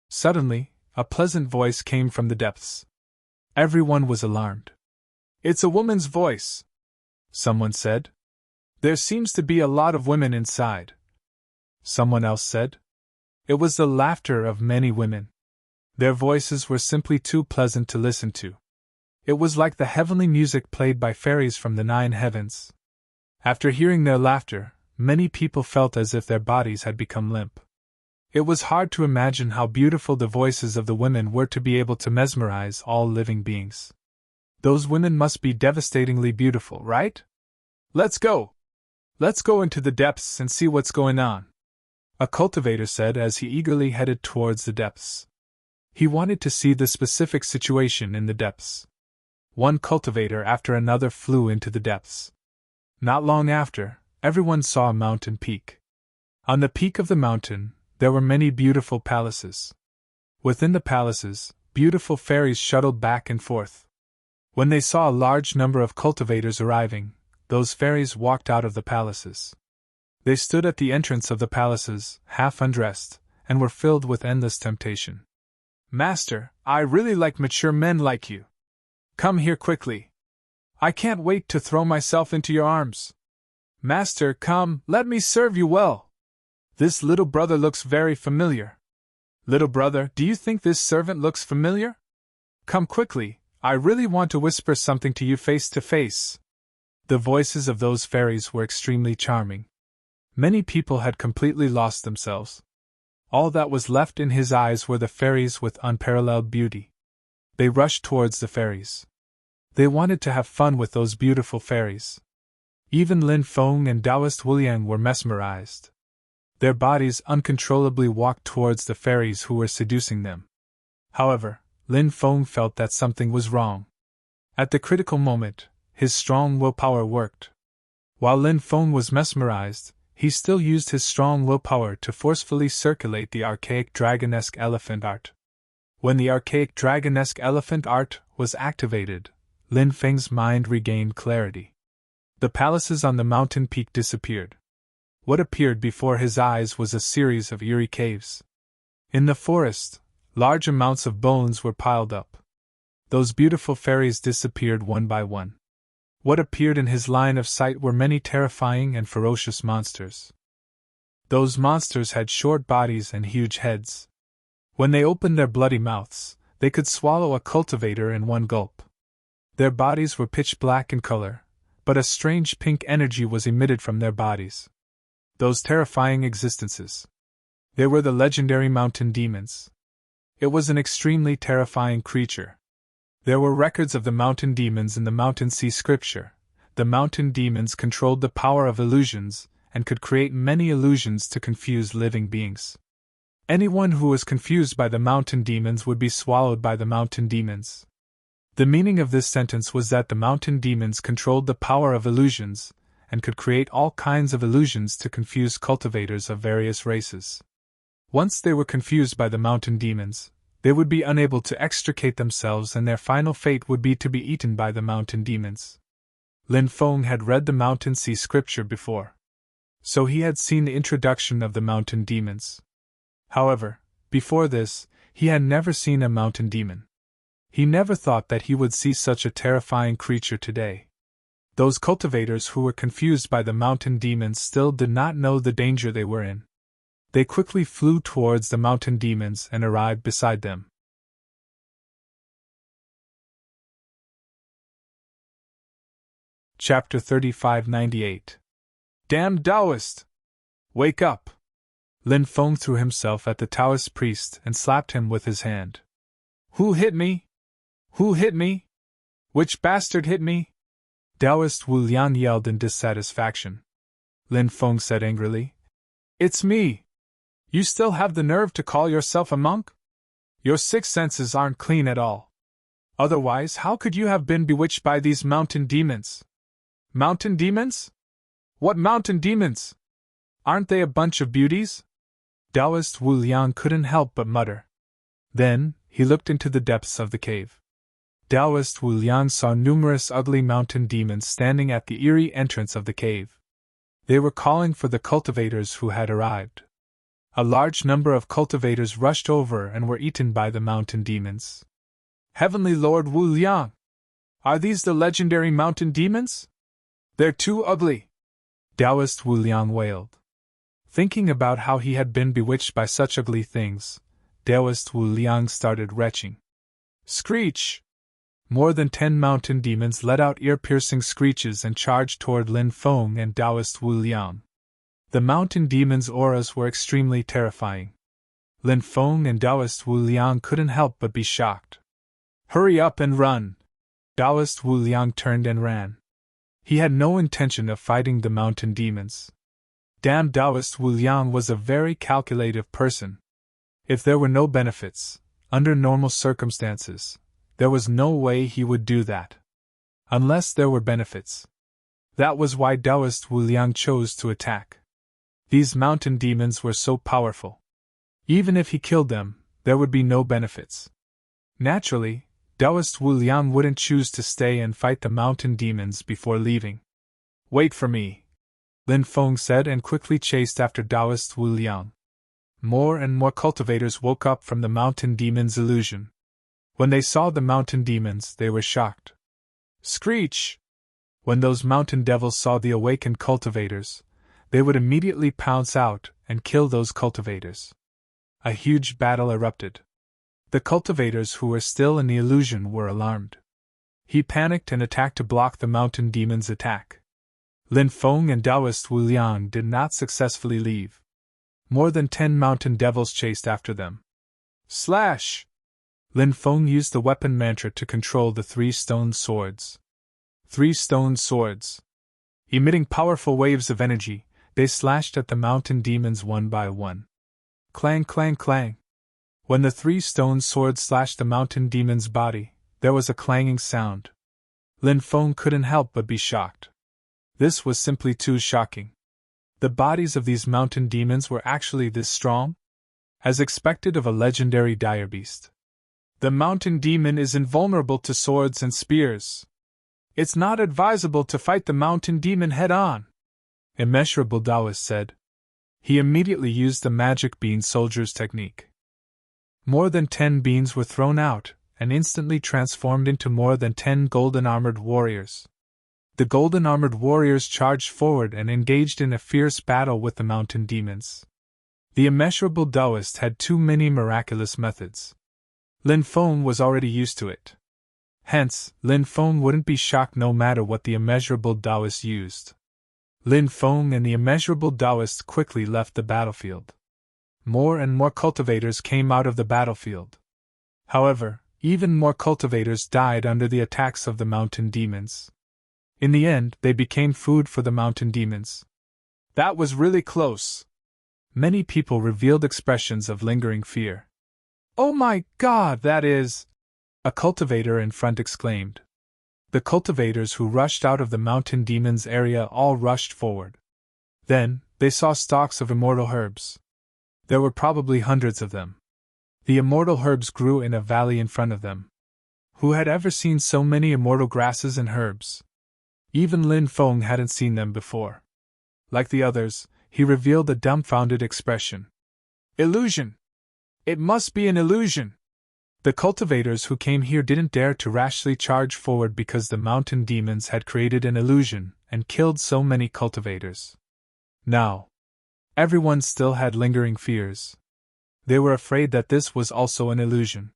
Suddenly, a pleasant voice came from the depths. Everyone was alarmed. "It's a woman's voice," someone said. "There seems to be a lot of women inside," someone else said. It was the laughter of many women. Their voices were simply too pleasant to listen to. It was like the heavenly music played by fairies from the 9 heavens. After hearing their laughter, many people felt as if their bodies had become limp. It was hard to imagine how beautiful the voices of the women were to be able to mesmerize all living beings. Those women must be devastatingly beautiful, right? "Let's go! Let's go into the depths and see what's going on," a cultivator said as he eagerly headed towards the depths. He wanted to see the specific situation in the depths. One cultivator after another flew into the depths. Not long after, everyone saw a mountain peak. On the peak of the mountain, there were many beautiful palaces. Within the palaces, beautiful fairies shuttled back and forth. When they saw a large number of cultivators arriving, those fairies walked out of the palaces. They stood at the entrance of the palaces, half undressed, and were filled with endless temptation. "Master, I really like mature men like you. Come here quickly. I can't wait to throw myself into your arms. Master, come, let me serve you well. This little brother looks very familiar. Little brother, do you think this servant looks familiar? Come quickly, I really want to whisper something to you face to face." The voices of those fairies were extremely charming. Many people had completely lost themselves. All that was left in his eyes were the fairies with unparalleled beauty. They rushed towards the fairies. They wanted to have fun with those beautiful fairies. Even Lin Feng and Taoist Wu Liang were mesmerized. Their bodies uncontrollably walked towards the fairies who were seducing them. However, Lin Feng felt that something was wrong. At the critical moment, his strong willpower worked. While Lin Feng was mesmerized, he still used his strong willpower to forcefully circulate the archaic dragonesque elephant art. When the archaic dragonesque elephant art was activated, Lin Feng's mind regained clarity. The palaces on the mountain peak disappeared. What appeared before his eyes was a series of eerie caves. In the forest, large amounts of bones were piled up. Those beautiful fairies disappeared one by one. What appeared in his line of sight were many terrifying and ferocious monsters. Those monsters had short bodies and huge heads. When they opened their bloody mouths, they could swallow a cultivator in one gulp. Their bodies were pitch black in color, but a strange pink energy was emitted from their bodies. Those terrifying existences. They were the legendary mountain demons. It was an extremely terrifying creature. There were records of the mountain demons in the Mountain Sea scripture. The mountain demons controlled the power of illusions and could create many illusions to confuse living beings. Anyone who was confused by the mountain demons would be swallowed by the mountain demons. The meaning of this sentence was that the mountain demons controlled the power of illusions and could create all kinds of illusions to confuse cultivators of various races. Once they were confused by the mountain demons, they would be unable to extricate themselves and their final fate would be to be eaten by the mountain demons. Lin Feng had read the Mountain Sea scripture before, so he had seen the introduction of the mountain demons. However, before this, he had never seen a mountain demon. He never thought that he would see such a terrifying creature today. Those cultivators who were confused by the mountain demons still did not know the danger they were in. They quickly flew towards the mountain demons and arrived beside them. Chapter 3598. Damned Taoist! Wake up! Lin Feng threw himself at the Taoist priest and slapped him with his hand. Who hit me? Who hit me? Which bastard hit me? Taoist Wu Liang yelled in dissatisfaction. Lin Feng said angrily. It's me! You still have the nerve to call yourself a monk? Your six senses aren't clean at all. Otherwise, how could you have been bewitched by these mountain demons? Mountain demons? What mountain demons? Aren't they a bunch of beauties? Taoist Wu Liang couldn't help but mutter. Then, he looked into the depths of the cave. Taoist Wu Liang saw numerous ugly mountain demons standing at the eerie entrance of the cave. They were calling for the cultivators who had arrived. A large number of cultivators rushed over and were eaten by the mountain demons. Heavenly Lord Wu Liang! Are these the legendary mountain demons? They're too ugly! Taoist Wu Liang wailed. Thinking about how he had been bewitched by such ugly things, Taoist Wu Liang started retching. Screech! More than 10 mountain demons let out ear-piercing screeches and charged toward Lin Feng and Taoist Wu Liang. The mountain demons' auras were extremely terrifying. Lin Feng and Taoist Wu Liang couldn't help but be shocked. Hurry up and run! Taoist Wu Liang turned and ran. He had no intention of fighting the mountain demons. Damn, Taoist Wu Liang was a very calculative person. If there were no benefits, under normal circumstances, there was no way he would do that. Unless there were benefits. That was why Taoist Wu Liang chose to attack. These mountain demons were so powerful. Even if he killed them, there would be no benefits. Naturally, Taoist Wu Liang wouldn't choose to stay and fight the mountain demons before leaving. Wait for me, Lin Feng said and quickly chased after Taoist Wu Liang. More and more cultivators woke up from the mountain demons' illusion. When they saw the mountain demons, they were shocked. Screech! When those mountain devils saw the awakened cultivators, they would immediately pounce out and kill those cultivators. A huge battle erupted. The cultivators who were still in the illusion were alarmed. He panicked and attacked to block the mountain demons' attack. Lin Feng and Taoist Wu Liang did not successfully leave. More than 10 mountain devils chased after them. Slash! Lin Feng used the weapon mantra to control the 3 stone swords. 3 stone swords. Emitting powerful waves of energy, they slashed at the mountain demons one by one. Clang, clang, clang. When the 3 stone swords slashed the mountain demon's body, there was a clanging sound. Lin Feng couldn't help but be shocked. This was simply too shocking. The bodies of these mountain demons were actually this strong? As expected of a legendary dire beast. The mountain demon is invulnerable to swords and spears. It's not advisable to fight the mountain demon head-on, Immeasurable Taoist said. He immediately used the magic bean soldier's technique. More than 10 beans were thrown out, and instantly transformed into more than 10 golden-armored warriors. The golden-armored warriors charged forward and engaged in a fierce battle with the mountain demons. The immeasurable Taoist had too many miraculous methods. Lin Feng was already used to it. Hence, Lin Feng wouldn't be shocked no matter what the immeasurable Taoist used. Lin Feng and the immeasurable Taoist quickly left the battlefield. More and more cultivators came out of the battlefield. However, even more cultivators died under the attacks of the mountain demons. In the end, they became food for the mountain demons. That was really close. Many people revealed expressions of lingering fear. Oh my God, that is... a cultivator in front exclaimed. The cultivators who rushed out of the mountain demons' area all rushed forward. Then, they saw stalks of immortal herbs. There were probably hundreds of them. The immortal herbs grew in a valley in front of them. Who had ever seen so many immortal grasses and herbs? Even Lin Feng hadn't seen them before. Like the others, he revealed a dumbfounded expression. Illusion! It must be an illusion! The cultivators who came here didn't dare to rashly charge forward because the mountain demons had created an illusion and killed so many cultivators. Now, Everyone still had lingering fears. They were afraid that this was also an illusion.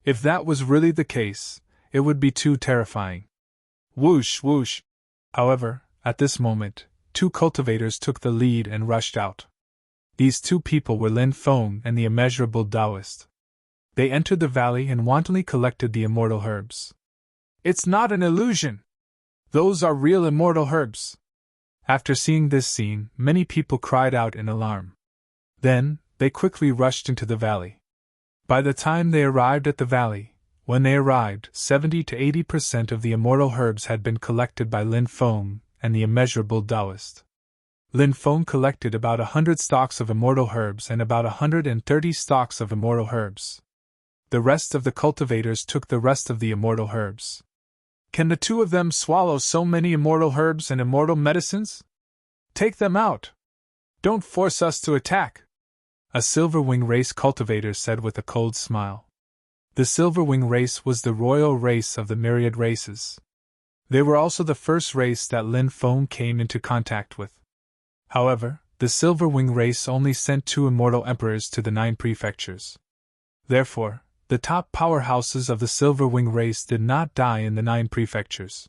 If that was really the case, it would be too terrifying. Whoosh, whoosh. However, at this moment, two cultivators took the lead and rushed out. These two people were Lin Feng and the immeasurable Taoist. They entered the valley and wantonly collected the immortal herbs. It's not an illusion! Those are real immortal herbs! After seeing this scene, many people cried out in alarm. Then, they quickly rushed into the valley. By the time they arrived at the valley, when they arrived, 70 to 80% of the immortal herbs had been collected by Lin Feng and the immeasurable Taoist. Lin Feng collected about 100 stalks of immortal herbs and about 130 stalks of immortal herbs. The rest of the cultivators took the rest of the immortal herbs. Can the two of them swallow so many immortal herbs and immortal medicines? Take them out! Don't force us to attack! A Silverwing race cultivator said with a cold smile. The Silverwing race was the royal race of the myriad races. They were also the first race that Lin Feng came into contact with. However, the Silverwing race only sent 2 immortal emperors to the 9 prefectures. Therefore, the top powerhouses of the Silverwing race did not die in the 9 prefectures.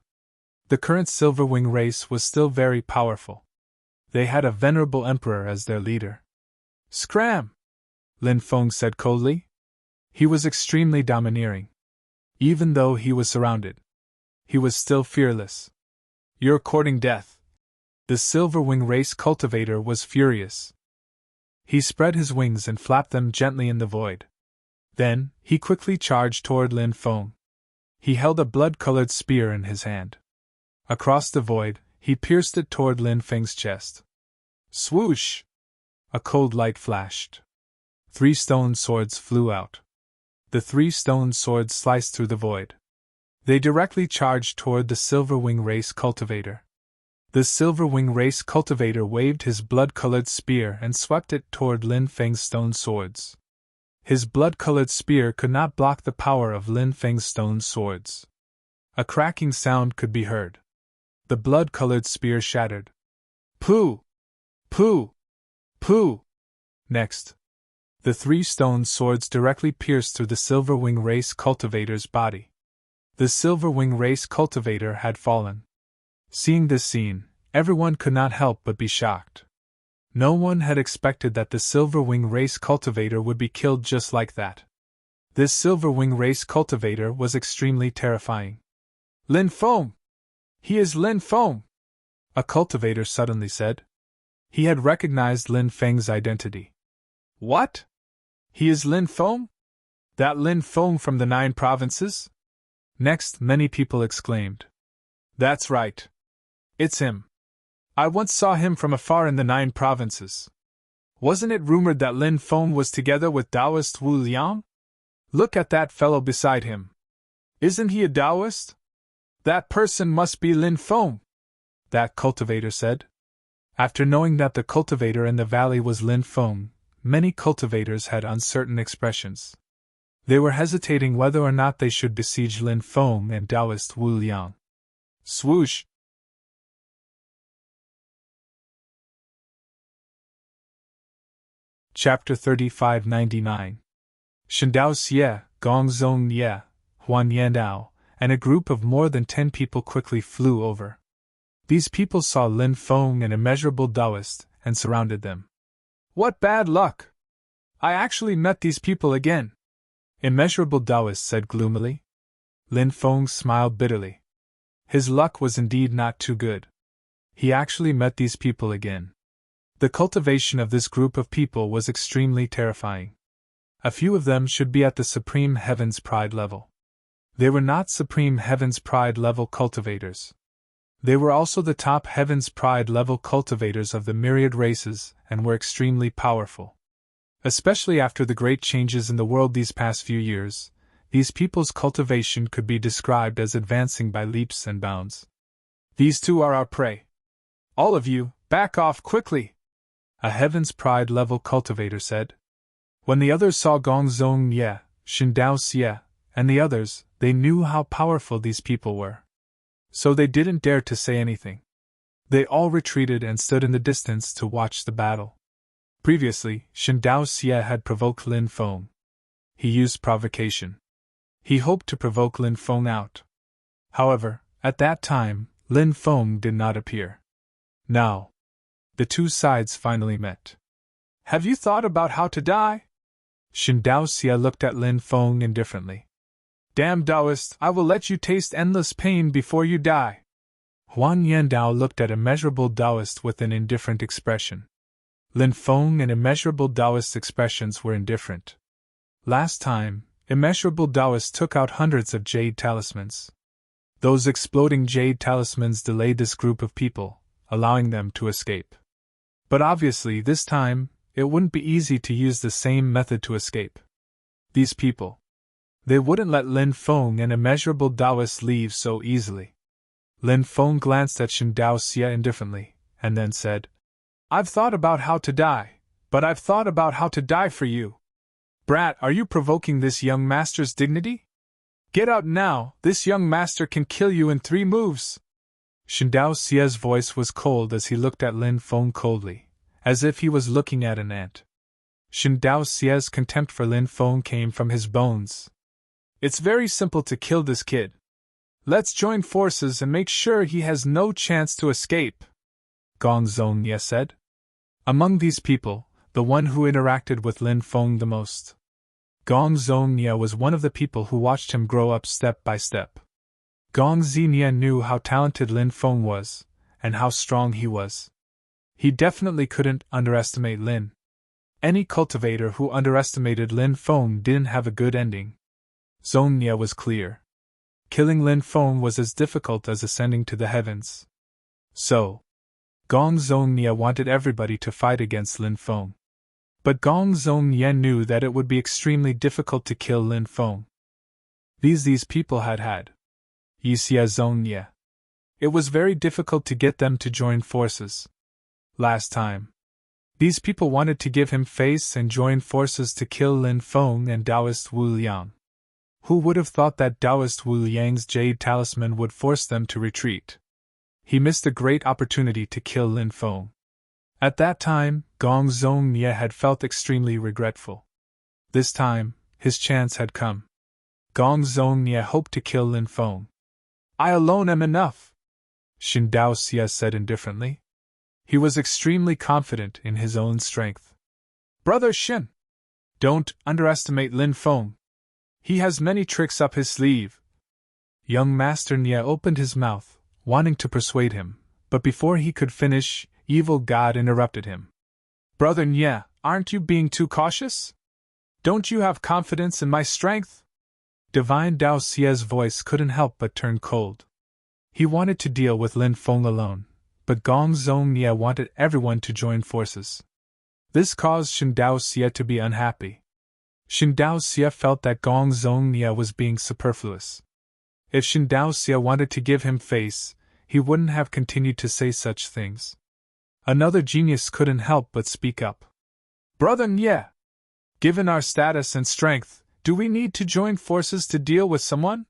The current Silverwing race was still very powerful. They had a venerable emperor as their leader. Scram! Lin Feng said coldly. He was extremely domineering. Even though he was surrounded, he was still fearless. You're courting death. The Silverwing race cultivator was furious. He spread his wings and flapped them gently in the void. Then, he quickly charged toward Lin Feng. He held a blood-colored spear in his hand. Across the void, he pierced it toward Lin Feng's chest. Swoosh! A cold light flashed. 3 stone swords flew out. The 3 stone swords sliced through the void. They directly charged toward the Silverwing race cultivator. The Silverwing race cultivator waved his blood-colored spear and swept it toward Lin Feng's stone swords. His blood-colored spear could not block the power of Lin Feng's stone swords. A cracking sound could be heard. The blood-colored spear shattered. Pooh! Pooh! Pooh! Next, the 3 stone swords directly pierced through the Silverwing race cultivator's body. The Silverwing race cultivator had fallen. Seeing this scene, everyone could not help but be shocked. No one had expected that the Silverwing race cultivator would be killed just like that. This Silverwing race cultivator was extremely terrifying. Lin Feng! He is Lin Feng! A cultivator suddenly said. He had recognized Lin Feng's identity. What? He is Lin Feng? That Lin Feng from the 9 provinces? Next, many people exclaimed. That's right. It's him. I once saw him from afar in the 9 provinces. Wasn't it rumored that Lin Feng was together with Taoist Wu Liang? Look at that fellow beside him. Isn't he a Taoist? That person must be Lin Feng, that cultivator said. After knowing that the cultivator in the valley was Lin Feng, many cultivators had uncertain expressions. They were hesitating whether or not they should besiege Lin Feng and Taoist Wu Liang. Swoosh! Chapter 3599. Shendao Xie, Gongzong Ye, Huan Yandao, and a group of more than 10 people quickly flew over. These people saw Lin Feng and immeasurable Taoist and surrounded them. What bad luck! I actually met these people again, Immeasurable Taoist said gloomily. Lin Feng smiled bitterly. His luck was indeed not too good. He actually met these people again. The cultivation of this group of people was extremely terrifying. A few of them should be at the Supreme Heaven's Pride level. They were not Supreme Heaven's Pride level cultivators. They were also the top Heaven's Pride level cultivators of the myriad races and were extremely powerful. Especially after the great changes in the world these past few years, these people's cultivation could be described as advancing by leaps and bounds. These two are our prey. All of you, back off quickly! A Heaven's Pride level cultivator said. When the others saw Gongzong Ye, Shendao Xie, and the others, they knew how powerful these people were. So they didn't dare to say anything. They all retreated and stood in the distance to watch the battle. Previously, Shen Daoxia had provoked Lin Feng. He used provocation. He hoped to provoke Lin Feng out. However, at that time, Lin Feng did not appear. Now, the two sides finally met. Have you thought about how to die? Shen Daoxia looked at Lin Feng indifferently. Damn Taoist, I will let you taste endless pain before you die. Huan Yandao looked at Immeasurable Taoist with an indifferent expression. Lin Feng and Immeasurable Taoist's expressions were indifferent. Last time, Immeasurable Taoist took out hundreds of jade talismans. Those exploding jade talismans delayed this group of people, allowing them to escape. But obviously this time, it wouldn't be easy to use the same method to escape. These people. They wouldn't let Lin Feng and Immeasurable Taoist leave so easily. Lin Feng glanced at Shen Daoxia indifferently, and then said, I've thought about how to die, but I've thought about how to die for you. Brat, are you provoking this young master's dignity? Get out now, this young master can kill you in 3 moves. Shen Daoxia's voice was cold as he looked at Lin Feng coldly, as if he was looking at an ant. Shen Daoxia's contempt for Lin Feng came from his bones. It's very simple to kill this kid. Let's join forces and make sure he has no chance to escape, Gong Zhongye said. Among these people, the one who interacted with Lin Feng the most. Gong Zhongye was one of the people who watched him grow up step by step. Gong Zhongye knew how talented Lin Feng was, and how strong he was. He definitely couldn't underestimate Lin. Any cultivator who underestimated Lin Feng didn't have a good ending. Zhongye was clear. Killing Lin Feng was as difficult as ascending to the heavens. So, Gong Zhongye wanted everybody to fight against Lin Feng. But Gong Zhongye knew that it would be extremely difficult to kill Lin Feng. These people had. Yixia Zhongye. It was very difficult to get them to join forces. Last time. These people wanted to give him face and join forces to kill Lin Feng and Taoist Wu Liang. Who would have thought that Taoist Wu Liang's jade talisman would force them to retreat? He missed a great opportunity to kill Lin Feng. At that time, Gong Zhongye had felt extremely regretful. This time, his chance had come. Gong Zhongye hoped to kill Lin Feng. I alone am enough, Shen Daoxia said indifferently. He was extremely confident in his own strength. Brother Shen, don't underestimate Lin Feng. He has many tricks up his sleeve. Young Master Nye opened his mouth, wanting to persuade him, but before he could finish, Evil God interrupted him. Brother Nye, aren't you being too cautious? Don't you have confidence in my strength? Divine Daoxia's voice couldn't help but turn cold. He wanted to deal with Lin Feng alone, but Gong Zhongye wanted everyone to join forces. This caused Shen Daoxia to be unhappy. Shen Daoxia felt that Gong Zhongye was being superfluous. If Shen Daoxia wanted to give him face, he wouldn't have continued to say such things. Another genius couldn't help but speak up. Brother Nye, given our status and strength, do we need to join forces to deal with someone?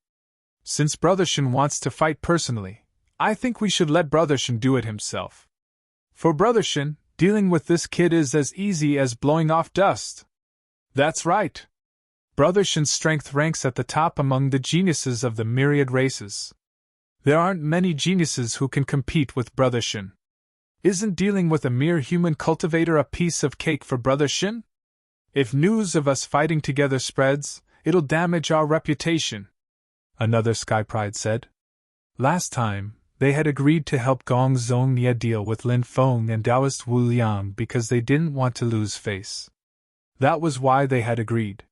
Since Brother Shen wants to fight personally, I think we should let Brother Shen do it himself. For Brother Shen, dealing with this kid is as easy as blowing off dust. That's right. Brother Shen's strength ranks at the top among the geniuses of the myriad races. There aren't many geniuses who can compete with Brother Shen. Isn't dealing with a mere human cultivator a piece of cake for Brother Shen? If news of us fighting together spreads, it'll damage our reputation, another Sky Pride said. Last time, they had agreed to help Gong Zhongye deal with Lin Feng and Taoist Wu Liang because they didn't want to lose face. That was why they had agreed.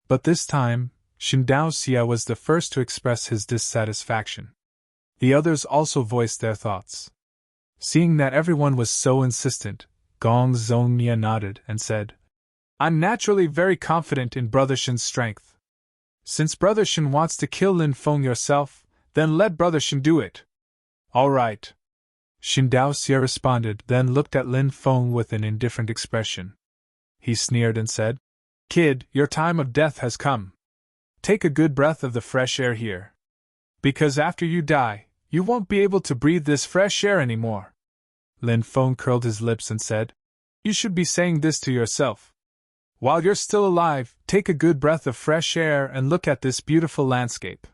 But this time, Shen Daoxia was the first to express his dissatisfaction. The others also voiced their thoughts. Seeing that everyone was so insistent, Gong Zhongye nodded and said, I'm naturally very confident in Brother Shen's strength. Since Brother Shen wants to kill Lin Feng yourself, then let Brother Shen do it. All right. Shen Daoxia responded, then looked at Lin Feng with an indifferent expression. He sneered and said, Kid, your time of death has come. Take a good breath of the fresh air here. Because after you die, you won't be able to breathe this fresh air anymore. Lin Feng curled his lips and said, You should be saying this to yourself. While you're still alive, take a good breath of fresh air and look at this beautiful landscape.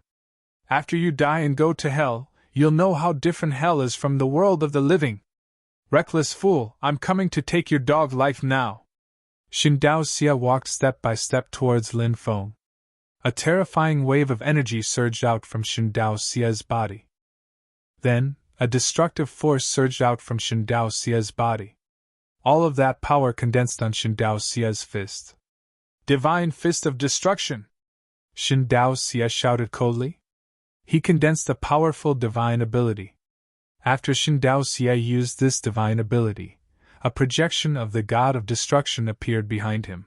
After you die and go to hell, you'll know how different hell is from the world of the living. Reckless fool, I'm coming to take your dog life now. Xindao Xia walked step by step towards Lin Feng. A terrifying wave of energy surged out from Xindao Xia's body. Then, a destructive force surged out from Xindao Xia's body. All of that power condensed on Xindao Xia's fist. Divine Fist of Destruction! Xindao Xia shouted coldly. He condensed a powerful divine ability. After Xindao Xia used this divine ability, a projection of the God of Destruction appeared behind him.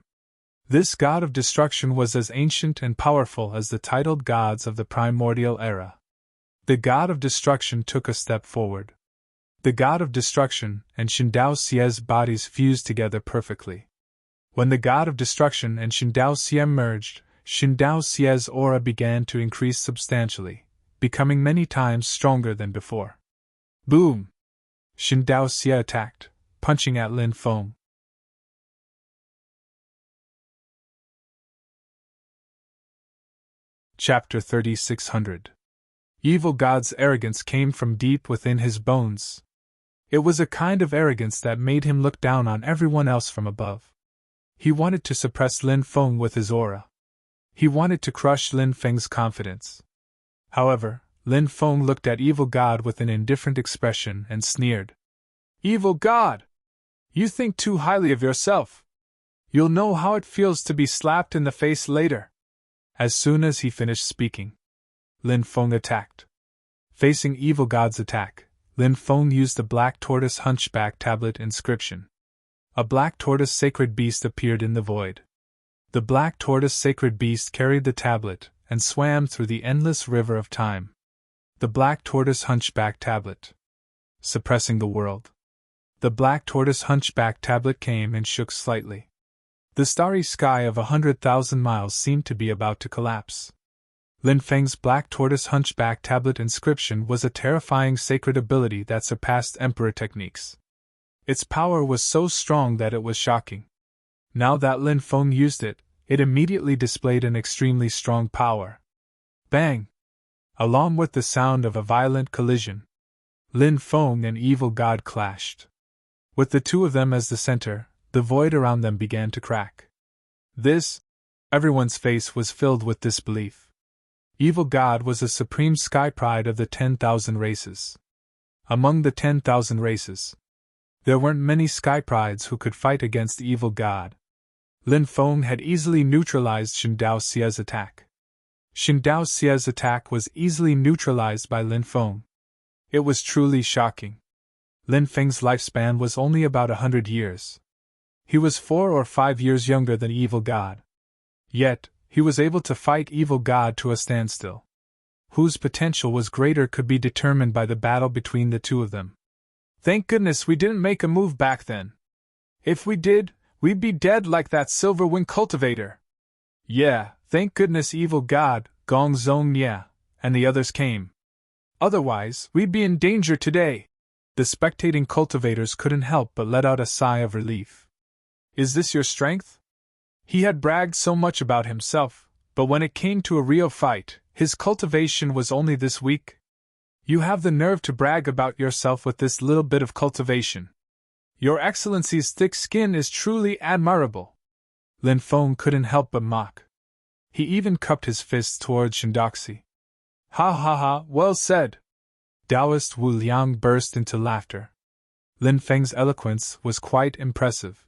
This God of Destruction was as ancient and powerful as the titled gods of the primordial era. The God of Destruction took a step forward. The God of Destruction and Xindao Xia's bodies fused together perfectly. When the God of Destruction and Xindao Xia merged, Xindao Xia's aura began to increase substantially, becoming many times stronger than before. Boom! Xindao Xia attacked, punching at Lin Feng. Chapter 3600. Evil God's arrogance came from deep within his bones. It was a kind of arrogance that made him look down on everyone else from above. He wanted to suppress Lin Feng with his aura. He wanted to crush Lin Feng's confidence. However, Lin Feng looked at Evil God with an indifferent expression and sneered. Evil God! You think too highly of yourself. You'll know how it feels to be slapped in the face later. As soon as he finished speaking, Lin Feng attacked. Facing Evil God's attack, Lin Feng used the Black Tortoise Hunchback Tablet inscription. A black tortoise sacred beast appeared in the void. The black tortoise sacred beast carried the tablet and swam through the endless river of time. The Black Tortoise Hunchback Tablet. Suppressing the world. The Black Tortoise Hunchback Tablet came and shook slightly. The starry sky of 100,000 miles seemed to be about to collapse. Lin Feng's Black Tortoise Hunchback Tablet inscription was a terrifying sacred ability that surpassed Emperor techniques. Its power was so strong that it was shocking. Now that Lin Feng used it, it immediately displayed an extremely strong power. Bang! Along with the sound of a violent collision, Lin Feng and Evil God clashed. With the two of them as the center, the void around them began to crack. Everyone's face was filled with disbelief. Evil God was the supreme sky pride of the 10,000 races. Among the 10,000 races, there weren't many sky prides who could fight against Evil God. Lin Feng had easily neutralized Xindao Xia's attack. Xindao Xia's attack was easily neutralized by Lin Feng. It was truly shocking. Lin Feng's lifespan was only about 100 years. He was 4 or 5 years younger than Evil God. Yet, he was able to fight Evil God to a standstill. Whose potential was greater could be determined by the battle between the two of them. Thank goodness we didn't make a move back then. If we did, we'd be dead like that silver wing cultivator. Yeah, thank goodness Evil God, Gong Zong Nia, and the others came. Otherwise, we'd be in danger today. The spectating cultivators couldn't help but let out a sigh of relief. Is this your strength? He had bragged so much about himself, but when it came to a real fight, his cultivation was only this weak. You have the nerve to brag about yourself with this little bit of cultivation. Your Excellency's thick skin is truly admirable. Lin Feng couldn't help but mock. He even cupped his fists towards Shindoxi. Ha ha ha, well said. Taoist Wu Liang burst into laughter. Lin Feng's eloquence was quite impressive.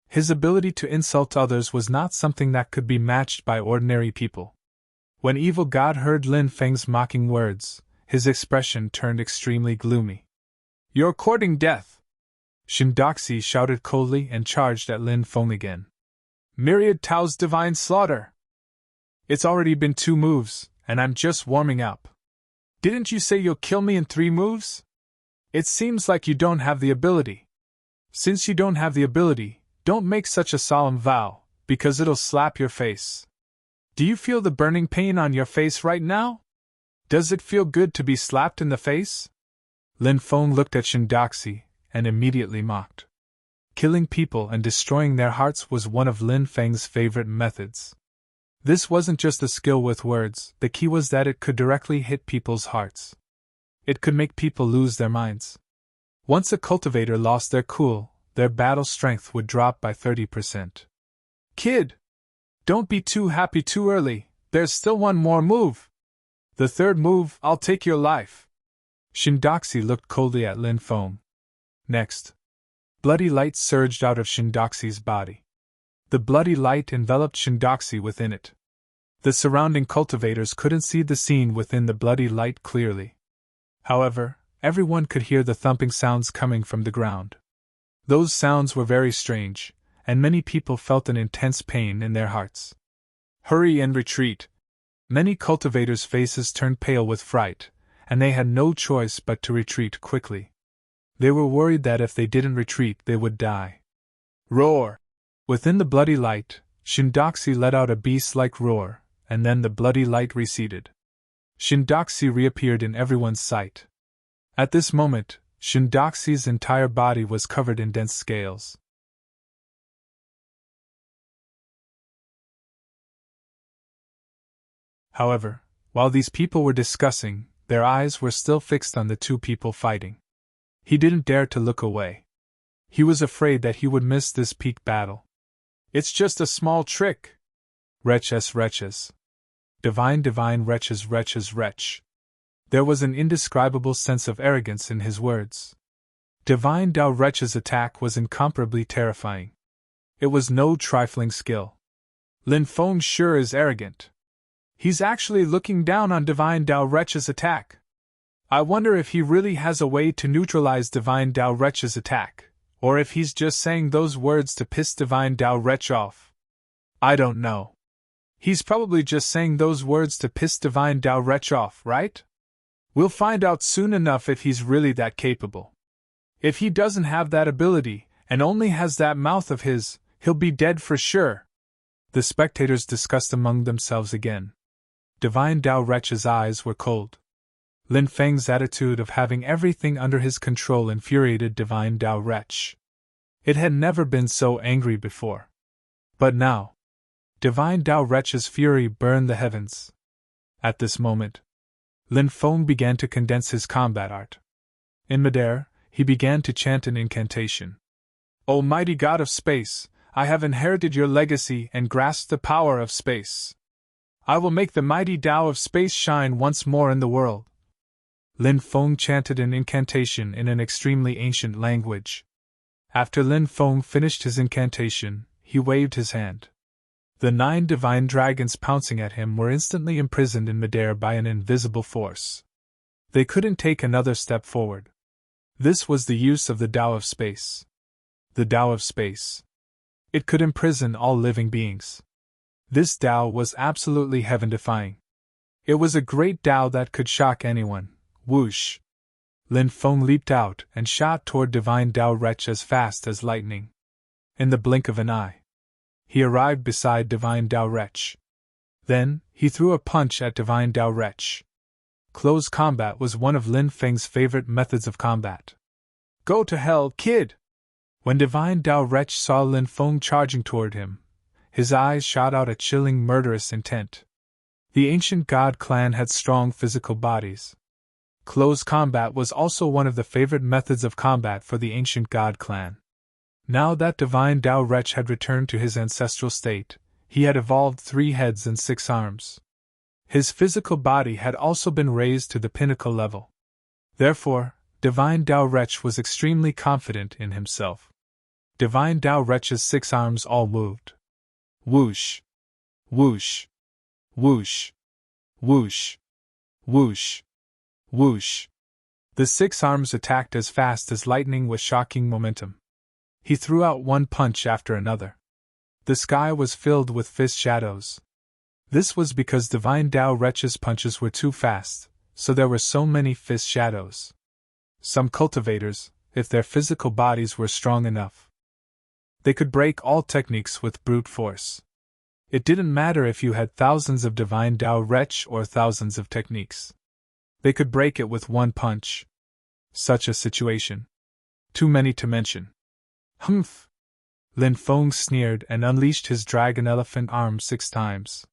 His ability to insult others was not something that could be matched by ordinary people. When Evil God heard Lin Feng's mocking words, his expression turned extremely gloomy. You're courting death! Shindoxi shouted coldly and charged at Lin Feng again. Myriad Tao's divine slaughter! It's already been 2 moves, and I'm just warming up. Didn't you say you'll kill me in 3 moves? It seems like you don't have the ability. Since you don't have the ability, don't make such a solemn vow, because it'll slap your face. Do you feel the burning pain on your face right now? Does it feel good to be slapped in the face? Lin Feng looked at Shindoxi and immediately mocked. Killing people and destroying their hearts was one of Lin Feng's favorite methods. This wasn't just a skill with words, the key was that it could directly hit people's hearts. It could make people lose their minds. Once a cultivator lost their cool, their battle strength would drop by 30%. Kid! Don't be too happy too early, there's still one more move. The third move, I'll take your life. Shindoxi looked coldly at Lin Feng. Next. Bloody light surged out of Shindoxi's body. The bloody light enveloped Shindoxi within it. The surrounding cultivators couldn't see the scene within the bloody light clearly. However, everyone could hear the thumping sounds coming from the ground. Those sounds were very strange, and many people felt an intense pain in their hearts. Hurry and retreat! Many cultivators' faces turned pale with fright, and they had no choice but to retreat quickly. They were worried that if they didn't retreat, they would die. Roar! Within the bloody light, Shindoxi let out a beast-like roar, and then the bloody light receded. Shindoxi reappeared in everyone's sight. At this moment, Shindoxi's entire body was covered in dense scales. However, while these people were discussing, their eyes were still fixed on the two people fighting. He didn't dare to look away. He was afraid that he would miss this peak battle. It's just a small trick. Wretches, wretches. Divine, wretches, wretches, wretch. There was an indescribable sense of arrogance in his words. Divine Tao Wretch's attack was incomparably terrifying. It was no trifling skill. Lin Feng sure is arrogant. He's actually looking down on Divine Tao Wretch's attack. I wonder if he really has a way to neutralize Divine Tao Wretch's attack, or if he's just saying those words to piss Divine Tao Wretch off. I don't know. He's probably just saying those words to piss Divine Tao Wretch off, right? We'll find out soon enough if he's really that capable. If he doesn't have that ability, and only has that mouth of his, he'll be dead for sure. The spectators discussed among themselves again. Divine Tao Wretch's eyes were cold. Lin Feng's attitude of having everything under his control infuriated Divine Tao Wretch. It had never been so angry before. But now, Divine Tao Wretch's fury burned the heavens. At this moment, Lin Feng began to condense his combat art. In midair, he began to chant an incantation. O mighty god of space, I have inherited your legacy and grasped the power of space. I will make the mighty Tao of space shine once more in the world. Lin Feng chanted an incantation in an extremely ancient language. After Lin Feng finished his incantation, he waved his hand. The 9 divine dragons pouncing at him were instantly imprisoned in midair by an invisible force. They couldn't take another step forward. This was the use of the Tao of space. The Tao of space. It could imprison all living beings. This Tao was absolutely heaven-defying. It was a great Tao that could shock anyone. Whoosh! Lin Feng leaped out and shot toward Divine Tao Wretch as fast as lightning. In the blink of an eye, he arrived beside Divine Tao Wretch. Then, he threw a punch at Divine Tao Wretch. Close combat was one of Lin Feng's favorite methods of combat. Go to hell, kid! When Divine Tao Wretch saw Lin Feng charging toward him, his eyes shot out a chilling, murderous intent. The ancient god clan had strong physical bodies. Close combat was also one of the favorite methods of combat for the ancient god clan. Now that Divine Tao Wretch had returned to his ancestral state, he had evolved 3 heads and 6 arms. His physical body had also been raised to the pinnacle level. Therefore, Divine Tao Wretch was extremely confident in himself. Divine Tao Wretch's 6 arms all moved. Whoosh! Whoosh! Whoosh! Whoosh! Whoosh! Whoosh! The 6 arms attacked as fast as lightning with shocking momentum. He threw out one punch after another. The sky was filled with fist shadows. This was because Divine Tao Wretch's punches were too fast, so there were so many fist shadows. Some cultivators, if their physical bodies were strong enough, they could break all techniques with brute force. It didn't matter if you had thousands of Divine Tao Wretch or thousands of techniques. They could break it with one punch. Such a situation. Too many to mention. Humph! Lin Feng sneered and unleashed his dragon elephant arm 6 times.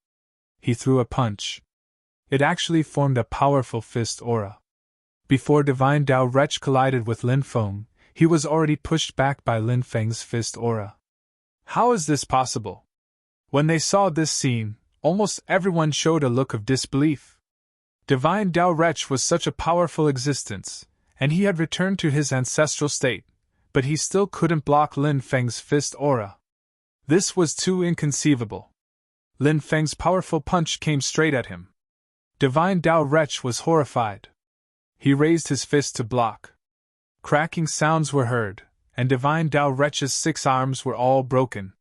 He threw a punch. It actually formed a powerful fist aura. Before Divine Dao Wretch collided with Lin Feng, he was already pushed back by Lin Feng's fist aura. How is this possible? When they saw this scene, almost everyone showed a look of disbelief. Divine Dao Wretch was such a powerful existence, and he had returned to his ancestral state, but he still couldn't block Lin Feng's fist aura. This was too inconceivable. Lin Feng's powerful punch came straight at him. Divine Dao Wretch was horrified. He raised his fist to block. Cracking sounds were heard, and Divine Dao Wretch's 6 arms were all broken.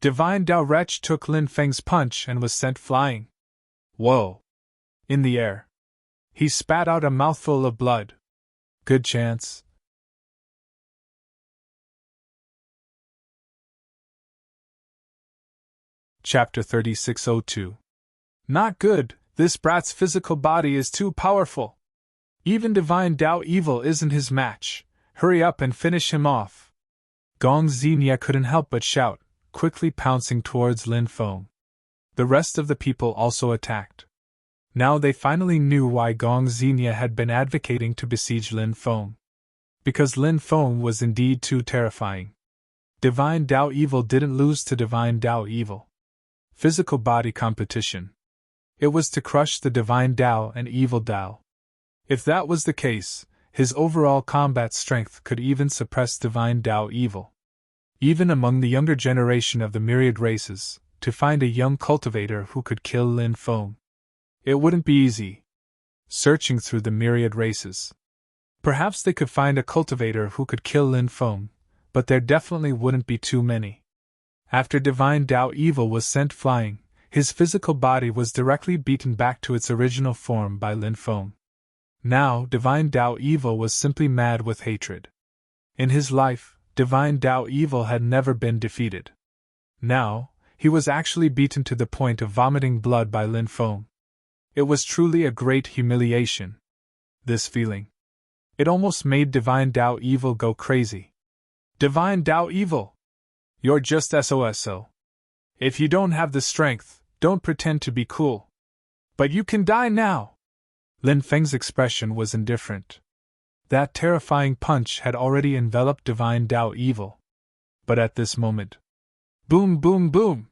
Divine Dao Wretch took Lin Feng's punch and was sent flying. Whoa! In the air. He spat out a mouthful of blood. Good chance. Chapter 3602. Not good, this brat's physical body is too powerful. Even Divine Dao Evil isn't his match. Hurry up and finish him off. Gong Xingye couldn't help but shout, quickly pouncing towards Lin Feng. The rest of the people also attacked. Now they finally knew why Gong Xingye had been advocating to besiege Lin Feng. Because Lin Feng was indeed too terrifying. Divine Dao Evil didn't lose to Divine Dao Evil. Physical body competition. It was to crush the Divine Dao and Evil Dao. If that was the case, his overall combat strength could even suppress Divine Dao Evil. Even among the younger generation of the myriad races, to find a young cultivator who could kill Lin Feng, it wouldn't be easy. Searching through the myriad races, perhaps they could find a cultivator who could kill Lin Feng, but there definitely wouldn't be too many. After Divine Dao Evil was sent flying, his physical body was directly beaten back to its original form by Lin Feng. Now, Divine Dao Evil was simply mad with hatred. In his life, Divine Dao Evil had never been defeated. Now, he was actually beaten to the point of vomiting blood by Lin Feng. It was truly a great humiliation. This feeling. It almost made Divine Dao Evil go crazy. Divine Dao Evil! You're just SOSO. If you don't have the strength, don't pretend to be cool. But you can die now! Lin Feng's expression was indifferent. That terrifying punch had already enveloped Divine Dao Evil. But at this moment, boom, boom, boom!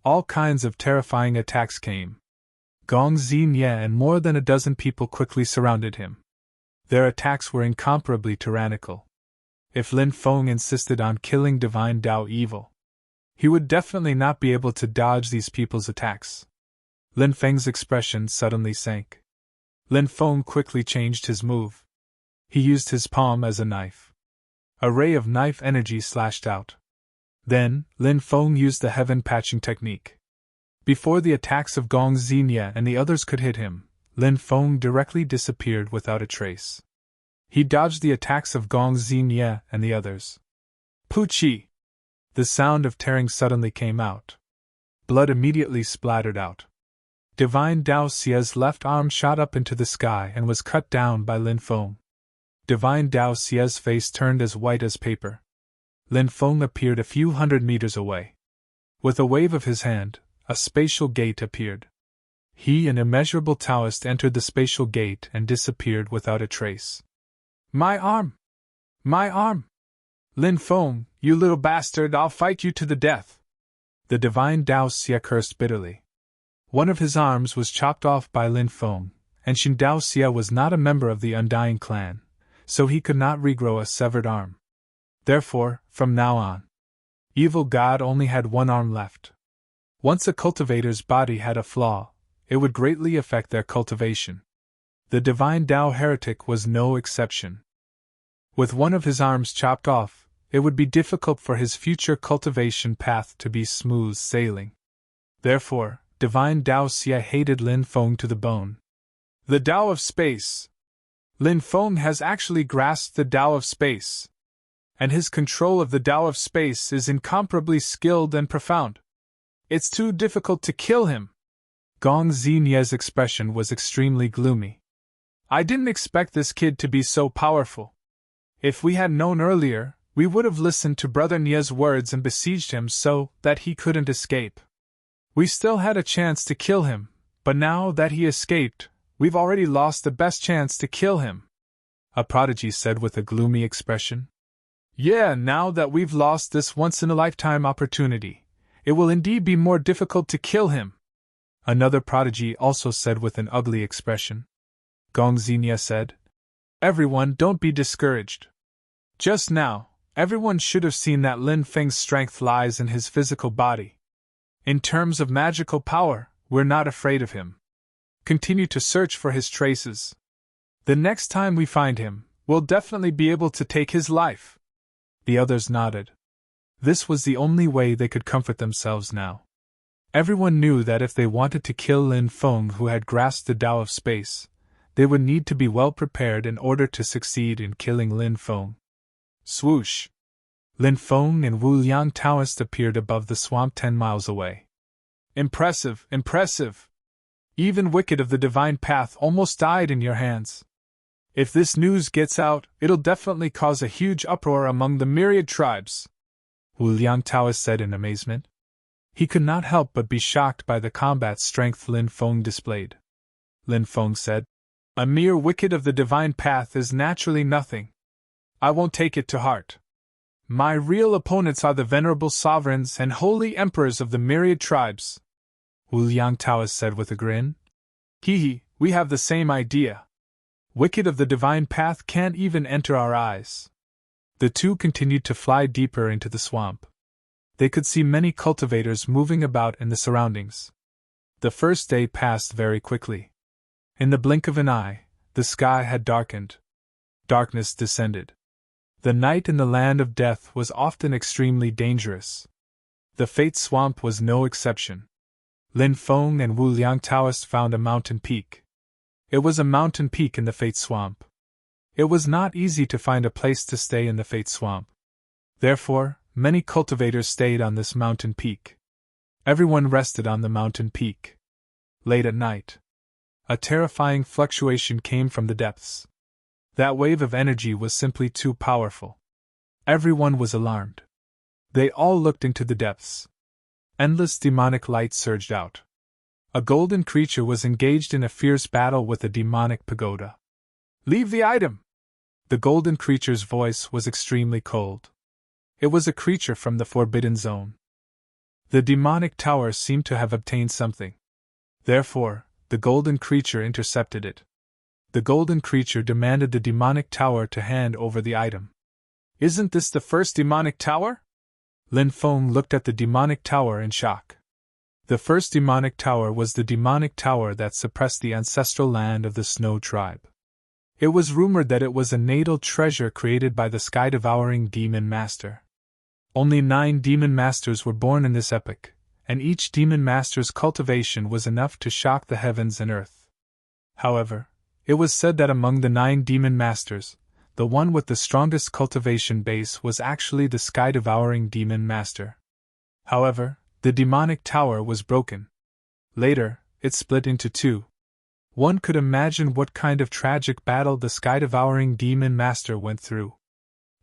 All kinds of terrifying attacks came. Gong Xingye and more than a dozen people quickly surrounded him. Their attacks were incomparably tyrannical. If Lin Feng insisted on killing Divine Dao Evil, he would definitely not be able to dodge these people's attacks. Lin Feng's expression suddenly sank. Lin Feng quickly changed his move. He used his palm as a knife. A ray of knife energy slashed out. Then, Lin Feng used the heaven patching technique. Before the attacks of Gong Xingye and the others could hit him, Lin Feng directly disappeared without a trace. He dodged the attacks of Gong Xingye and the others. Poochie! The sound of tearing suddenly came out. Blood immediately splattered out. Divine Dao Xie's left arm shot up into the sky and was cut down by Lin Feng. Divine Dao Xie's face turned as white as paper. Lin Feng appeared a few hundred meters away. With a wave of his hand, a spatial gate appeared. He, an immeasurable Taoist, entered the spatial gate and disappeared without a trace. My arm! My arm! Lin Feng, you little bastard, I'll fight you to the death! The Divine Dao Xie cursed bitterly. One of his arms was chopped off by Lin Feng, and Xin Dao Xie was not a member of the Undying clan, so he could not regrow a severed arm. Therefore, from now on, Evil God only had one arm left. Once a cultivator's body had a flaw, it would greatly affect their cultivation. The Divine Dao Heretic was no exception. With one of his arms chopped off, it would be difficult for his future cultivation path to be smooth sailing. Therefore, Divine Dao Xie hated Lin Feng to the bone. The Dao of Space! Lin Feng has actually grasped the Dao of Space. And his control of the Dao of Space is incomparably skilled and profound. It's too difficult to kill him. Gong Xingye's expression was extremely gloomy. I didn't expect this kid to be so powerful. If we had known earlier, We would have listened to Brother Nia's words and besieged him so that he couldn't escape. We still had a chance to kill him, but now that he escaped, we've already lost the best chance to kill him," a prodigy said with a gloomy expression. "Yeah, now that we've lost this once-in-a-lifetime opportunity, it will indeed be more difficult to kill him," another prodigy also said with an ugly expression. Gongzinia said, "Everyone, don't be discouraged. Just now, everyone should have seen that Lin Feng's strength lies in his physical body. In terms of magical power, we're not afraid of him. Continue to search for his traces. The next time we find him, we'll definitely be able to take his life." The others nodded. This was the only way they could comfort themselves now. Everyone knew that if they wanted to kill Lin Feng, who had grasped the Tao of space, they would need to be well prepared in order to succeed in killing Lin Feng. Swoosh! Lin Feng and Wu Liang Taoist appeared above the swamp 10 miles away. "Impressive, impressive! Even Wicked of the Divine Path almost died in your hands. If this news gets out, it'll definitely cause a huge uproar among the myriad tribes," Wu Liang Taoist said in amazement. He could not help but be shocked by the combat strength Lin Feng displayed. Lin Feng said, "A mere Wicked of the Divine Path is naturally nothing. I won't take it to heart. My real opponents are the venerable sovereigns and holy emperors of the myriad tribes," Wu Liang Taoist said with a grin. "Hee, we have the same idea. Wicked of the Divine Path can't even enter our eyes." The two continued to fly deeper into the swamp. They could see many cultivators moving about in the surroundings. The first day passed very quickly. In the blink of an eye, the sky had darkened. Darkness descended. The night in the land of death was often extremely dangerous. The Fate Swamp was no exception. Lin Feng and Wu Liang Taoist found a mountain peak. It was a mountain peak in the Fate Swamp. It was not easy to find a place to stay in the Fate Swamp. Therefore, many cultivators stayed on this mountain peak. Everyone rested on the mountain peak. Late at night, a terrifying fluctuation came from the depths. That wave of energy was simply too powerful. Everyone was alarmed. They all looked into the depths. Endless demonic light surged out. A golden creature was engaged in a fierce battle with a demonic pagoda. "Leave the item!" The golden creature's voice was extremely cold. It was a creature from the Forbidden Zone. The demonic tower seemed to have obtained something. Therefore, the golden creature intercepted it. The golden creature demanded the demonic tower to hand over the item. "Isn't this the first demonic tower?" Lin Feng looked at the demonic tower in shock. The first demonic tower was the demonic tower that suppressed the ancestral land of the Snow tribe. It was rumored that it was a natal treasure created by the sky-devouring demon master. Only 9 demon masters were born in this epoch, and each demon master's cultivation was enough to shock the heavens and earth. However, it was said that among the 9 demon masters, the one with the strongest cultivation base was actually the sky-devouring demon master. However, the demonic tower was broken. Later, it split into 2. One could imagine what kind of tragic battle the sky-devouring demon master went through.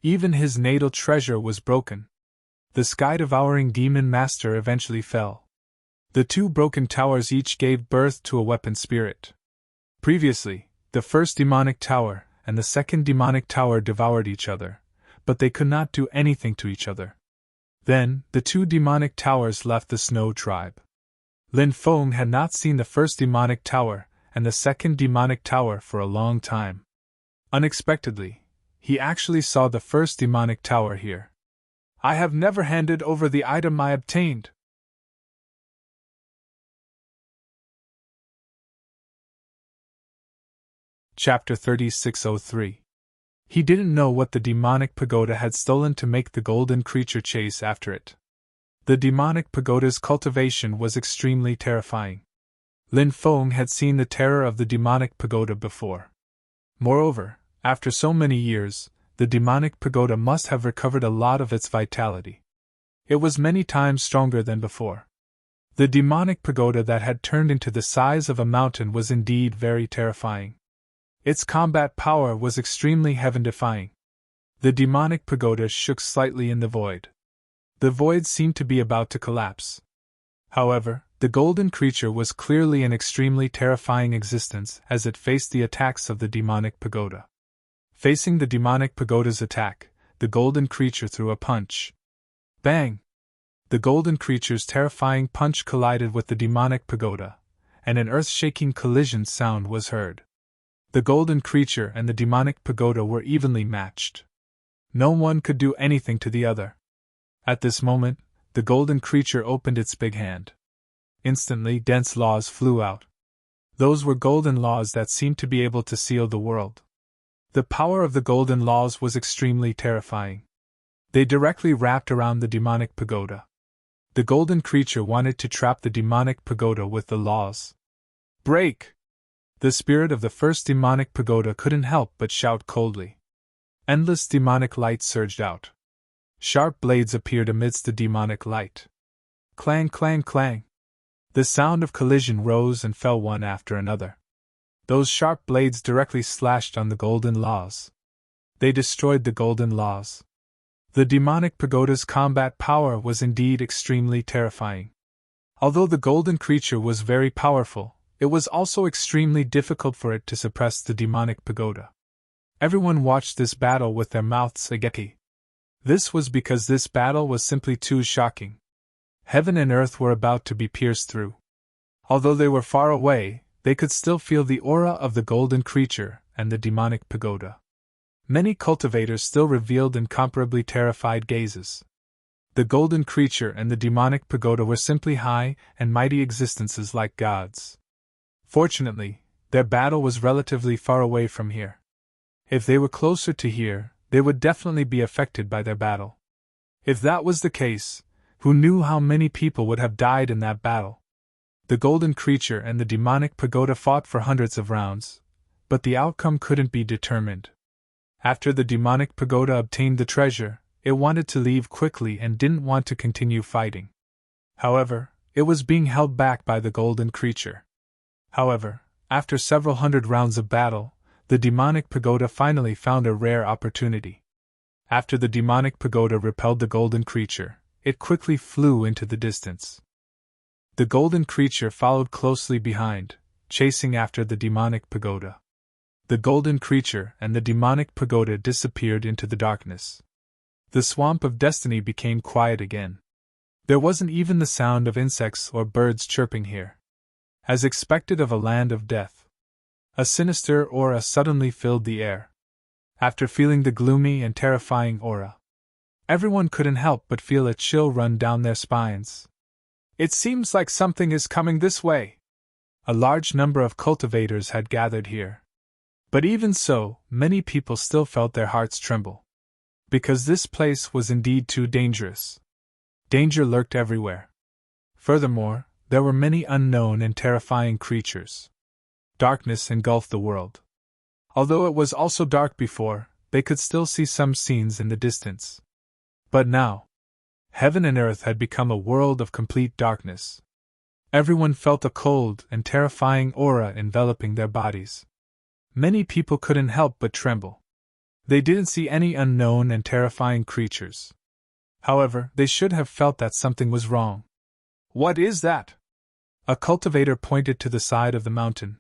Even his natal treasure was broken. The sky-devouring demon master eventually fell. The 2 broken towers each gave birth to a weapon spirit. Previously, the first demonic tower and the second demonic tower devoured each other, but they could not do anything to each other. Then, the 2 demonic towers left the Snow tribe. Lin Feng had not seen the first demonic tower and the second demonic tower for a long time. Unexpectedly, he actually saw the first demonic tower here. "I have never handed over the item I obtained." Chapter 3603. He didn't know what the demonic pagoda had stolen to make the golden creature chase after it. The demonic pagoda's cultivation was extremely terrifying. Lin Feng had seen the terror of the demonic pagoda before. Moreover, after so many years, the demonic pagoda must have recovered a lot of its vitality. It was many times stronger than before. The demonic pagoda that had turned into the size of a mountain was indeed very terrifying. Its combat power was extremely heaven-defying. The demonic pagoda shook slightly in the void. The void seemed to be about to collapse. However, the golden creature was clearly an extremely terrifying existence as it faced the attacks of the demonic pagoda. Facing the demonic pagoda's attack, the golden creature threw a punch. Bang! The golden creature's terrifying punch collided with the demonic pagoda, and an earth-shaking collision sound was heard. The golden creature and the demonic pagoda were evenly matched. No one could do anything to the other. At this moment, the golden creature opened its big hand. Instantly, dense laws flew out. Those were golden laws that seemed to be able to seal the world. The power of the golden laws was extremely terrifying. They directly wrapped around the demonic pagoda. The golden creature wanted to trap the demonic pagoda with the laws. Break! The spirit of the first demonic pagoda couldn't help but shout coldly. Endless demonic light surged out. Sharp blades appeared amidst the demonic light. Clang, clang, clang. The sound of collision rose and fell one after another. Those sharp blades directly slashed on the golden laws. They destroyed the golden laws. The demonic pagoda's combat power was indeed extremely terrifying. Although the golden creature was very powerful, it was also extremely difficult for it to suppress the demonic pagoda. Everyone watched this battle with their mouths agape. This was because this battle was simply too shocking. Heaven and earth were about to be pierced through. Although they were far away, they could still feel the aura of the golden creature and the demonic pagoda. Many cultivators still revealed incomparably terrified gazes. The golden creature and the demonic pagoda were simply high and mighty existences like gods. Fortunately, their battle was relatively far away from here. If they were closer to here, they would definitely be affected by their battle. If that was the case, who knew how many people would have died in that battle? The golden creature and the demonic pagoda fought for hundreds of rounds, but the outcome couldn't be determined. After the demonic pagoda obtained the treasure, it wanted to leave quickly and didn't want to continue fighting. However, it was being held back by the golden creature. However, after several hundred rounds of battle, the demonic pagoda finally found a rare opportunity. After the demonic pagoda repelled the golden creature, it quickly flew into the distance. The golden creature followed closely behind, chasing after the demonic pagoda. The golden creature and the demonic pagoda disappeared into the darkness. The swamp of destiny became quiet again. There wasn't even the sound of insects or birds chirping here. As expected of a land of death, a sinister aura suddenly filled the air. After feeling the gloomy and terrifying aura, everyone couldn't help but feel a chill run down their spines. It seems like something is coming this way. A large number of cultivators had gathered here. But even so, many people still felt their hearts tremble. Because this place was indeed too dangerous. Danger lurked everywhere. Furthermore, there were many unknown and terrifying creatures. Darkness engulfed the world. Although it was also dark before, they could still see some scenes in the distance. But now, heaven and earth had become a world of complete darkness. Everyone felt a cold and terrifying aura enveloping their bodies. Many people couldn't help but tremble. They didn't see any unknown and terrifying creatures. However, they should have felt that something was wrong. What is that? A cultivator pointed to the side of the mountain.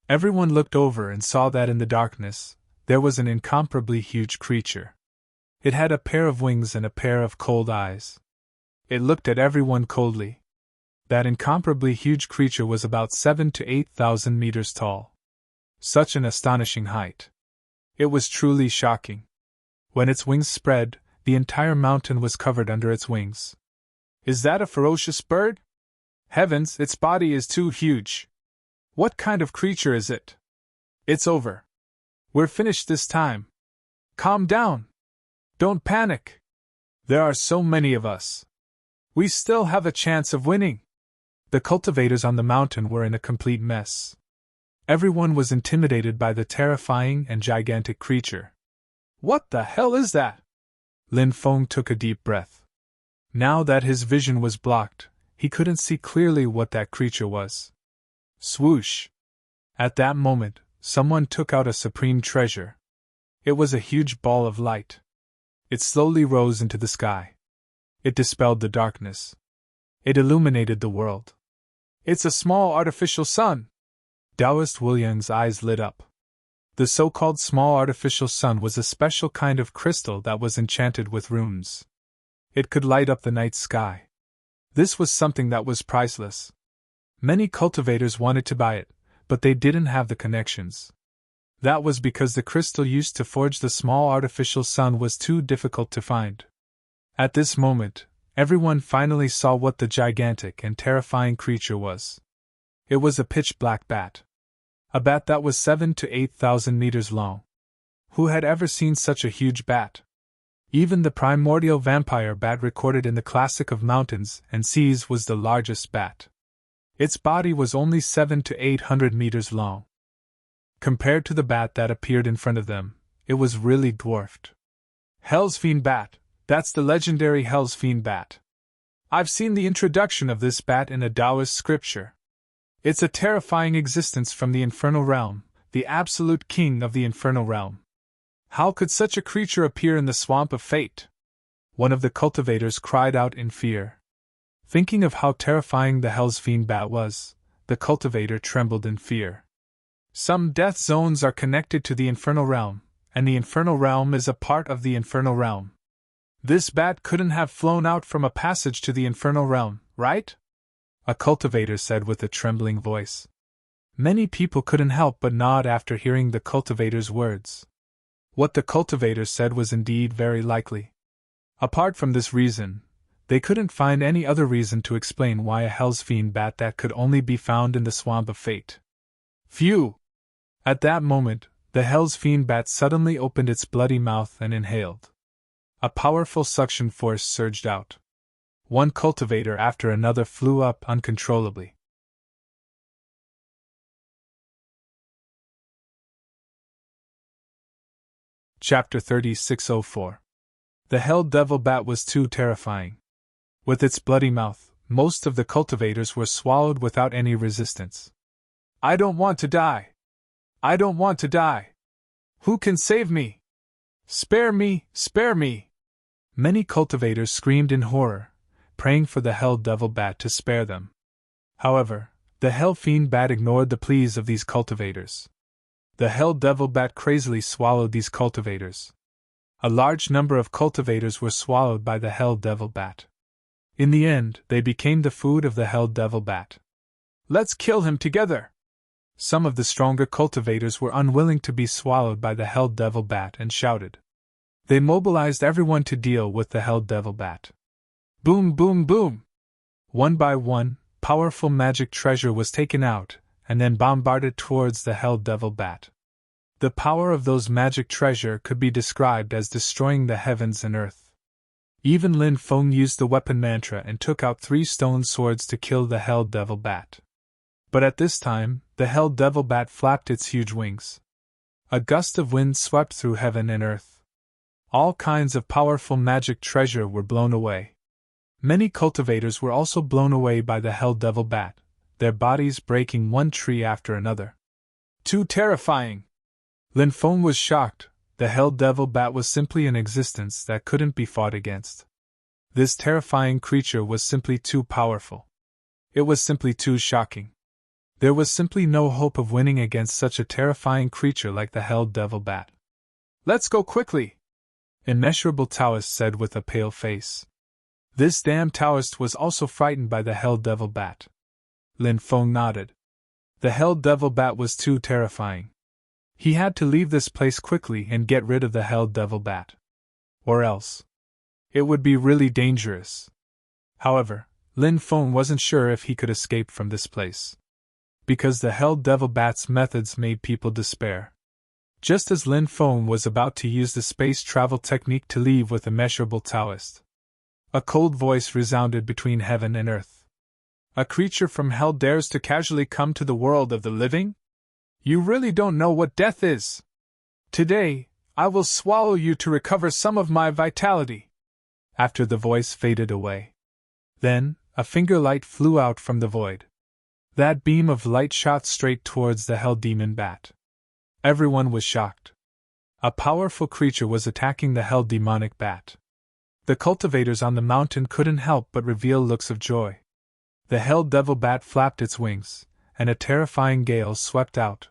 Everyone looked over and saw that in the darkness, there was an incomparably huge creature. It had a pair of wings and a pair of cold eyes. It looked at everyone coldly. That incomparably huge creature was about 7,000 to 8,000 meters tall. Such an astonishing height. It was truly shocking. When its wings spread, the entire mountain was covered under its wings. Is that a ferocious bird? Heavens, its body is too huge. What kind of creature is it? It's over. We're finished this time. Calm down. Don't panic. There are so many of us. We still have a chance of winning. The cultivators on the mountain were in a complete mess. Everyone was intimidated by the terrifying and gigantic creature. What the hell is that? Lin Feng took a deep breath. Now that his vision was blocked, he couldn't see clearly what that creature was. Swoosh! At that moment, someone took out a supreme treasure. It was a huge ball of light. It slowly rose into the sky. It dispelled the darkness. It illuminated the world. It's a small artificial sun! Taoist Wu Yang's eyes lit up. The so-called small artificial sun was a special kind of crystal that was enchanted with runes. It could light up the night sky. This was something that was priceless. Many cultivators wanted to buy it, but they didn't have the connections. That was because the crystal used to forge the small artificial sun was too difficult to find. At this moment, everyone finally saw what the gigantic and terrifying creature was. It was a pitch-black bat. A bat that was 7,000 to 8,000 meters long. Who had ever seen such a huge bat? Even the primordial vampire bat recorded in the Classic of Mountains and Seas was the largest bat. Its body was only 700 to 800 meters long. Compared to the bat that appeared in front of them, it was really dwarfed. Hell's Fiend Bat, that's the legendary Hell's Fiend Bat. I've seen the introduction of this bat in a Taoist scripture. It's a terrifying existence from the infernal realm, the absolute king of the infernal realm. How could such a creature appear in the swamp of fate? One of the cultivators cried out in fear. Thinking of how terrifying the Hell's Fiend Bat was, the cultivator trembled in fear. Some death zones are connected to the infernal realm, and the infernal realm is a part of the infernal realm. This bat couldn't have flown out from a passage to the infernal realm, right? A cultivator said with a trembling voice. Many people couldn't help but nod after hearing the cultivator's words. What the cultivator said was indeed very likely. Apart from this reason, they couldn't find any other reason to explain why a Hell's Fiend Bat that could only be found in the swamp of fate. Phew! At that moment, the Hell's Fiend Bat suddenly opened its bloody mouth and inhaled. A powerful suction force surged out. One cultivator after another flew up uncontrollably. Chapter 3604. The Hell Devil Bat was too terrifying. With its bloody mouth, most of the cultivators were swallowed without any resistance. I don't want to die! I don't want to die! Who can save me? Spare me! Spare me! Many cultivators screamed in horror, praying for the Hell Devil Bat to spare them. However, the Hell Fiend Bat ignored the pleas of these cultivators. The Hell Devil Bat crazily swallowed these cultivators. A large number of cultivators were swallowed by the Hell Devil Bat. In the end, they became the food of the Hell Devil Bat. Let's kill him together! Some of the stronger cultivators were unwilling to be swallowed by the Hell Devil Bat and shouted. They mobilized everyone to deal with the Hell Devil Bat. Boom, boom, boom! One by one, powerful magic treasure was taken out, and then bombarded towards the Hell Devil Bat. The power of those magic treasure could be described as destroying the heavens and earth. Even Lin Feng used the weapon mantra and took out 3 stone swords to kill the Hell Devil Bat. But at this time, the Hell Devil Bat flapped its huge wings. A gust of wind swept through heaven and earth. All kinds of powerful magic treasure were blown away. Many cultivators were also blown away by the Hell Devil Bat, their bodies breaking one tree after another. Too terrifying! Lin Feng was shocked. The Hell Devil Bat was simply an existence that couldn't be fought against. This terrifying creature was simply too powerful. It was simply too shocking. There was simply no hope of winning against such a terrifying creature like the Hell Devil Bat. Let's go quickly! Immeasurable Taoist said with a pale face. This damn Taoist was also frightened by the Hell Devil Bat. Lin Feng nodded. The Hell Devil Bat was too terrifying. He had to leave this place quickly and get rid of the Hell Devil Bat. Or else. It would be really dangerous. However, Lin Feng wasn't sure if he could escape from this place. Because the Hell Devil Bat's methods made people despair. Just as Lin Feng was about to use the space travel technique to leave with immeasurable Taoist, a cold voice resounded between heaven and earth. A creature from hell dares to casually come to the world of the living? You really don't know what death is. Today, I will swallow you to recover some of my vitality. After the voice faded away. Then, a finger light flew out from the void. That beam of light shot straight towards the Hell Demon Bat. Everyone was shocked. A powerful creature was attacking the hell demonic bat. The cultivators on the mountain couldn't help but reveal looks of joy. The hell devil bat flapped its wings, and a terrifying gale swept out.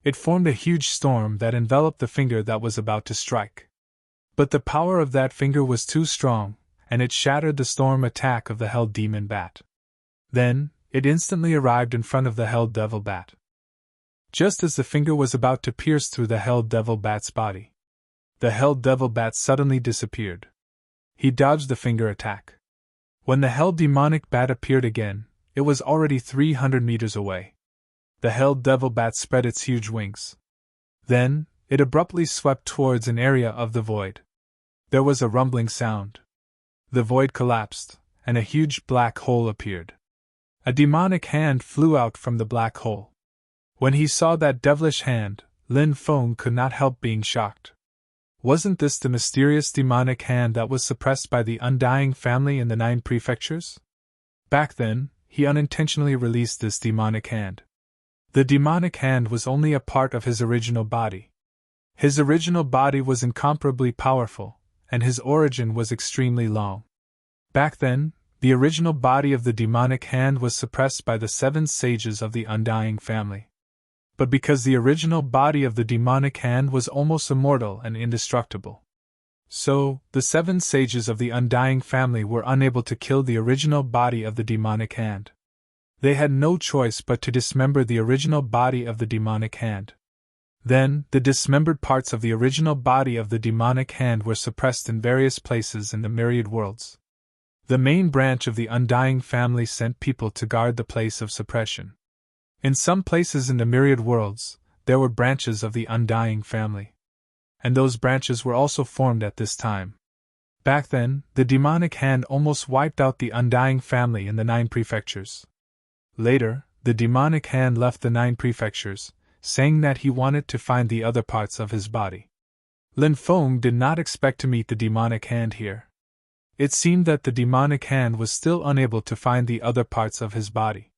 It formed a huge storm that enveloped the finger that was about to strike. But the power of that finger was too strong, and it shattered the storm attack of the hell demon bat. Then, it instantly arrived in front of the hell devil bat. Just as the finger was about to pierce through the hell devil bat's body, the hell devil bat suddenly disappeared. He dodged the finger attack. When the hell demonic bat appeared again, it was already 300 meters away. The hell devil bat spread its huge wings. Then, it abruptly swept towards an area of the void. There was a rumbling sound. The void collapsed, and a huge black hole appeared. A demonic hand flew out from the black hole. When he saw that devilish hand, Lin Feng could not help being shocked. Wasn't this the mysterious demonic hand that was suppressed by the undying family in the 9 prefectures? Back then, he unintentionally released this demonic hand. The demonic hand was only a part of his original body. His original body was incomparably powerful, and his origin was extremely long. Back then, the original body of the demonic hand was suppressed by the 7 sages of the undying family. But because the original body of the demonic hand was almost immortal and indestructible, so the 7 sages of the undying family were unable to kill the original body of the demonic hand. They had no choice but to dismember the original body of the demonic hand. Then, the dismembered parts of the original body of the demonic hand were suppressed in various places in the myriad worlds. The main branch of the undying family sent people to guard the place of suppression. In some places in the myriad worlds, there were branches of the undying family. And those branches were also formed at this time. Back then, the demonic hand almost wiped out the undying family in the 9 prefectures. Later, the demonic hand left the 9 prefectures, saying that he wanted to find the other parts of his body. Lin Feng did not expect to meet the demonic hand here. It seemed that the demonic hand was still unable to find the other parts of his body.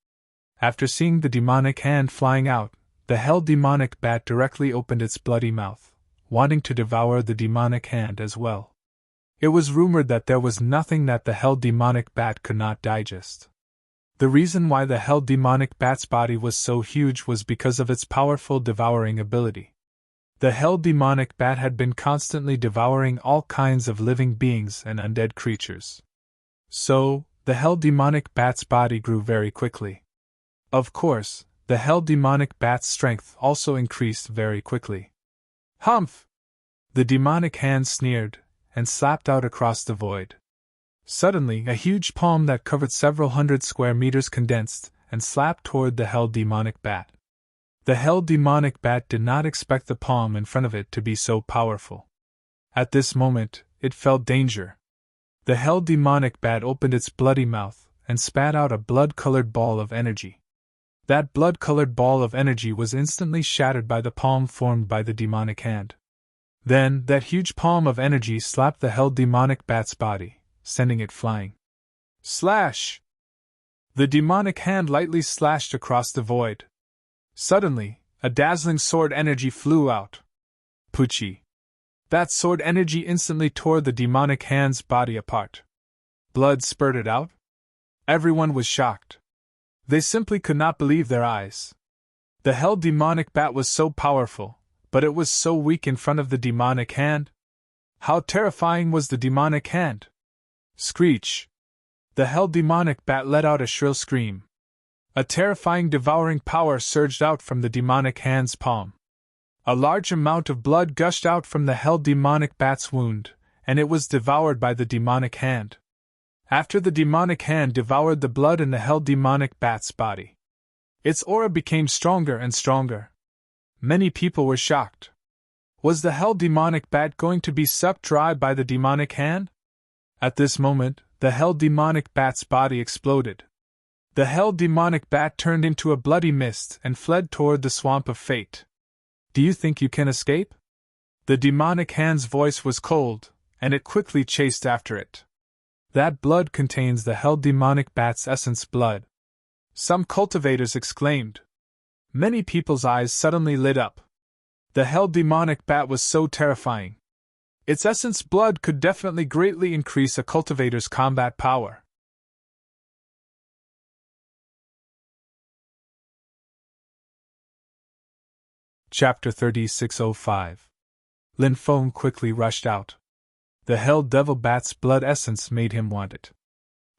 After seeing the demonic hand flying out, the hell demonic bat directly opened its bloody mouth, wanting to devour the demonic hand as well. It was rumored that there was nothing that the hell demonic bat could not digest. The reason why the hell demonic bat's body was so huge was because of its powerful devouring ability. The hell demonic bat had been constantly devouring all kinds of living beings and undead creatures. So, the hell demonic bat's body grew very quickly. Of course, the hell demonic bat's strength also increased very quickly. Humph! The demonic hand sneered, and slapped out across the void. Suddenly, a huge palm that covered several hundred square meters condensed and slapped toward the hell demonic bat. The hell demonic bat did not expect the palm in front of it to be so powerful. At this moment, it felt danger. The hell demonic bat opened its bloody mouth and spat out a blood-colored ball of energy. That blood-colored ball of energy was instantly shattered by the palm formed by the demonic hand. Then, that huge palm of energy slapped the hell demonic bat's body, sending it flying. Slash! The demonic hand lightly slashed across the void. Suddenly, a dazzling sword energy flew out. Puchi! That sword energy instantly tore the demonic hand's body apart. Blood spurted out. Everyone was shocked. They simply could not believe their eyes. The hell demonic bat was so powerful, but it was so weak in front of the demonic hand. How terrifying was the demonic hand! Screech! The hell demonic bat let out a shrill scream. A terrifying devouring power surged out from the demonic hand's palm. A large amount of blood gushed out from the hell demonic bat's wound, and it was devoured by the demonic hand. After the demonic hand devoured the blood in the hell demonic bat's body, its aura became stronger and stronger. Many people were shocked. Was the hell demonic bat going to be sucked dry by the demonic hand? At this moment, the hell demonic bat's body exploded. The hell demonic bat turned into a bloody mist and fled toward the swamp of fate. Do you think you can escape? The demonic hand's voice was cold, and it quickly chased after it. That blood contains the hell demonic bat's essence blood. Some cultivators exclaimed. Many people's eyes suddenly lit up. The hell demonic bat was so terrifying. Its essence blood could definitely greatly increase a cultivator's combat power. Chapter 3605. Lin Feng quickly rushed out. The hell devil bat's blood essence made him want it.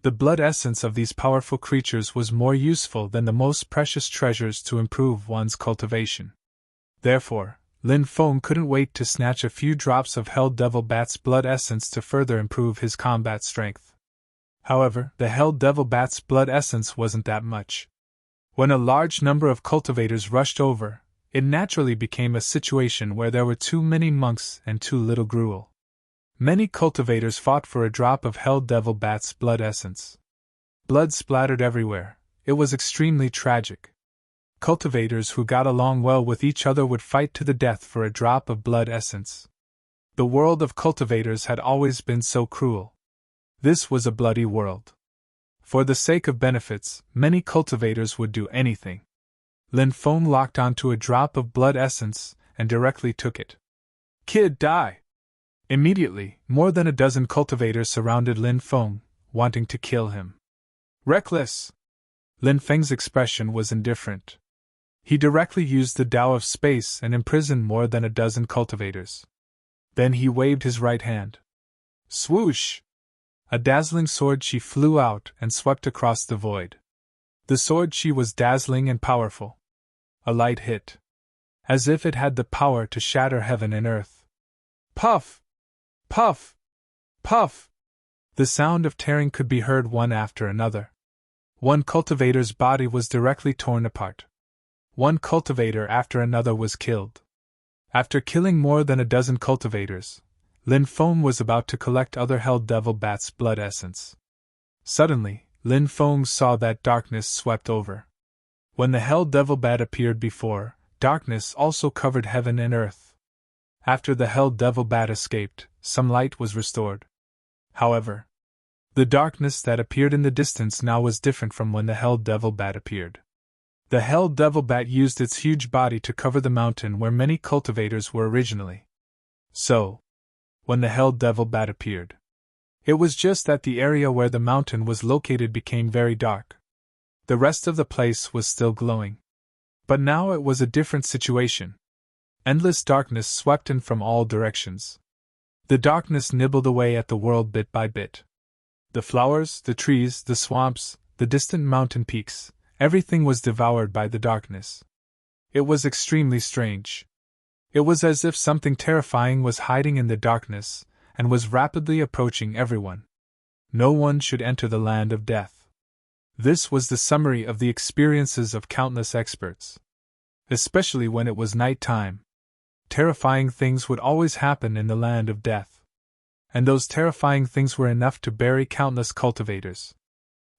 The blood essence of these powerful creatures was more useful than the most precious treasures to improve one's cultivation. Therefore, Lin Feng couldn't wait to snatch a few drops of hell devil bat's blood essence to further improve his combat strength. However, the hell devil bat's blood essence wasn't that much. When a large number of cultivators rushed over, it naturally became a situation where there were too many monks and too little gruel. Many cultivators fought for a drop of hell devil bat's blood essence. Blood splattered everywhere. It was extremely tragic. Cultivators who got along well with each other would fight to the death for a drop of blood essence. The world of cultivators had always been so cruel. This was a bloody world. For the sake of benefits, many cultivators would do anything. Lin Feng locked onto a drop of blood essence and directly took it. "Kid, die!" Immediately, more than a dozen cultivators surrounded Lin Feng, wanting to kill him. "Reckless!" Lin Feng's expression was indifferent. He directly used the Tao of space and imprisoned more than a dozen cultivators. Then he waved his right hand. Swoosh! A dazzling sword chi flew out and swept across the void. The sword chi was dazzling and powerful. A light hit. As if it had the power to shatter heaven and earth. Puff! Puff! Puff! The sound of tearing could be heard one after another. One cultivator's body was directly torn apart. One cultivator after another was killed. After killing more than a dozen cultivators, Lin Feng was about to collect other hell devil bat's blood essence. Suddenly, Lin Feng saw that darkness swept over. When the hell devil bat appeared before, darkness also covered heaven and earth. After the hell devil bat escaped, some light was restored. However, the darkness that appeared in the distance now was different from when the hell devil bat appeared. The hell devil bat used its huge body to cover the mountain where many cultivators were originally. So, when the hell devil bat appeared, it was just that the area where the mountain was located became very dark. The rest of the place was still glowing. But now it was a different situation. Endless darkness swept in from all directions. The darkness nibbled away at the world bit by bit. The flowers, the trees, the swamps, the distant mountain peaks, everything was devoured by the darkness. It was extremely strange. It was as if something terrifying was hiding in the darkness, and was rapidly approaching everyone. No one should enter the land of death. This was the summary of the experiences of countless experts. Especially when it was night time. Terrifying things would always happen in the land of death. And those terrifying things were enough to bury countless cultivators.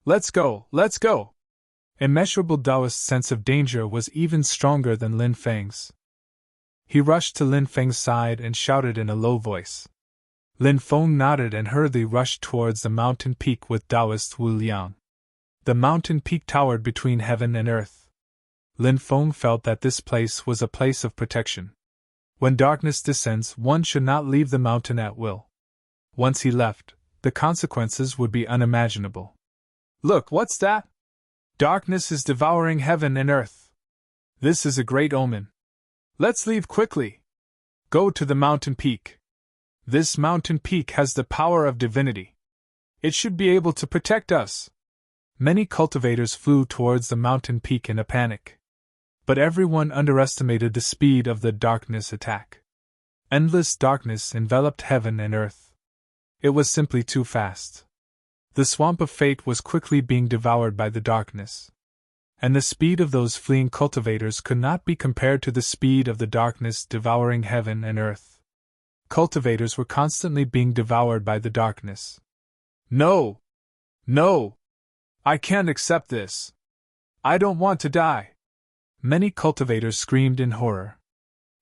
Let's go, let's go! Immeasurable Taoist sense of danger was even stronger than Lin Feng's. He rushed to Lin Feng's side and shouted in a low voice. Lin Feng nodded and hurriedly rushed towards the mountain peak with Taoist Wu Liang. The mountain peak towered between heaven and earth. Lin Feng felt that this place was a place of protection. When darkness descends, one should not leave the mountain at will. Once he left, the consequences would be unimaginable. Look, what's that? Darkness is devouring heaven and earth. This is a great omen. Let's leave quickly. Go to the mountain peak. This mountain peak has the power of divinity. It should be able to protect us. Many cultivators flew towards the mountain peak in a panic. But everyone underestimated the speed of the darkness attack. Endless darkness enveloped heaven and earth. It was simply too fast. The swamp of fate was quickly being devoured by the darkness. And the speed of those fleeing cultivators could not be compared to the speed of the darkness devouring heaven and earth. Cultivators were constantly being devoured by the darkness. No! No! I can't accept this. I don't want to die. Many cultivators screamed in horror.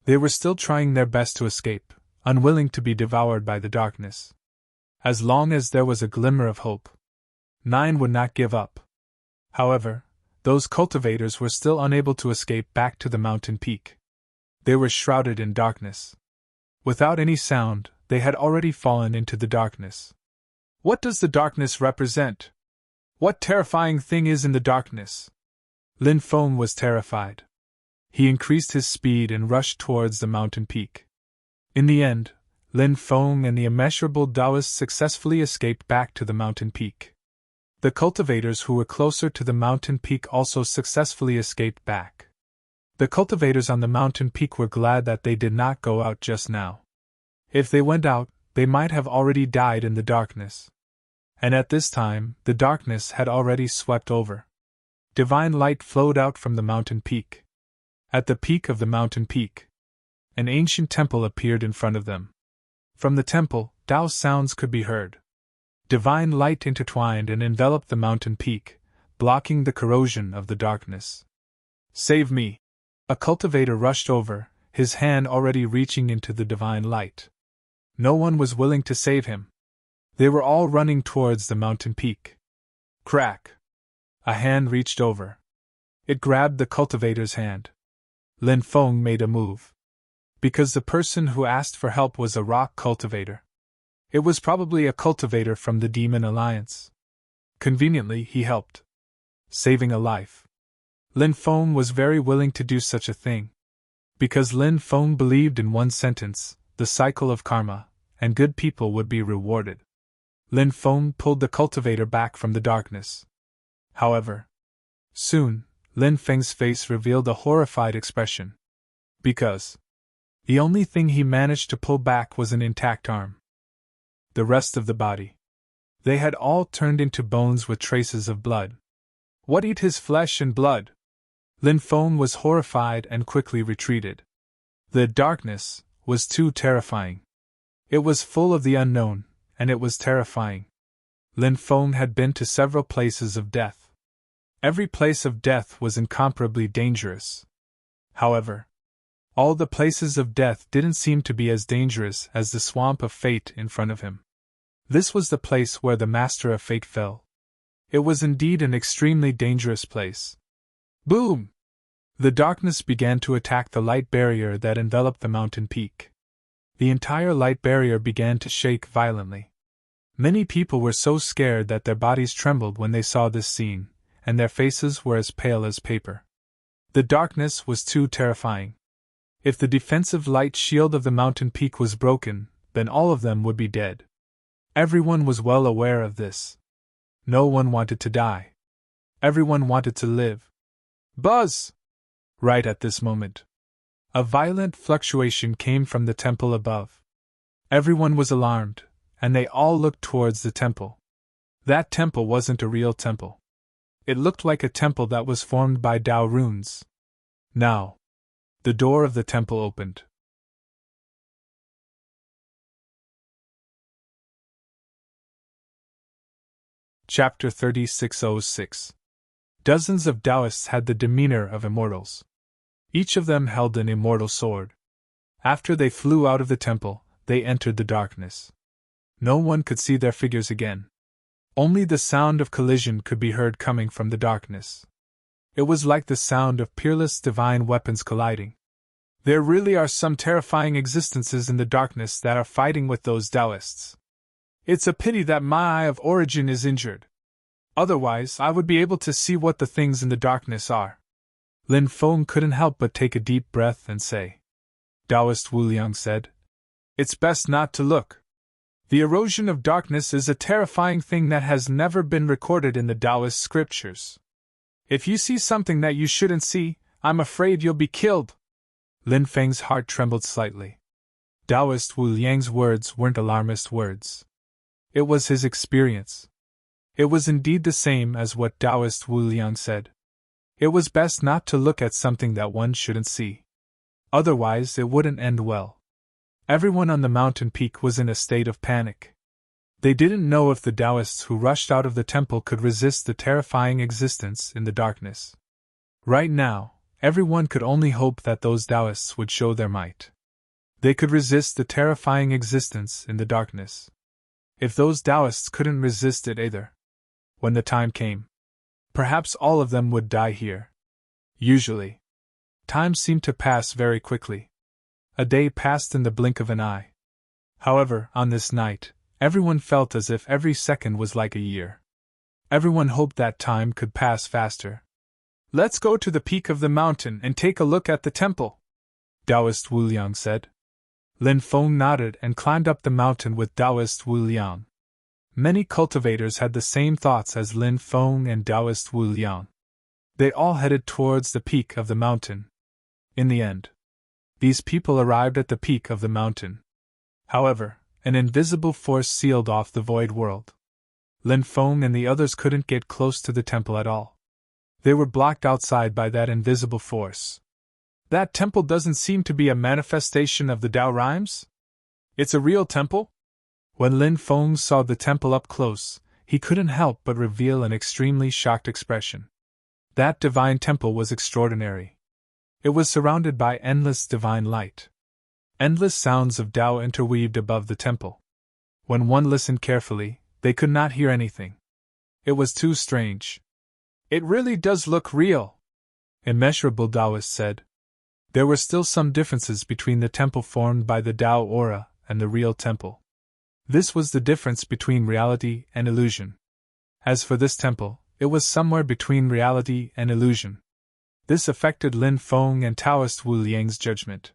They were still trying their best to escape, unwilling to be devoured by the darkness. As long as there was a glimmer of hope, 9 would not give up. However, those cultivators were still unable to escape back to the mountain peak. They were shrouded in darkness. Without any sound, they had already fallen into the darkness. What does the darkness represent? What terrifying thing is in the darkness? Lin Feng was terrified. He increased his speed and rushed towards the mountain peak. In the end, Lin Feng and the immeasurable Taoists successfully escaped back to the mountain peak. The cultivators who were closer to the mountain peak also successfully escaped back. The cultivators on the mountain peak were glad that they did not go out just now. If they went out, they might have already died in the darkness. And at this time, the darkness had already swept over. Divine light flowed out from the mountain peak. At the peak of the mountain peak, an ancient temple appeared in front of them. From the temple, Tao sounds could be heard. Divine light intertwined and enveloped the mountain peak, blocking the corrosion of the darkness. Save me! A cultivator rushed over, his hand already reaching into the divine light. No one was willing to save him. They were all running towards the mountain peak. Crack! A hand reached over. It grabbed the cultivator's hand. Lin Feng made a move. Because the person who asked for help was a rock cultivator. It was probably a cultivator from the Demon Alliance. Conveniently, he helped, saving a life. Lin Feng was very willing to do such a thing. Because Lin Feng believed in one sentence, the cycle of karma, and good people would be rewarded. Lin Feng pulled the cultivator back from the darkness. However, soon, Lin Feng's face revealed a horrified expression. Because the only thing he managed to pull back was an intact arm. The rest of the body. They had all turned into bones with traces of blood. What eat his flesh and blood? Lin Feng was horrified and quickly retreated. The darkness was too terrifying. It was full of the unknown, and it was terrifying. Lin Feng had been to several places of death. Every place of death was incomparably dangerous. However, all the places of death didn't seem to be as dangerous as the swamp of fate in front of him. This was the place where the master of fate fell. It was indeed an extremely dangerous place. Boom! The darkness began to attack the light barrier that enveloped the mountain peak. The entire light barrier began to shake violently. Many people were so scared that their bodies trembled when they saw this scene, and their faces were as pale as paper. The darkness was too terrifying. If the defensive light shield of the mountain peak was broken, then all of them would be dead. Everyone was well aware of this. No one wanted to die. Everyone wanted to live. Buzz! Right at this moment, a violent fluctuation came from the temple above. Everyone was alarmed, and they all looked towards the temple. That temple wasn't a real temple. It looked like a temple that was formed by Tao runes. Now, the door of the temple opened. Chapter 3606. Dozens of Taoists had the demeanor of immortals. Each of them held an immortal sword. After they flew out of the temple, they entered the darkness. No one could see their figures again. Only the sound of collision could be heard coming from the darkness. It was like the sound of peerless divine weapons colliding. There really are some terrifying existences in the darkness that are fighting with those Taoists. It's a pity that my eye of origin is injured. Otherwise, I would be able to see what the things in the darkness are. Lin Feng couldn't help but take a deep breath and say. Taoist Wu Liang said, "It's best not to look. The erosion of darkness is a terrifying thing that has never been recorded in the Taoist scriptures. If you see something that you shouldn't see, I'm afraid you'll be killed." Lin Feng's heart trembled slightly. Taoist Wu Liang's words weren't alarmist words. It was his experience. It was indeed the same as what Taoist Wu Liang said. It was best not to look at something that one shouldn't see. Otherwise, it wouldn't end well. Everyone on the mountain peak was in a state of panic. They didn't know if the Taoists who rushed out of the temple could resist the terrifying existence in the darkness. Right now, everyone could only hope that those Taoists would show their might. They could resist the terrifying existence in the darkness. If those Taoists couldn't resist it either, when the time came, perhaps all of them would die here. Usually, time seemed to pass very quickly. A day passed in the blink of an eye. However, on this night, everyone felt as if every second was like a year. Everyone hoped that time could pass faster. "Let's go to the peak of the mountain and take a look at the temple," Taoist Wu Liang said. Lin Feng nodded and climbed up the mountain with Taoist Wu Liang. Many cultivators had the same thoughts as Lin Feng and Taoist Wu Liang. They all headed towards the peak of the mountain. In the end, these people arrived at the peak of the mountain. However, an invisible force sealed off the void world. Lin Feng and the others couldn't get close to the temple at all. They were blocked outside by that invisible force. "That temple doesn't seem to be a manifestation of the Tao rhymes? It's a real temple?" When Lin Feng saw the temple up close, he couldn't help but reveal an extremely shocked expression. That divine temple was extraordinary. It was surrounded by endless divine light. Endless sounds of Tao interweaved above the temple. When one listened carefully, they could not hear anything. It was too strange. "It really does look real," immeasurable Taoist said. There were still some differences between the temple formed by the Tao aura and the real temple. This was the difference between reality and illusion. As for this temple, it was somewhere between reality and illusion. This affected Lin Feng and Taoist Wu Liang's judgment.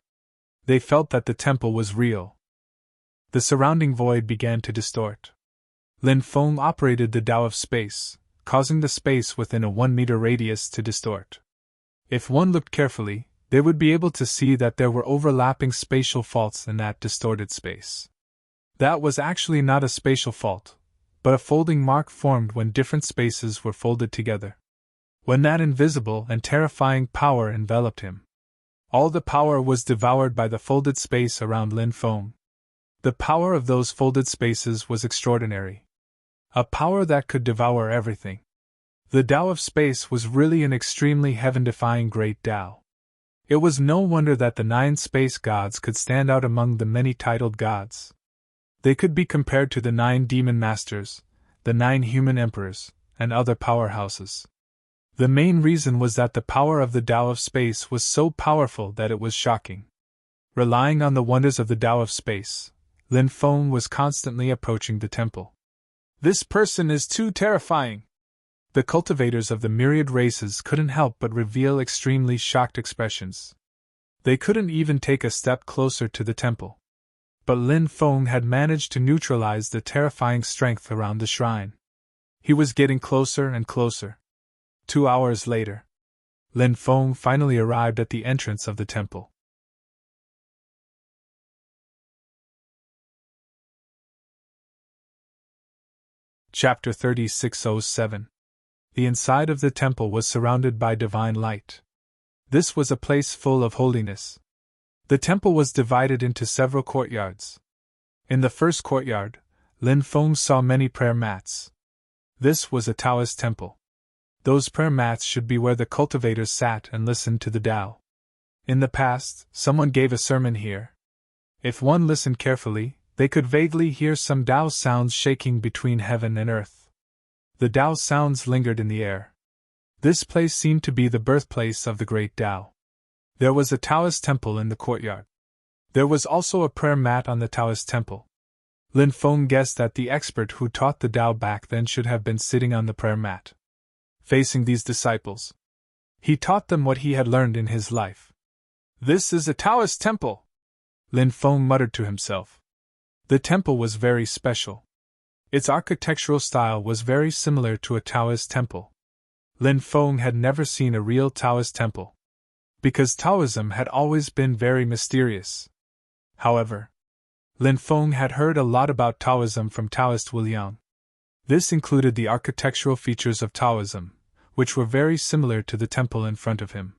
They felt that the temple was real. The surrounding void began to distort. Lin Feng operated the Tao of space, causing the space within a 1-meter radius to distort. If one looked carefully, they would be able to see that there were overlapping spatial faults in that distorted space. That was actually not a spatial fault, but a folding mark formed when different spaces were folded together. When that invisible and terrifying power enveloped him, all the power was devoured by the folded space around Lin Feng. The power of those folded spaces was extraordinary. A power that could devour everything. The Tao of space was really an extremely heaven-defying great Tao. It was no wonder that the 9 space gods could stand out among the many titled gods. They could be compared to the 9 demon masters, the 9 human emperors, and other powerhouses. The main reason was that the power of the Tao of space was so powerful that it was shocking. Relying on the wonders of the Tao of space, Lin Feng was constantly approaching the temple. "This person is too terrifying." The cultivators of the myriad races couldn't help but reveal extremely shocked expressions. They couldn't even take a step closer to the temple. But Lin Feng had managed to neutralize the terrifying strength around the shrine. He was getting closer and closer. 2 hours later, Lin Feng finally arrived at the entrance of the temple. Chapter 3607. The inside of the temple was surrounded by divine light. This was a place full of holiness. The temple was divided into several courtyards. In the first courtyard, Lin Feng saw many prayer mats. This was a Taoist temple. Those prayer mats should be where the cultivators sat and listened to the Tao. In the past, someone gave a sermon here. If one listened carefully, they could vaguely hear some Tao sounds shaking between heaven and earth. The Tao sounds lingered in the air. This place seemed to be the birthplace of the great Tao. There was a Taoist temple in the courtyard. There was also a prayer mat on the Taoist temple. Lin Feng guessed that the expert who taught the Tao back then should have been sitting on the prayer mat, facing these disciples. He taught them what he had learned in his life. "This is a Taoist temple," Lin Feng muttered to himself. The temple was very special. Its architectural style was very similar to a Taoist temple. Lin Feng had never seen a real Taoist temple, because Taoism had always been very mysterious. However, Lin Feng had heard a lot about Taoism from Taoist Wu Liang. This included the architectural features of Taoism, which were very similar to the temple in front of him.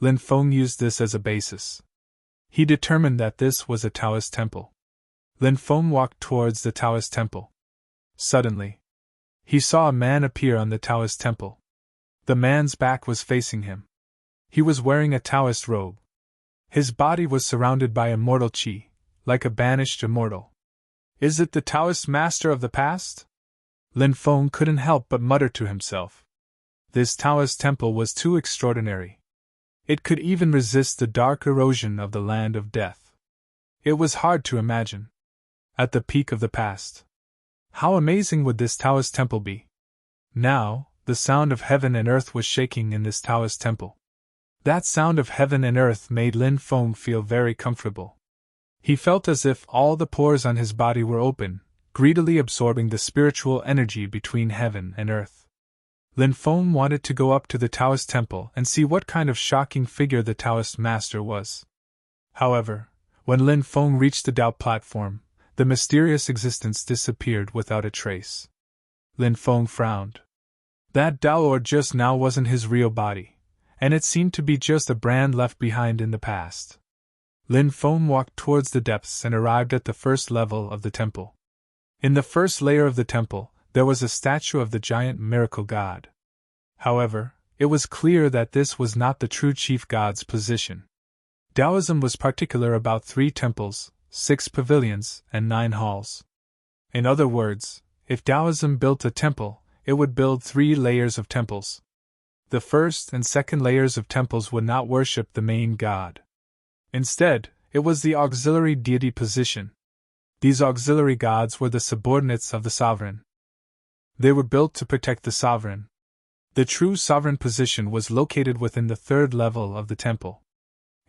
Lin Feng used this as a basis. He determined that this was a Taoist temple. Lin Feng walked towards the Taoist temple. Suddenly, he saw a man appear on the Taoist temple. The man's back was facing him. He was wearing a Taoist robe. His body was surrounded by immortal qi, like a banished immortal. "Is it the Taoist master of the past?" Lin Feng couldn't help but mutter to himself. This Taoist temple was too extraordinary. It could even resist the dark erosion of the land of death. It was hard to imagine. At the peak of the past. How amazing would this Taoist temple be? Now, the sound of heaven and earth was shaking in this Taoist temple. That sound of heaven and earth made Lin Feng feel very comfortable. He felt as if all the pores on his body were open, greedily absorbing the spiritual energy between heaven and earth. Lin Feng wanted to go up to the Taoist temple and see what kind of shocking figure the Taoist master was. However, when Lin Feng reached the Tao platform, the mysterious existence disappeared without a trace. Lin Feng frowned. That Tao Lord just now wasn't his real body, and it seemed to be just a brand left behind in the past. Lin Feng walked towards the depths and arrived at the first level of the temple. In the first layer of the temple, there was a statue of the giant miracle god. However, it was clear that this was not the true chief god's position. Taoism was particular about 3 temples, 6 pavilions, and 9 halls. In other words, if Taoism built a temple, it would build 3 layers of temples. The first and second layers of temples would not worship the main god. Instead, it was the auxiliary deity position. These auxiliary gods were the subordinates of the sovereign. They were built to protect the sovereign. The true sovereign position was located within the 3rd level of the temple.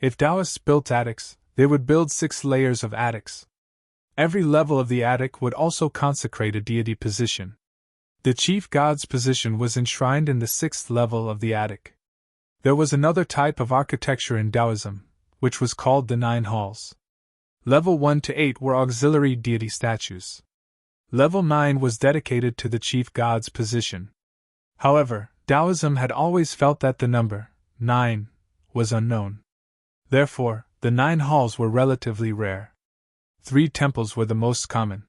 If Taoists built attics, they would build 6 layers of attics. Every level of the attic would also consecrate a deity position. The chief god's position was enshrined in the 6th level of the attic. There was another type of architecture in Taoism, which was called the 9 halls. Level 1 to 8 were auxiliary deity statues. Level 9 was dedicated to the chief god's position. However, Taoism had always felt that the number 9 was unknown. Therefore, the 9 halls were relatively rare. 3 temples were the most common.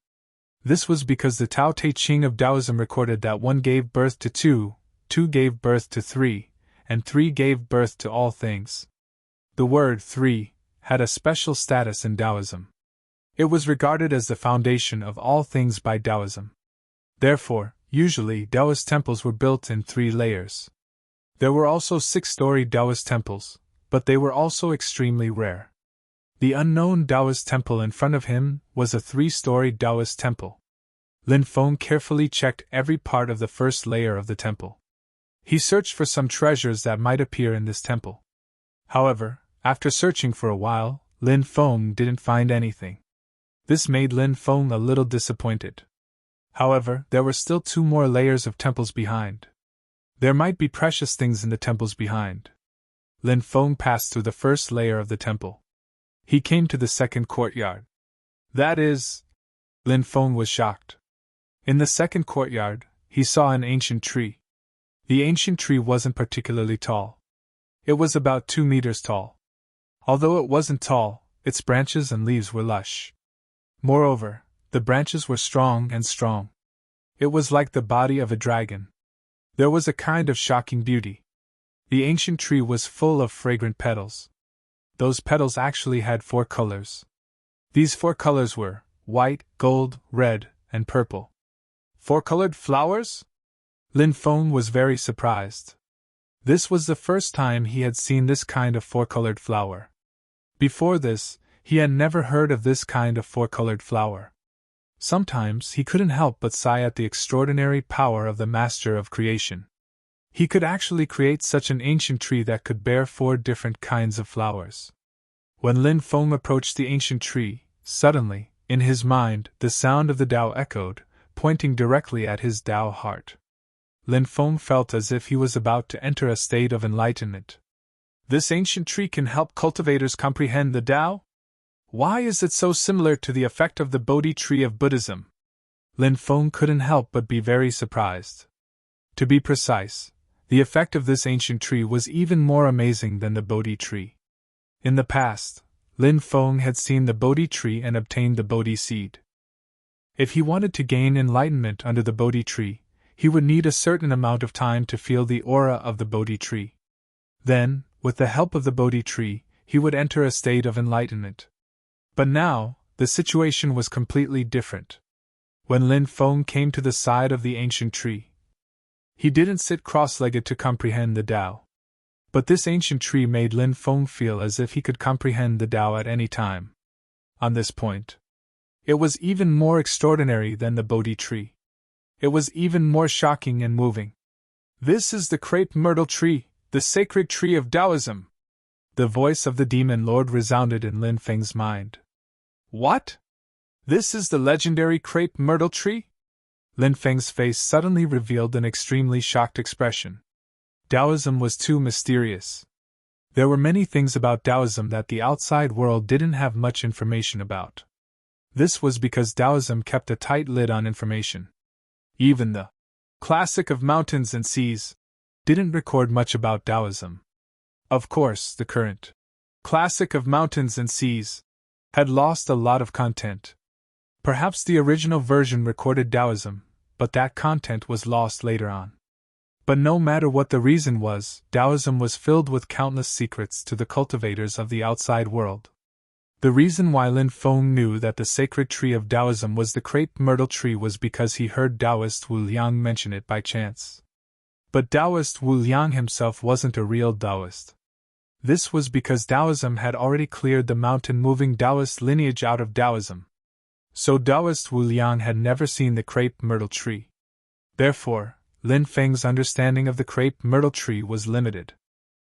This was because the Tao Te Ching of Taoism recorded that 1 gave birth to 2, 2 gave birth to 3, and 3 gave birth to all things. The word 3 had a special status in Taoism. It was regarded as the foundation of all things by Taoism. Therefore, usually Taoist temples were built in 3 layers. There were also 6-story Taoist temples, but they were also extremely rare. The unknown Taoist temple in front of him was a 3-story Taoist temple. Lin Feng carefully checked every part of the first layer of the temple. He searched for some treasures that might appear in this temple. However, after searching for a while, Lin Feng didn't find anything. This made Lin Feng a little disappointed. However, there were still 2 more layers of temples behind. There might be precious things in the temples behind. Lin Feng passed through the first layer of the temple. He came to the second courtyard. That is... Lin Feng was shocked. In the second courtyard, he saw an ancient tree. The ancient tree wasn't particularly tall. It was about 2 meters tall. Although it wasn't tall, its branches and leaves were lush. Moreover, the branches were strong and strong. It was like the body of a dragon. There was a kind of shocking beauty. The ancient tree was full of fragrant petals. Those petals actually had 4 colors. These 4 colors were white, gold, red, and purple. 4-colored flowers? Lin Feng was very surprised. This was the first time he had seen this kind of 4-colored flower. Before this, he had never heard of this kind of 4-colored flower. Sometimes he couldn't help but sigh at the extraordinary power of the master of creation. He could actually create such an ancient tree that could bear 4 different kinds of flowers. When Lin Feng approached the ancient tree, suddenly, in his mind, the sound of the Tao echoed, pointing directly at his Tao heart. Lin Feng felt as if he was about to enter a state of enlightenment. This ancient tree can help cultivators comprehend the Tao? Why is it so similar to the effect of the Bodhi tree of Buddhism? Lin Feng couldn't help but be very surprised. To be precise, the effect of this ancient tree was even more amazing than the Bodhi tree. In the past, Lin Feng had seen the Bodhi tree and obtained the Bodhi seed. If he wanted to gain enlightenment under the Bodhi tree, he would need a certain amount of time to feel the aura of the Bodhi tree. Then, with the help of the Bodhi tree, he would enter a state of enlightenment. But now, the situation was completely different. When Lin Feng came to the side of the ancient tree, he didn't sit cross-legged to comprehend the Tao. But this ancient tree made Lin Feng feel as if he could comprehend the Tao at any time. On this point, it was even more extraordinary than the Bodhi tree. It was even more shocking and moving. This is the crepe myrtle tree, the sacred tree of Taoism. The voice of the demon lord resounded in Lin Feng's mind. What? This is the legendary crepe myrtle tree? Lin Feng's face suddenly revealed an extremely shocked expression. Taoism was too mysterious. There were many things about Taoism that the outside world didn't have much information about. This was because Taoism kept a tight lid on information. Even the classic of mountains and seas didn't record much about Taoism. Of course, the current classic of mountains and seas had lost a lot of content. Perhaps the original version recorded Taoism, but that content was lost later on. But no matter what the reason was, Taoism was filled with countless secrets to the cultivators of the outside world. The reason why Lin Feng knew that the sacred tree of Taoism was the crepe myrtle tree was because he heard Taoist Wu Liang mention it by chance. But Taoist Wu Liang himself wasn't a real Taoist. This was because Taoism had already cleared the mountain-moving Taoist lineage out of Taoism. So Taoist Wu Liang had never seen the crepe myrtle tree. Therefore, Lin Feng's understanding of the crepe myrtle tree was limited.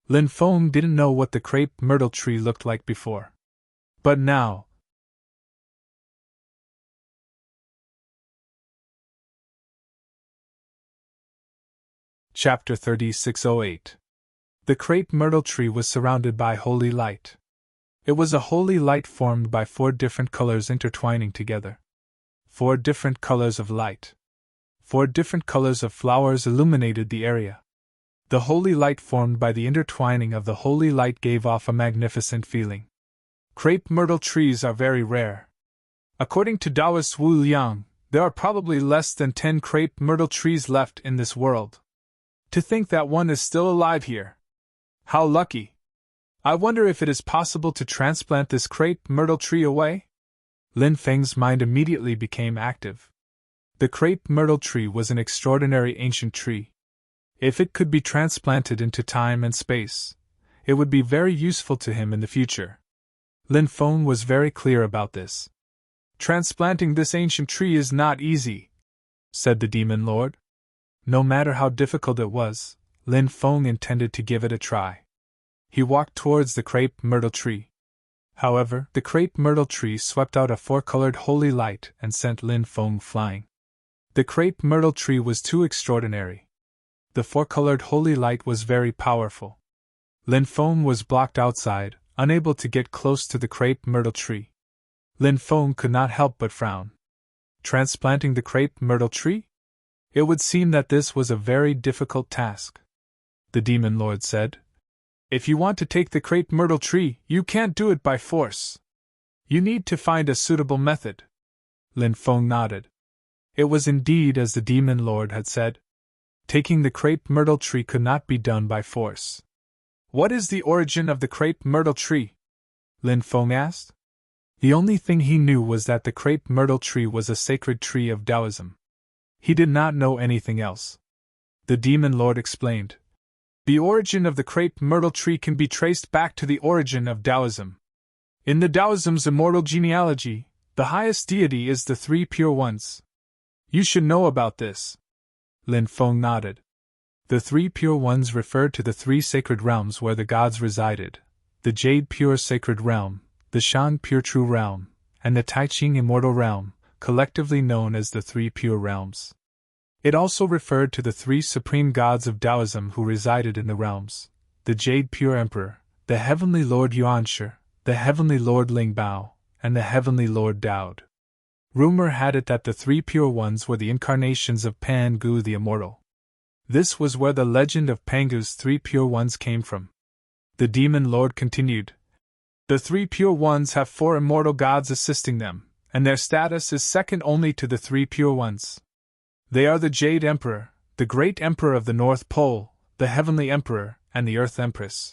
Lin Feng didn't know what the crepe myrtle tree looked like before. But now, Chapter 3608. The crepe myrtle tree was surrounded by holy light. It was a holy light formed by 4 different colors intertwining together. 4 different colors of light. 4 different colors of flowers illuminated the area. The holy light formed by the intertwining of the holy light gave off a magnificent feeling. Crepe myrtle trees are very rare. According to Taoist Wu Liang, there are probably less than 10 crepe myrtle trees left in this world. To think that one is still alive here. How lucky! I wonder if it is possible to transplant this crepe myrtle tree away? Lin Feng's mind immediately became active. The crepe myrtle tree was an extraordinary ancient tree. If it could be transplanted into time and space, it would be very useful to him in the future. Lin Feng was very clear about this. Transplanting this ancient tree is not easy, said the demon lord. No matter how difficult it was, Lin Feng intended to give it a try. He walked towards the crepe myrtle tree. However, the crepe myrtle tree swept out a 4-colored holy light and sent Lin Feng flying. The crepe myrtle tree was too extraordinary. The 4-colored holy light was very powerful. Lin Feng was blocked outside, unable to get close to the crepe myrtle tree. Lin Feng could not help but frown. Transplanting the crepe myrtle tree? It would seem that this was a very difficult task. The demon lord said, If you want to take the crepe myrtle tree, you can't do it by force. You need to find a suitable method. Lin Feng nodded. It was indeed as the demon lord had said. Taking the crepe myrtle tree could not be done by force. What is the origin of the crepe myrtle tree? Lin Feng asked. The only thing he knew was that the crepe myrtle tree was a sacred tree of Taoism. He did not know anything else. The demon lord explained. The origin of the crepe myrtle tree can be traced back to the origin of Taoism. In the Taoism's immortal genealogy, the highest deity is the 3 Pure Ones. You should know about this. Lin Feng nodded. The 3 Pure Ones referred to the 3 sacred realms where the gods resided, the Jade Pure Sacred Realm, the Shan Pure True Realm, and the Taiqing Immortal Realm, collectively known as the 3 Pure Realms. It also referred to the 3 supreme gods of Taoism who resided in the realms, the Jade Pure Emperor, the Heavenly Lord Yuanshi, the Heavenly Lord Lingbao, and the Heavenly Lord Daod. Rumor had it that the 3 Pure Ones were the incarnations of Pangu the Immortal. This was where the legend of Pangu's 3 Pure Ones came from. The demon lord continued. The 3 Pure Ones have 4 immortal gods assisting them, and their status is second only to the 3 Pure Ones. They are the Jade Emperor, the Great Emperor of the North Pole, the Heavenly Emperor, and the Earth Empress.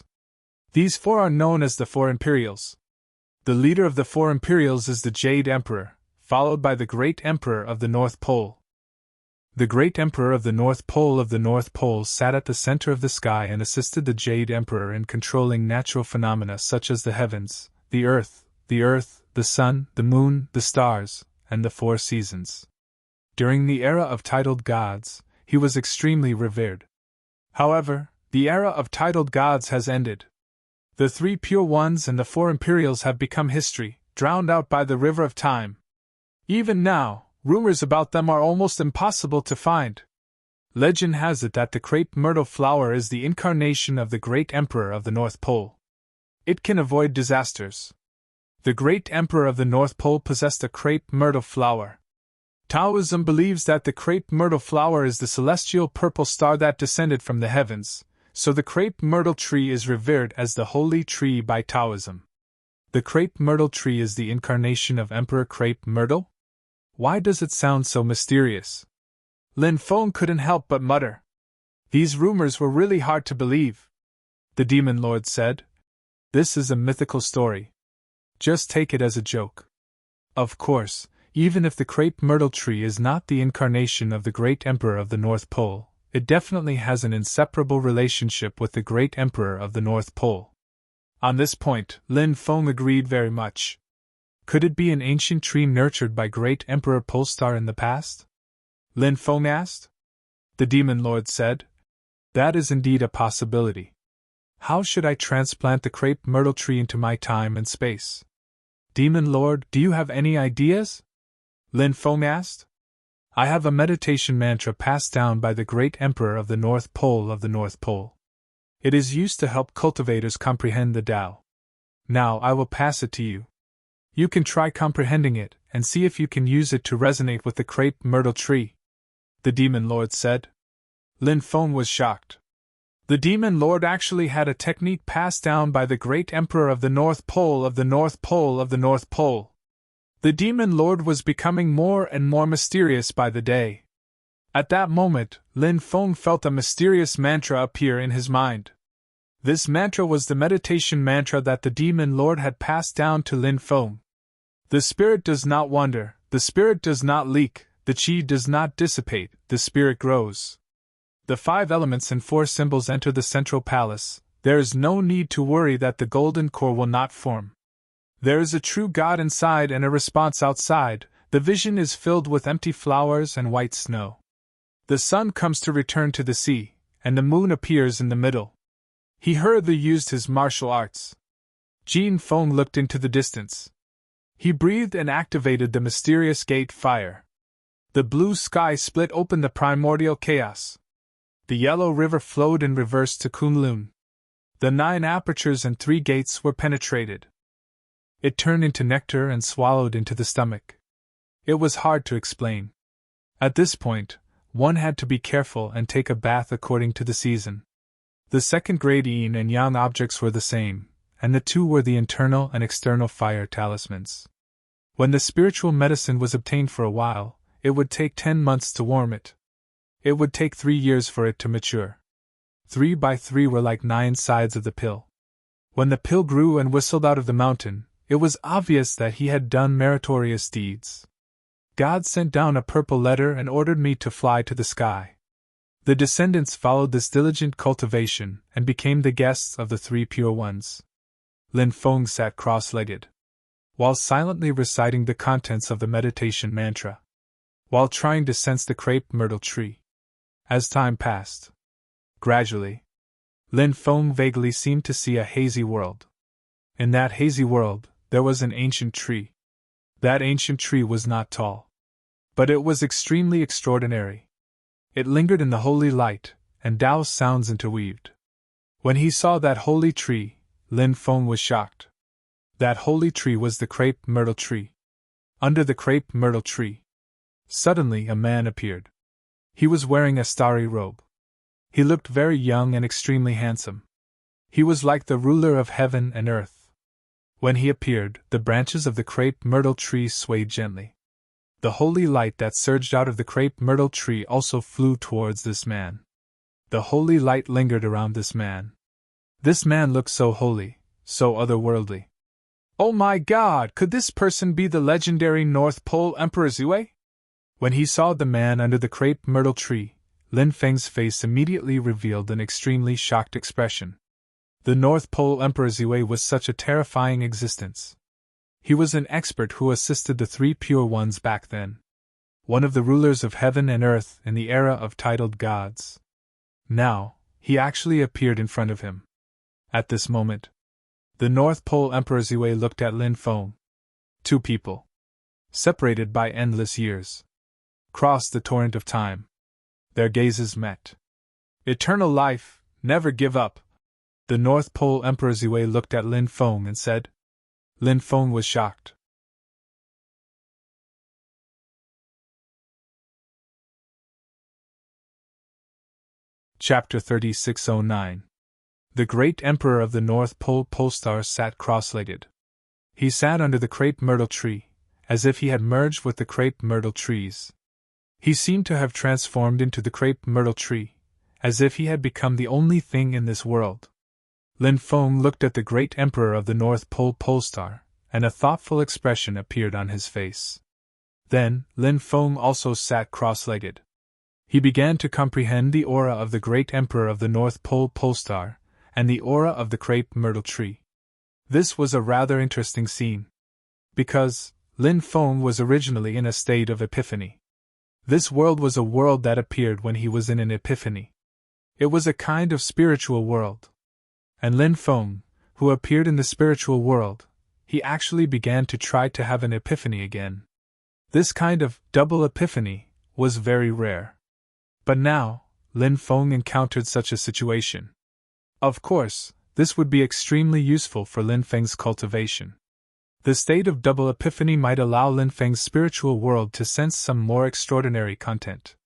These 4 are known as the 4 Imperials. The leader of the 4 Imperials is the Jade Emperor, followed by the Great Emperor of the North Pole. The Great Emperor of the North Pole sat at the center of the sky and assisted the Jade Emperor in controlling natural phenomena such as the heavens, the earth, the the sun, the moon, the stars, and the 4 seasons. During the era of titled gods, he was extremely revered. However, the era of titled gods has ended. The 3 pure ones and the 4 imperials have become history, drowned out by the river of time. Even now, rumors about them are almost impossible to find. Legend has it that the crepe myrtle flower is the incarnation of the great emperor of the North Pole. It can avoid disasters. The great emperor of the North Pole possessed a crepe myrtle flower. Taoism believes that the crepe myrtle flower is the celestial purple star that descended from the heavens, so the crepe myrtle tree is revered as the holy tree by Taoism. The crepe myrtle tree is the incarnation of Emperor Crepe Myrtle? Why does it sound so mysterious? Lin Feng couldn't help but mutter. These rumors were really hard to believe. The Demon Lord said, "This is a mythical story. Just take it as a joke. Of course, even if the crepe myrtle tree is not the incarnation of the great emperor of the North Pole, it definitely has an inseparable relationship with the great emperor of the North Pole." On this point, Lin Feng agreed very much. Could it be an ancient tree nurtured by great Emperor Polestar in the past? Lin Feng asked. The Demon Lord said, "That is indeed a possibility. How should I transplant the crepe myrtle tree into my time and space? Demon Lord, do you have any ideas?" Lin Feng asked. "I have a meditation mantra passed down by the great Emperor of the North Pole of the North Pole. It is used to help cultivators comprehend the Tao. Now I will pass it to you. You can try comprehending it and see if you can use it to resonate with the crepe myrtle tree," the Demon Lord said. Lin Feng was shocked. The Demon Lord actually had a technique passed down by the great Emperor of the North Pole of the North Pole of the North Pole. The Demon Lord was becoming more and more mysterious by the day. At that moment, Lin Feng felt a mysterious mantra appear in his mind. This mantra was the meditation mantra that the Demon Lord had passed down to Lin Feng. The spirit does not wander, the spirit does not leak, the chi does not dissipate, the spirit grows. The 5 elements and 4 symbols enter the central palace. There is no need to worry that the golden core will not form. There is a true God inside and a response outside. The vision is filled with empty flowers and white snow. The sun comes to return to the sea, and the moon appears in the middle. He hurriedly used his martial arts. Jin Feng looked into the distance. He breathed and activated the mysterious gate fire. The blue sky split open the primordial chaos. The yellow river flowed in reverse to Kunlun. The 9 apertures and 3 gates were penetrated. It turned into nectar and swallowed into the stomach. It was hard to explain. At this point, one had to be careful and take a bath according to the season. The second grade yin and yang objects were the same, and the 2 were the internal and external fire talismans. When the spiritual medicine was obtained for a while, it would take 10 months to warm it. It would take 3 years for it to mature. 3 by 3 were like 9 sides of the pill. When the pill grew and whistled out of the mountain, it was obvious that he had done meritorious deeds. God sent down a purple letter and ordered me to fly to the sky. The descendants followed this diligent cultivation and became the guests of the 3 pure ones. Lin Feng sat cross-legged, while silently reciting the contents of the meditation mantra, while trying to sense the crepe myrtle tree. As time passed, gradually, Lin Feng vaguely seemed to see a hazy world. In that hazy world, there was an ancient tree. That ancient tree was not tall, but it was extremely extraordinary. It lingered in the holy light, and Tao sounds interweaved. When he saw that holy tree, Lin Feng was shocked. That holy tree was the crepe myrtle tree. Under the crepe myrtle tree, suddenly a man appeared. He was wearing a starry robe. He looked very young and extremely handsome. He was like the ruler of heaven and earth. When he appeared, the branches of the crepe myrtle tree swayed gently. The holy light that surged out of the crepe myrtle tree also flew towards this man. The holy light lingered around this man. This man looked so holy, so otherworldly. Oh my God, could this person be the legendary North Pole Emperor Zue? When he saw the man under the crepe myrtle tree, Lin Feng's face immediately revealed an extremely shocked expression. The North Pole Emperor Zue was such a terrifying existence. He was an expert who assisted the three pure ones back then. One of the rulers of heaven and earth in the era of titled gods. Now, he actually appeared in front of him. At this moment, the North Pole Emperor Ziwei looked at Lin Feng. Two people, separated by endless years, crossed the torrent of time. Their gazes met. Eternal life, never give up. The North Pole Emperor Ziwei looked at Lin Feng and said. Lin Feng was shocked. Chapter 3609. The great Emperor of the North Pole Polestar sat cross-legged. He sat under the crepe myrtle tree, as if he had merged with the crepe myrtle trees. He seemed to have transformed into the crepe myrtle tree, as if he had become the only thing in this world. Lin Feng looked at the great Emperor of the North Pole Polestar, and a thoughtful expression appeared on his face. Then, Lin Feng also sat cross-legged. He began to comprehend the aura of the great Emperor of the North Pole Polestar, and the aura of the crepe myrtle tree. This was a rather interesting scene. Because Lin Feng was originally in a state of epiphany. This world was a world that appeared when he was in an epiphany. It was a kind of spiritual world. And Lin Feng, who appeared in the spiritual world, he actually began to try to have an epiphany again. This kind of double epiphany was very rare. But now, Lin Feng encountered such a situation. Of course, this would be extremely useful for Lin Feng's cultivation. The state of double epiphany might allow Lin Feng's spiritual world to sense some more extraordinary content.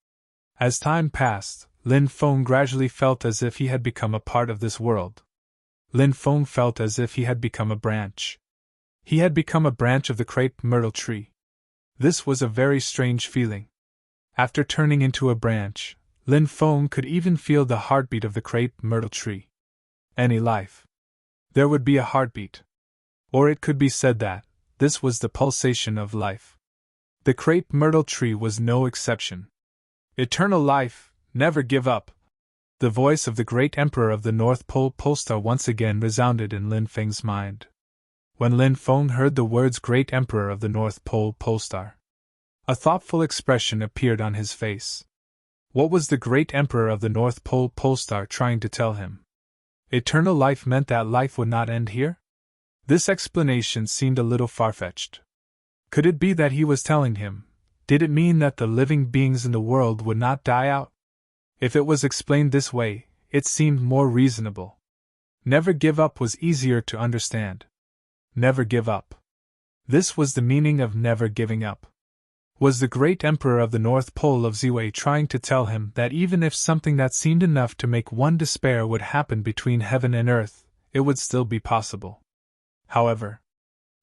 As time passed, Lin Feng gradually felt as if he had become a part of this world. Lin Feng felt as if he had become a branch. He had become a branch of the crepe myrtle tree. This was a very strange feeling. After turning into a branch, Lin Feng could even feel the heartbeat of the crepe myrtle tree. Any life, there would be a heartbeat. Or it could be said that this was the pulsation of life. The crepe myrtle tree was no exception. Eternal life, never give up. The voice of the great Emperor of the North Pole Polestar once again resounded in Lin Feng's mind. When Lin Feng heard the words Great Emperor of the North Pole Polestar, a thoughtful expression appeared on his face. What was the Great Emperor of the North Pole Polestar trying to tell him? Eternal life meant that life would not end here? This explanation seemed a little far-fetched. Could it be that he was telling him? Did it mean that the living beings in the world would not die out? If it was explained this way, it seemed more reasonable. Never give up was easier to understand. Never give up. This was the meaning of never giving up. Was the great Emperor of the North Pole of Ziwei trying to tell him that even if something that seemed enough to make one despair would happen between heaven and earth, it would still be possible? However,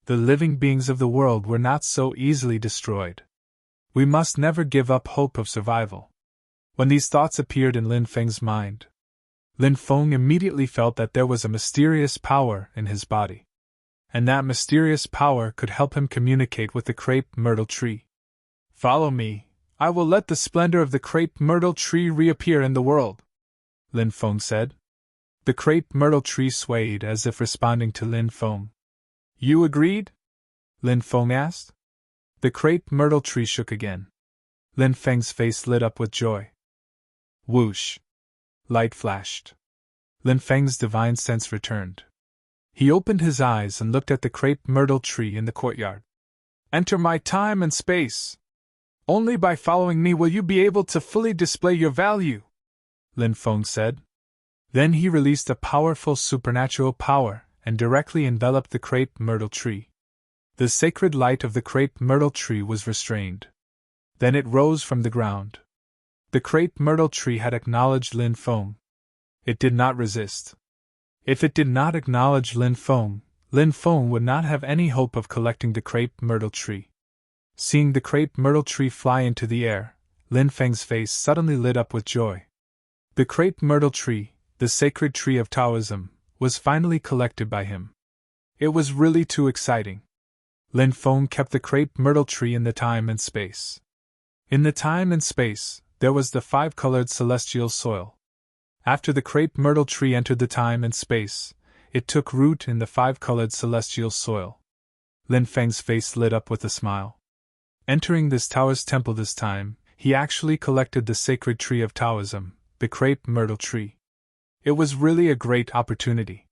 the living beings of the world were not so easily destroyed. We must never give up hope of survival. When these thoughts appeared in Lin Feng's mind, Lin Feng immediately felt that there was a mysterious power in his body. And that mysterious power could help him communicate with the crepe myrtle tree. Follow me, I will let the splendor of the crepe myrtle tree reappear in the world, Lin Feng said. The crepe myrtle tree swayed as if responding to Lin Feng. You agreed? Lin Feng asked. The crepe myrtle tree shook again. Lin Feng's face lit up with joy. Whoosh! Light flashed. Lin Feng's divine sense returned. He opened his eyes and looked at the crepe myrtle tree in the courtyard. Enter my time and space. Only by following me will you be able to fully display your value, Lin Feng said. Then he released a powerful supernatural power and directly enveloped the crepe myrtle tree. The sacred light of the crepe myrtle tree was restrained. Then it rose from the ground. The crepe myrtle tree had acknowledged Lin Feng. It did not resist. If it did not acknowledge Lin Feng would not have any hope of collecting the crepe myrtle tree. Seeing the crepe myrtle tree fly into the air, Lin Feng's face suddenly lit up with joy. The crepe myrtle tree, the sacred tree of Taoism, was finally collected by him. It was really too exciting. Lin Feng kept the crepe myrtle tree in the time and space. In the time and space, there was the five-colored celestial soil. After the crepe myrtle tree entered the time and space, it took root in the five-colored celestial soil. Lin Feng's face lit up with a smile. Entering this Taoist temple this time, he actually collected the sacred tree of Taoism, the crepe myrtle tree. It was really a great opportunity.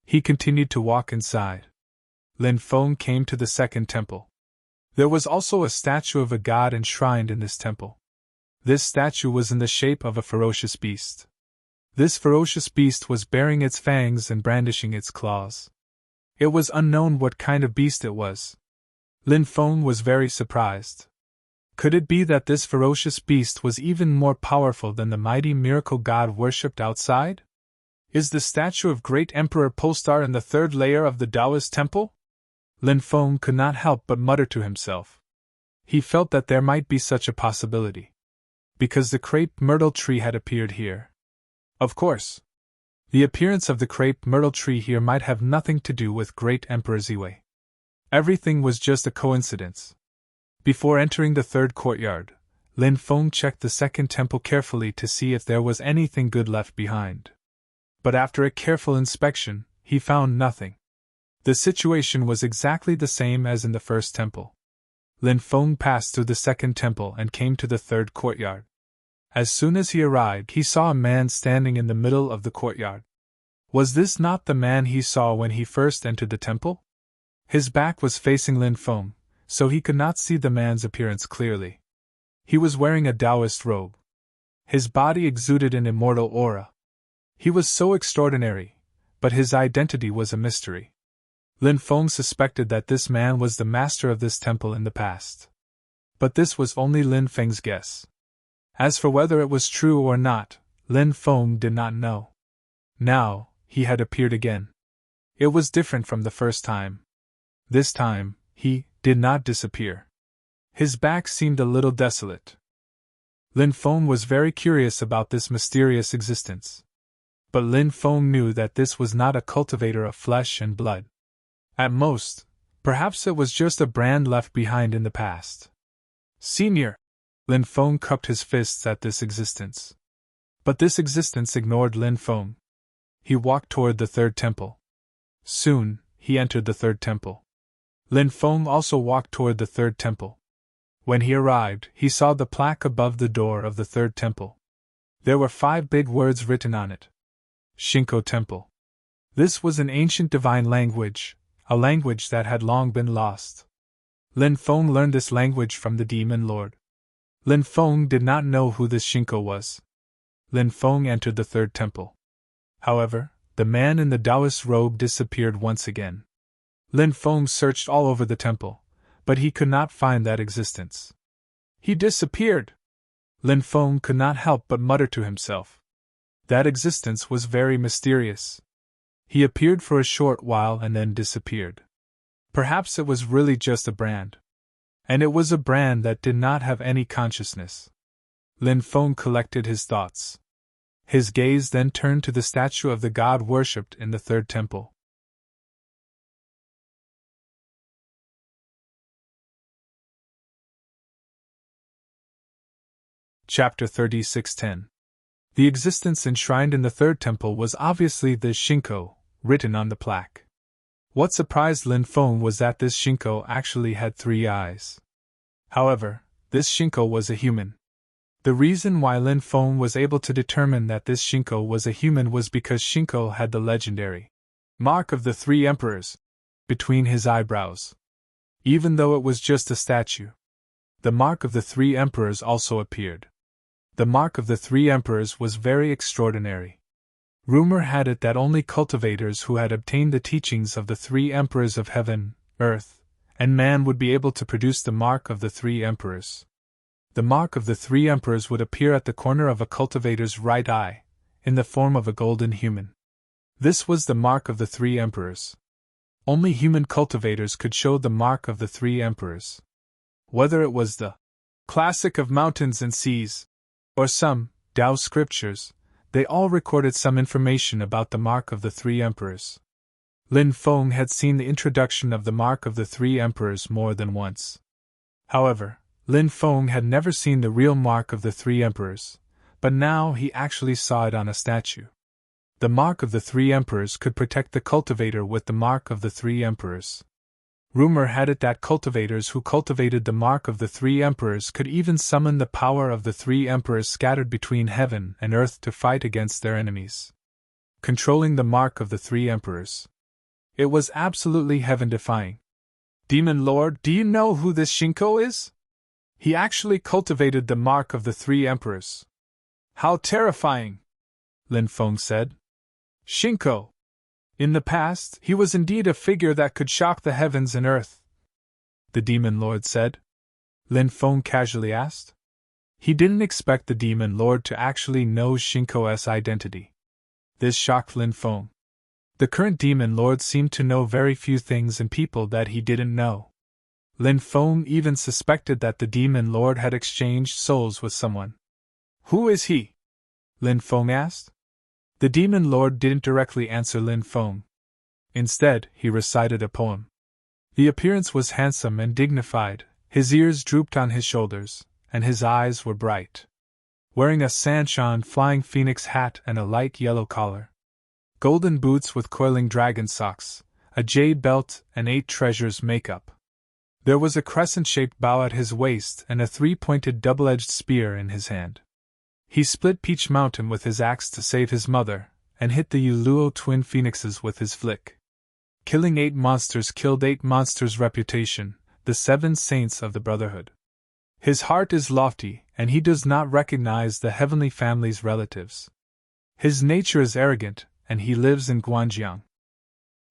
He continued to walk inside. Lin Feng came to the second temple. There was also a statue of a god enshrined in this temple. This statue was in the shape of a ferocious beast. This ferocious beast was baring its fangs and brandishing its claws. It was unknown what kind of beast it was. Lin Feng was very surprised. Could it be that this ferocious beast was even more powerful than the mighty miracle god worshipped outside? Is the statue of Great Emperor Polestar in the third layer of the Taoist temple? Lin Feng could not help but mutter to himself. He felt that there might be such a possibility. Because the crepe myrtle tree had appeared here. Of course. The appearance of the crepe myrtle tree here might have nothing to do with Great Emperor Ziwei. Everything was just a coincidence. Before entering the third courtyard, Lin Feng checked the second temple carefully to see if there was anything good left behind. But after a careful inspection, he found nothing. The situation was exactly the same as in the first temple. Lin Feng passed through the second temple and came to the third courtyard. As soon as he arrived, he saw a man standing in the middle of the courtyard. Was this not the man he saw when he first entered the temple? His back was facing Lin Feng, so he could not see the man's appearance clearly. He was wearing a Taoist robe. His body exuded an immortal aura. He was so extraordinary, but his identity was a mystery. Lin Feng suspected that this man was the master of this temple in the past. But this was only Lin Feng's guess. As for whether it was true or not, Lin Feng did not know. Now, he had appeared again. It was different from the first time. This time, he did not disappear. His back seemed a little desolate. Lin Feng was very curious about this mysterious existence. But Lin Feng knew that this was not a cultivator of flesh and blood. At most, perhaps it was just a brand left behind in the past. Senior! Lin Feng cupped his fists at this existence. But this existence ignored Lin Feng. He walked toward the third temple. Soon, he entered the third temple. Lin Feng also walked toward the third temple. When he arrived, he saw the plaque above the door of the third temple. There were 5 big words written on it. Shinko Temple. This was an ancient divine language, a language that had long been lost. Lin Feng learned this language from the Demon Lord. Lin Feng did not know who this Shinko was. Lin Feng entered the third temple. However, the man in the Taoist robe disappeared once again. Lin Feng searched all over the temple, but he could not find that existence. He disappeared! Lin Feng could not help but mutter to himself. That existence was very mysterious. He appeared for a short while and then disappeared. Perhaps it was really just a brand. And it was a brand that did not have any consciousness. Lin Feng collected his thoughts. His gaze then turned to the statue of the god worshipped in the third temple. Chapter 36:10. The existence enshrined in the third temple was obviously the Shinko, written on the plaque. What surprised Lin Feng was that this Shinko actually had 3 eyes. However, this Shinko was a human. The reason why Lin Feng was able to determine that this Shinko was a human was because Shinko had the legendary mark of the 3 emperors between his eyebrows. Even though it was just a statue, the mark of the 3 emperors also appeared. The mark of the 3 emperors was very extraordinary. Rumor had it that only cultivators who had obtained the teachings of the 3 emperors of heaven, earth, and man would be able to produce the mark of the 3 emperors. The mark of the 3 emperors would appear at the corner of a cultivator's right eye, in the form of a golden human. This was the mark of the 3 emperors. Only human cultivators could show the mark of the 3 emperors. Whether it was the classic of mountains and seas, or some Tao scriptures, they all recorded some information about the mark of the 3 emperors. Lin Feng had seen the introduction of the mark of the 3 emperors more than once. However, Lin Feng had never seen the real mark of the 3 emperors, but now he actually saw it on a statue. The mark of the 3 emperors could protect the cultivator with the mark of the 3 emperors. Rumor had it that cultivators who cultivated the mark of the three emperors could even summon the power of the three emperors scattered between heaven and earth to fight against their enemies. Controlling the mark of the three emperors. It was absolutely heaven-defying. Demon Lord, do you know who this Shinko is? He actually cultivated the mark of the three emperors. How terrifying! Lin Feng said. Shinko! In the past, he was indeed a figure that could shock the heavens and earth. The Demon Lord said. Lin Feng casually asked. He didn't expect the Demon Lord to actually know Shinko's identity. This shocked Lin Feng. The current Demon Lord seemed to know very few things and people that he didn't know. Lin Feng even suspected that the Demon Lord had exchanged souls with someone. Who is he? Lin Feng asked. The Demon Lord didn't directly answer Lin Feng. Instead, he recited a poem. The appearance was handsome and dignified, his ears drooped on his shoulders, and his eyes were bright. Wearing a Sanshan flying phoenix hat and a light yellow collar. Golden boots with coiling dragon socks, a jade belt, and 8 treasures makeup. There was a crescent-shaped bow at his waist and a 3-pointed double-edged spear in his hand. He split Peach Mountain with his axe to save his mother, and hit the Yuluo twin phoenixes with his flick. Killing 8 monsters killed 8 monsters' reputation, the 7 saints of the Brotherhood. His heart is lofty, and he does not recognize the heavenly family's relatives. His nature is arrogant, and he lives in Guanjiang.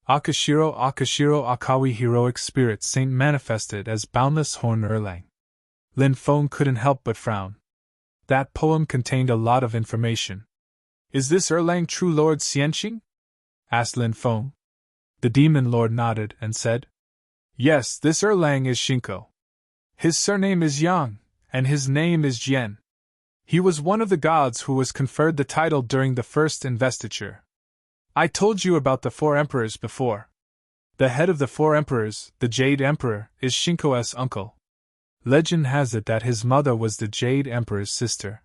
Akashiro Akawi heroic spirit saint manifested as boundless Horn Erlang. Lin Feng couldn't help but frown. That poem contained a lot of information. Is this Erlang true Lord Xianqing? Asked Lin Feng. The Demon Lord nodded and said, Yes, this Erlang is Shinko. His surname is Yang, and his name is Jian. He was one of the gods who was conferred the title during the first investiture. I told you about the 4 emperors before. The head of the 4 emperors, the Jade Emperor, is Shinko's uncle. Legend has it that his mother was the Jade Emperor's sister.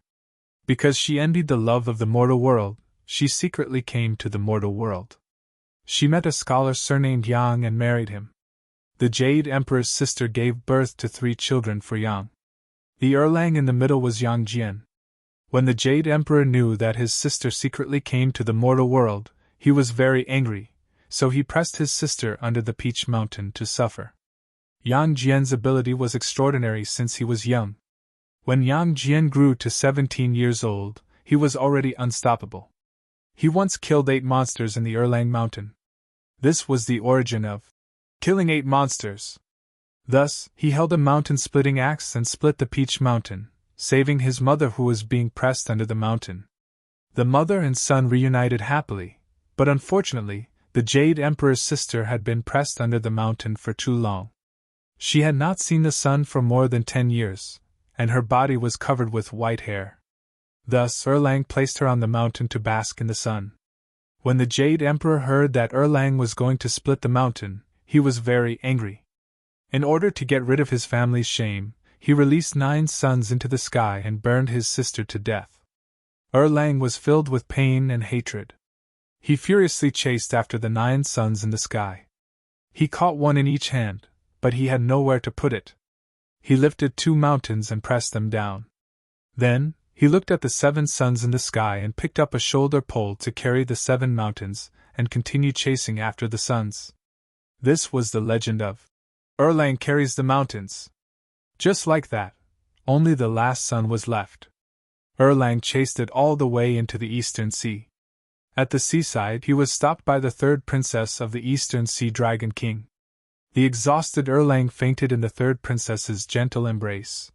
Because she envied the love of the mortal world, she secretly came to the mortal world. She met a scholar surnamed Yang and married him. The Jade Emperor's sister gave birth to 3 children for Yang. The Erlang in the middle was Yang Jian. When the Jade Emperor knew that his sister secretly came to the mortal world, he was very angry, so he pressed his sister under the Peach Mountain to suffer. Yang Jian's ability was extraordinary since he was young. When Yang Jian grew to 17 years old, he was already unstoppable. He once killed 8 monsters in the Erlang Mountain. This was the origin of killing 8 monsters. Thus, he held a mountain-splitting axe and split the Peach Mountain, saving his mother who was being pressed under the mountain. The mother and son reunited happily. But unfortunately, the Jade Emperor's sister had been pressed under the mountain for too long. She had not seen the sun for more than 10 years, and her body was covered with white hair. Thus Erlang placed her on the mountain to bask in the sun. When the Jade Emperor heard that Erlang was going to split the mountain, he was very angry. In order to get rid of his family's shame, he released 9 suns into the sky and burned his sister to death. Erlang was filled with pain and hatred. He furiously chased after the 9 suns in the sky. He caught one in each hand, but he had nowhere to put it. He lifted 2 mountains and pressed them down. Then, he looked at the 7 suns in the sky and picked up a shoulder pole to carry the 7 mountains, and continued chasing after the suns. This was the legend of Erlang carries the mountains. Just like that, only the last sun was left. Erlang chased it all the way into the Eastern Sea. At the seaside, he was stopped by the 3rd princess of the Eastern Sea Dragon King. The exhausted Erlang fainted in the 3rd princess's gentle embrace.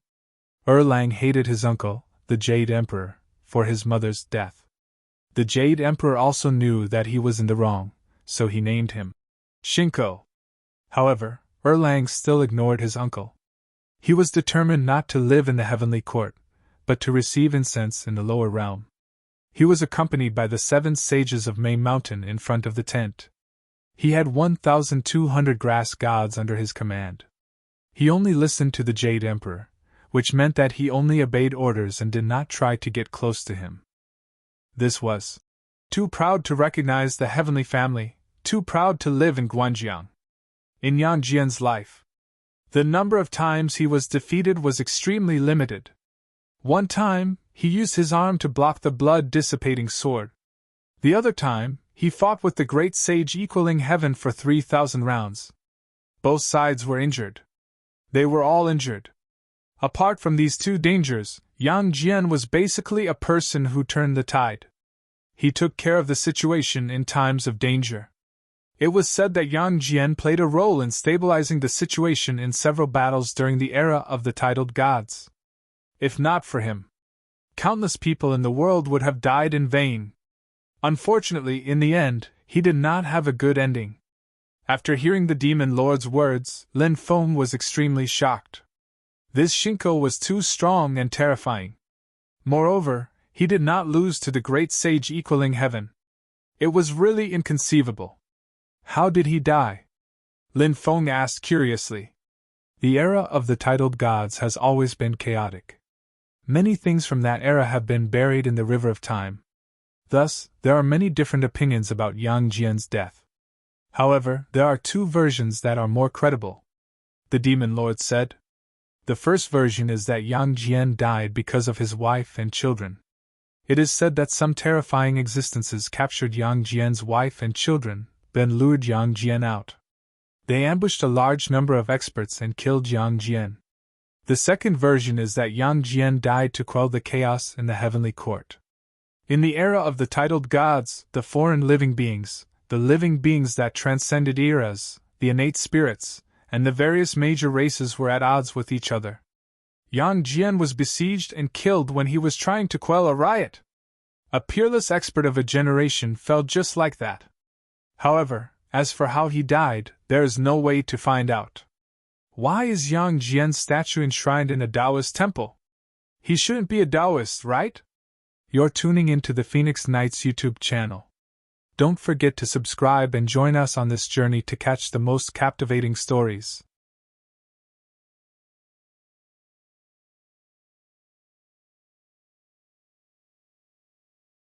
Erlang hated his uncle, the Jade Emperor, for his mother's death. The Jade Emperor also knew that he was in the wrong, so he named him Shinko. However, Erlang still ignored his uncle. He was determined not to live in the heavenly court, but to receive incense in the lower realm. He was accompanied by the 7 sages of May Mountain in front of the tent. He had 1,200 grass gods under his command. He only listened to the Jade Emperor, which meant that he only obeyed orders and did not try to get close to him. This was too proud to recognize the heavenly family, too proud to live in Guanjiang. in Yang Jian's life. The number of times he was defeated was extremely limited. One time, he used his arm to block the blood-dissipating sword. The other time, he fought with the great sage equaling heaven for 3,000 rounds. Both sides were injured. They were all injured. Apart from these two dangers, Yang Jian was basically a person who turned the tide. He took care of the situation in times of danger. It was said that Yang Jian played a role in stabilizing the situation in several battles during the era of the titled gods. If not for him, countless people in the world would have died in vain. Unfortunately, in the end, he did not have a good ending. After hearing the demon lord's words, Lin Feng was extremely shocked. This Shinko was too strong and terrifying. Moreover, he did not lose to the great sage equaling heaven. It was really inconceivable. How did he die? Lin Feng asked curiously. The era of the titled gods has always been chaotic. Many things from that era have been buried in the river of time. Thus, there are many different opinions about Yang Jian's death. However, there are two versions that are more credible. The demon lord said. The first version is that Yang Jian died because of his wife and children. It is said that some terrifying existences captured Yang Jian's wife and children, then lured Yang Jian out. They ambushed a large number of experts and killed Yang Jian. The second version is that Yang Jian died to quell the chaos in the heavenly court. In the era of the titled gods, the foreign living beings, the living beings that transcended eras, the innate spirits, and the various major races were at odds with each other. Yang Jian was besieged and killed when he was trying to quell a riot. A peerless expert of a generation fell just like that. However, as for how he died, there is no way to find out. Why is Yang Jian's statue enshrined in a Taoist temple? He shouldn't be a Taoist, right? You're tuning into the Phoenix Knights YouTube channel. Don't forget to subscribe and join us on this journey to catch the most captivating stories.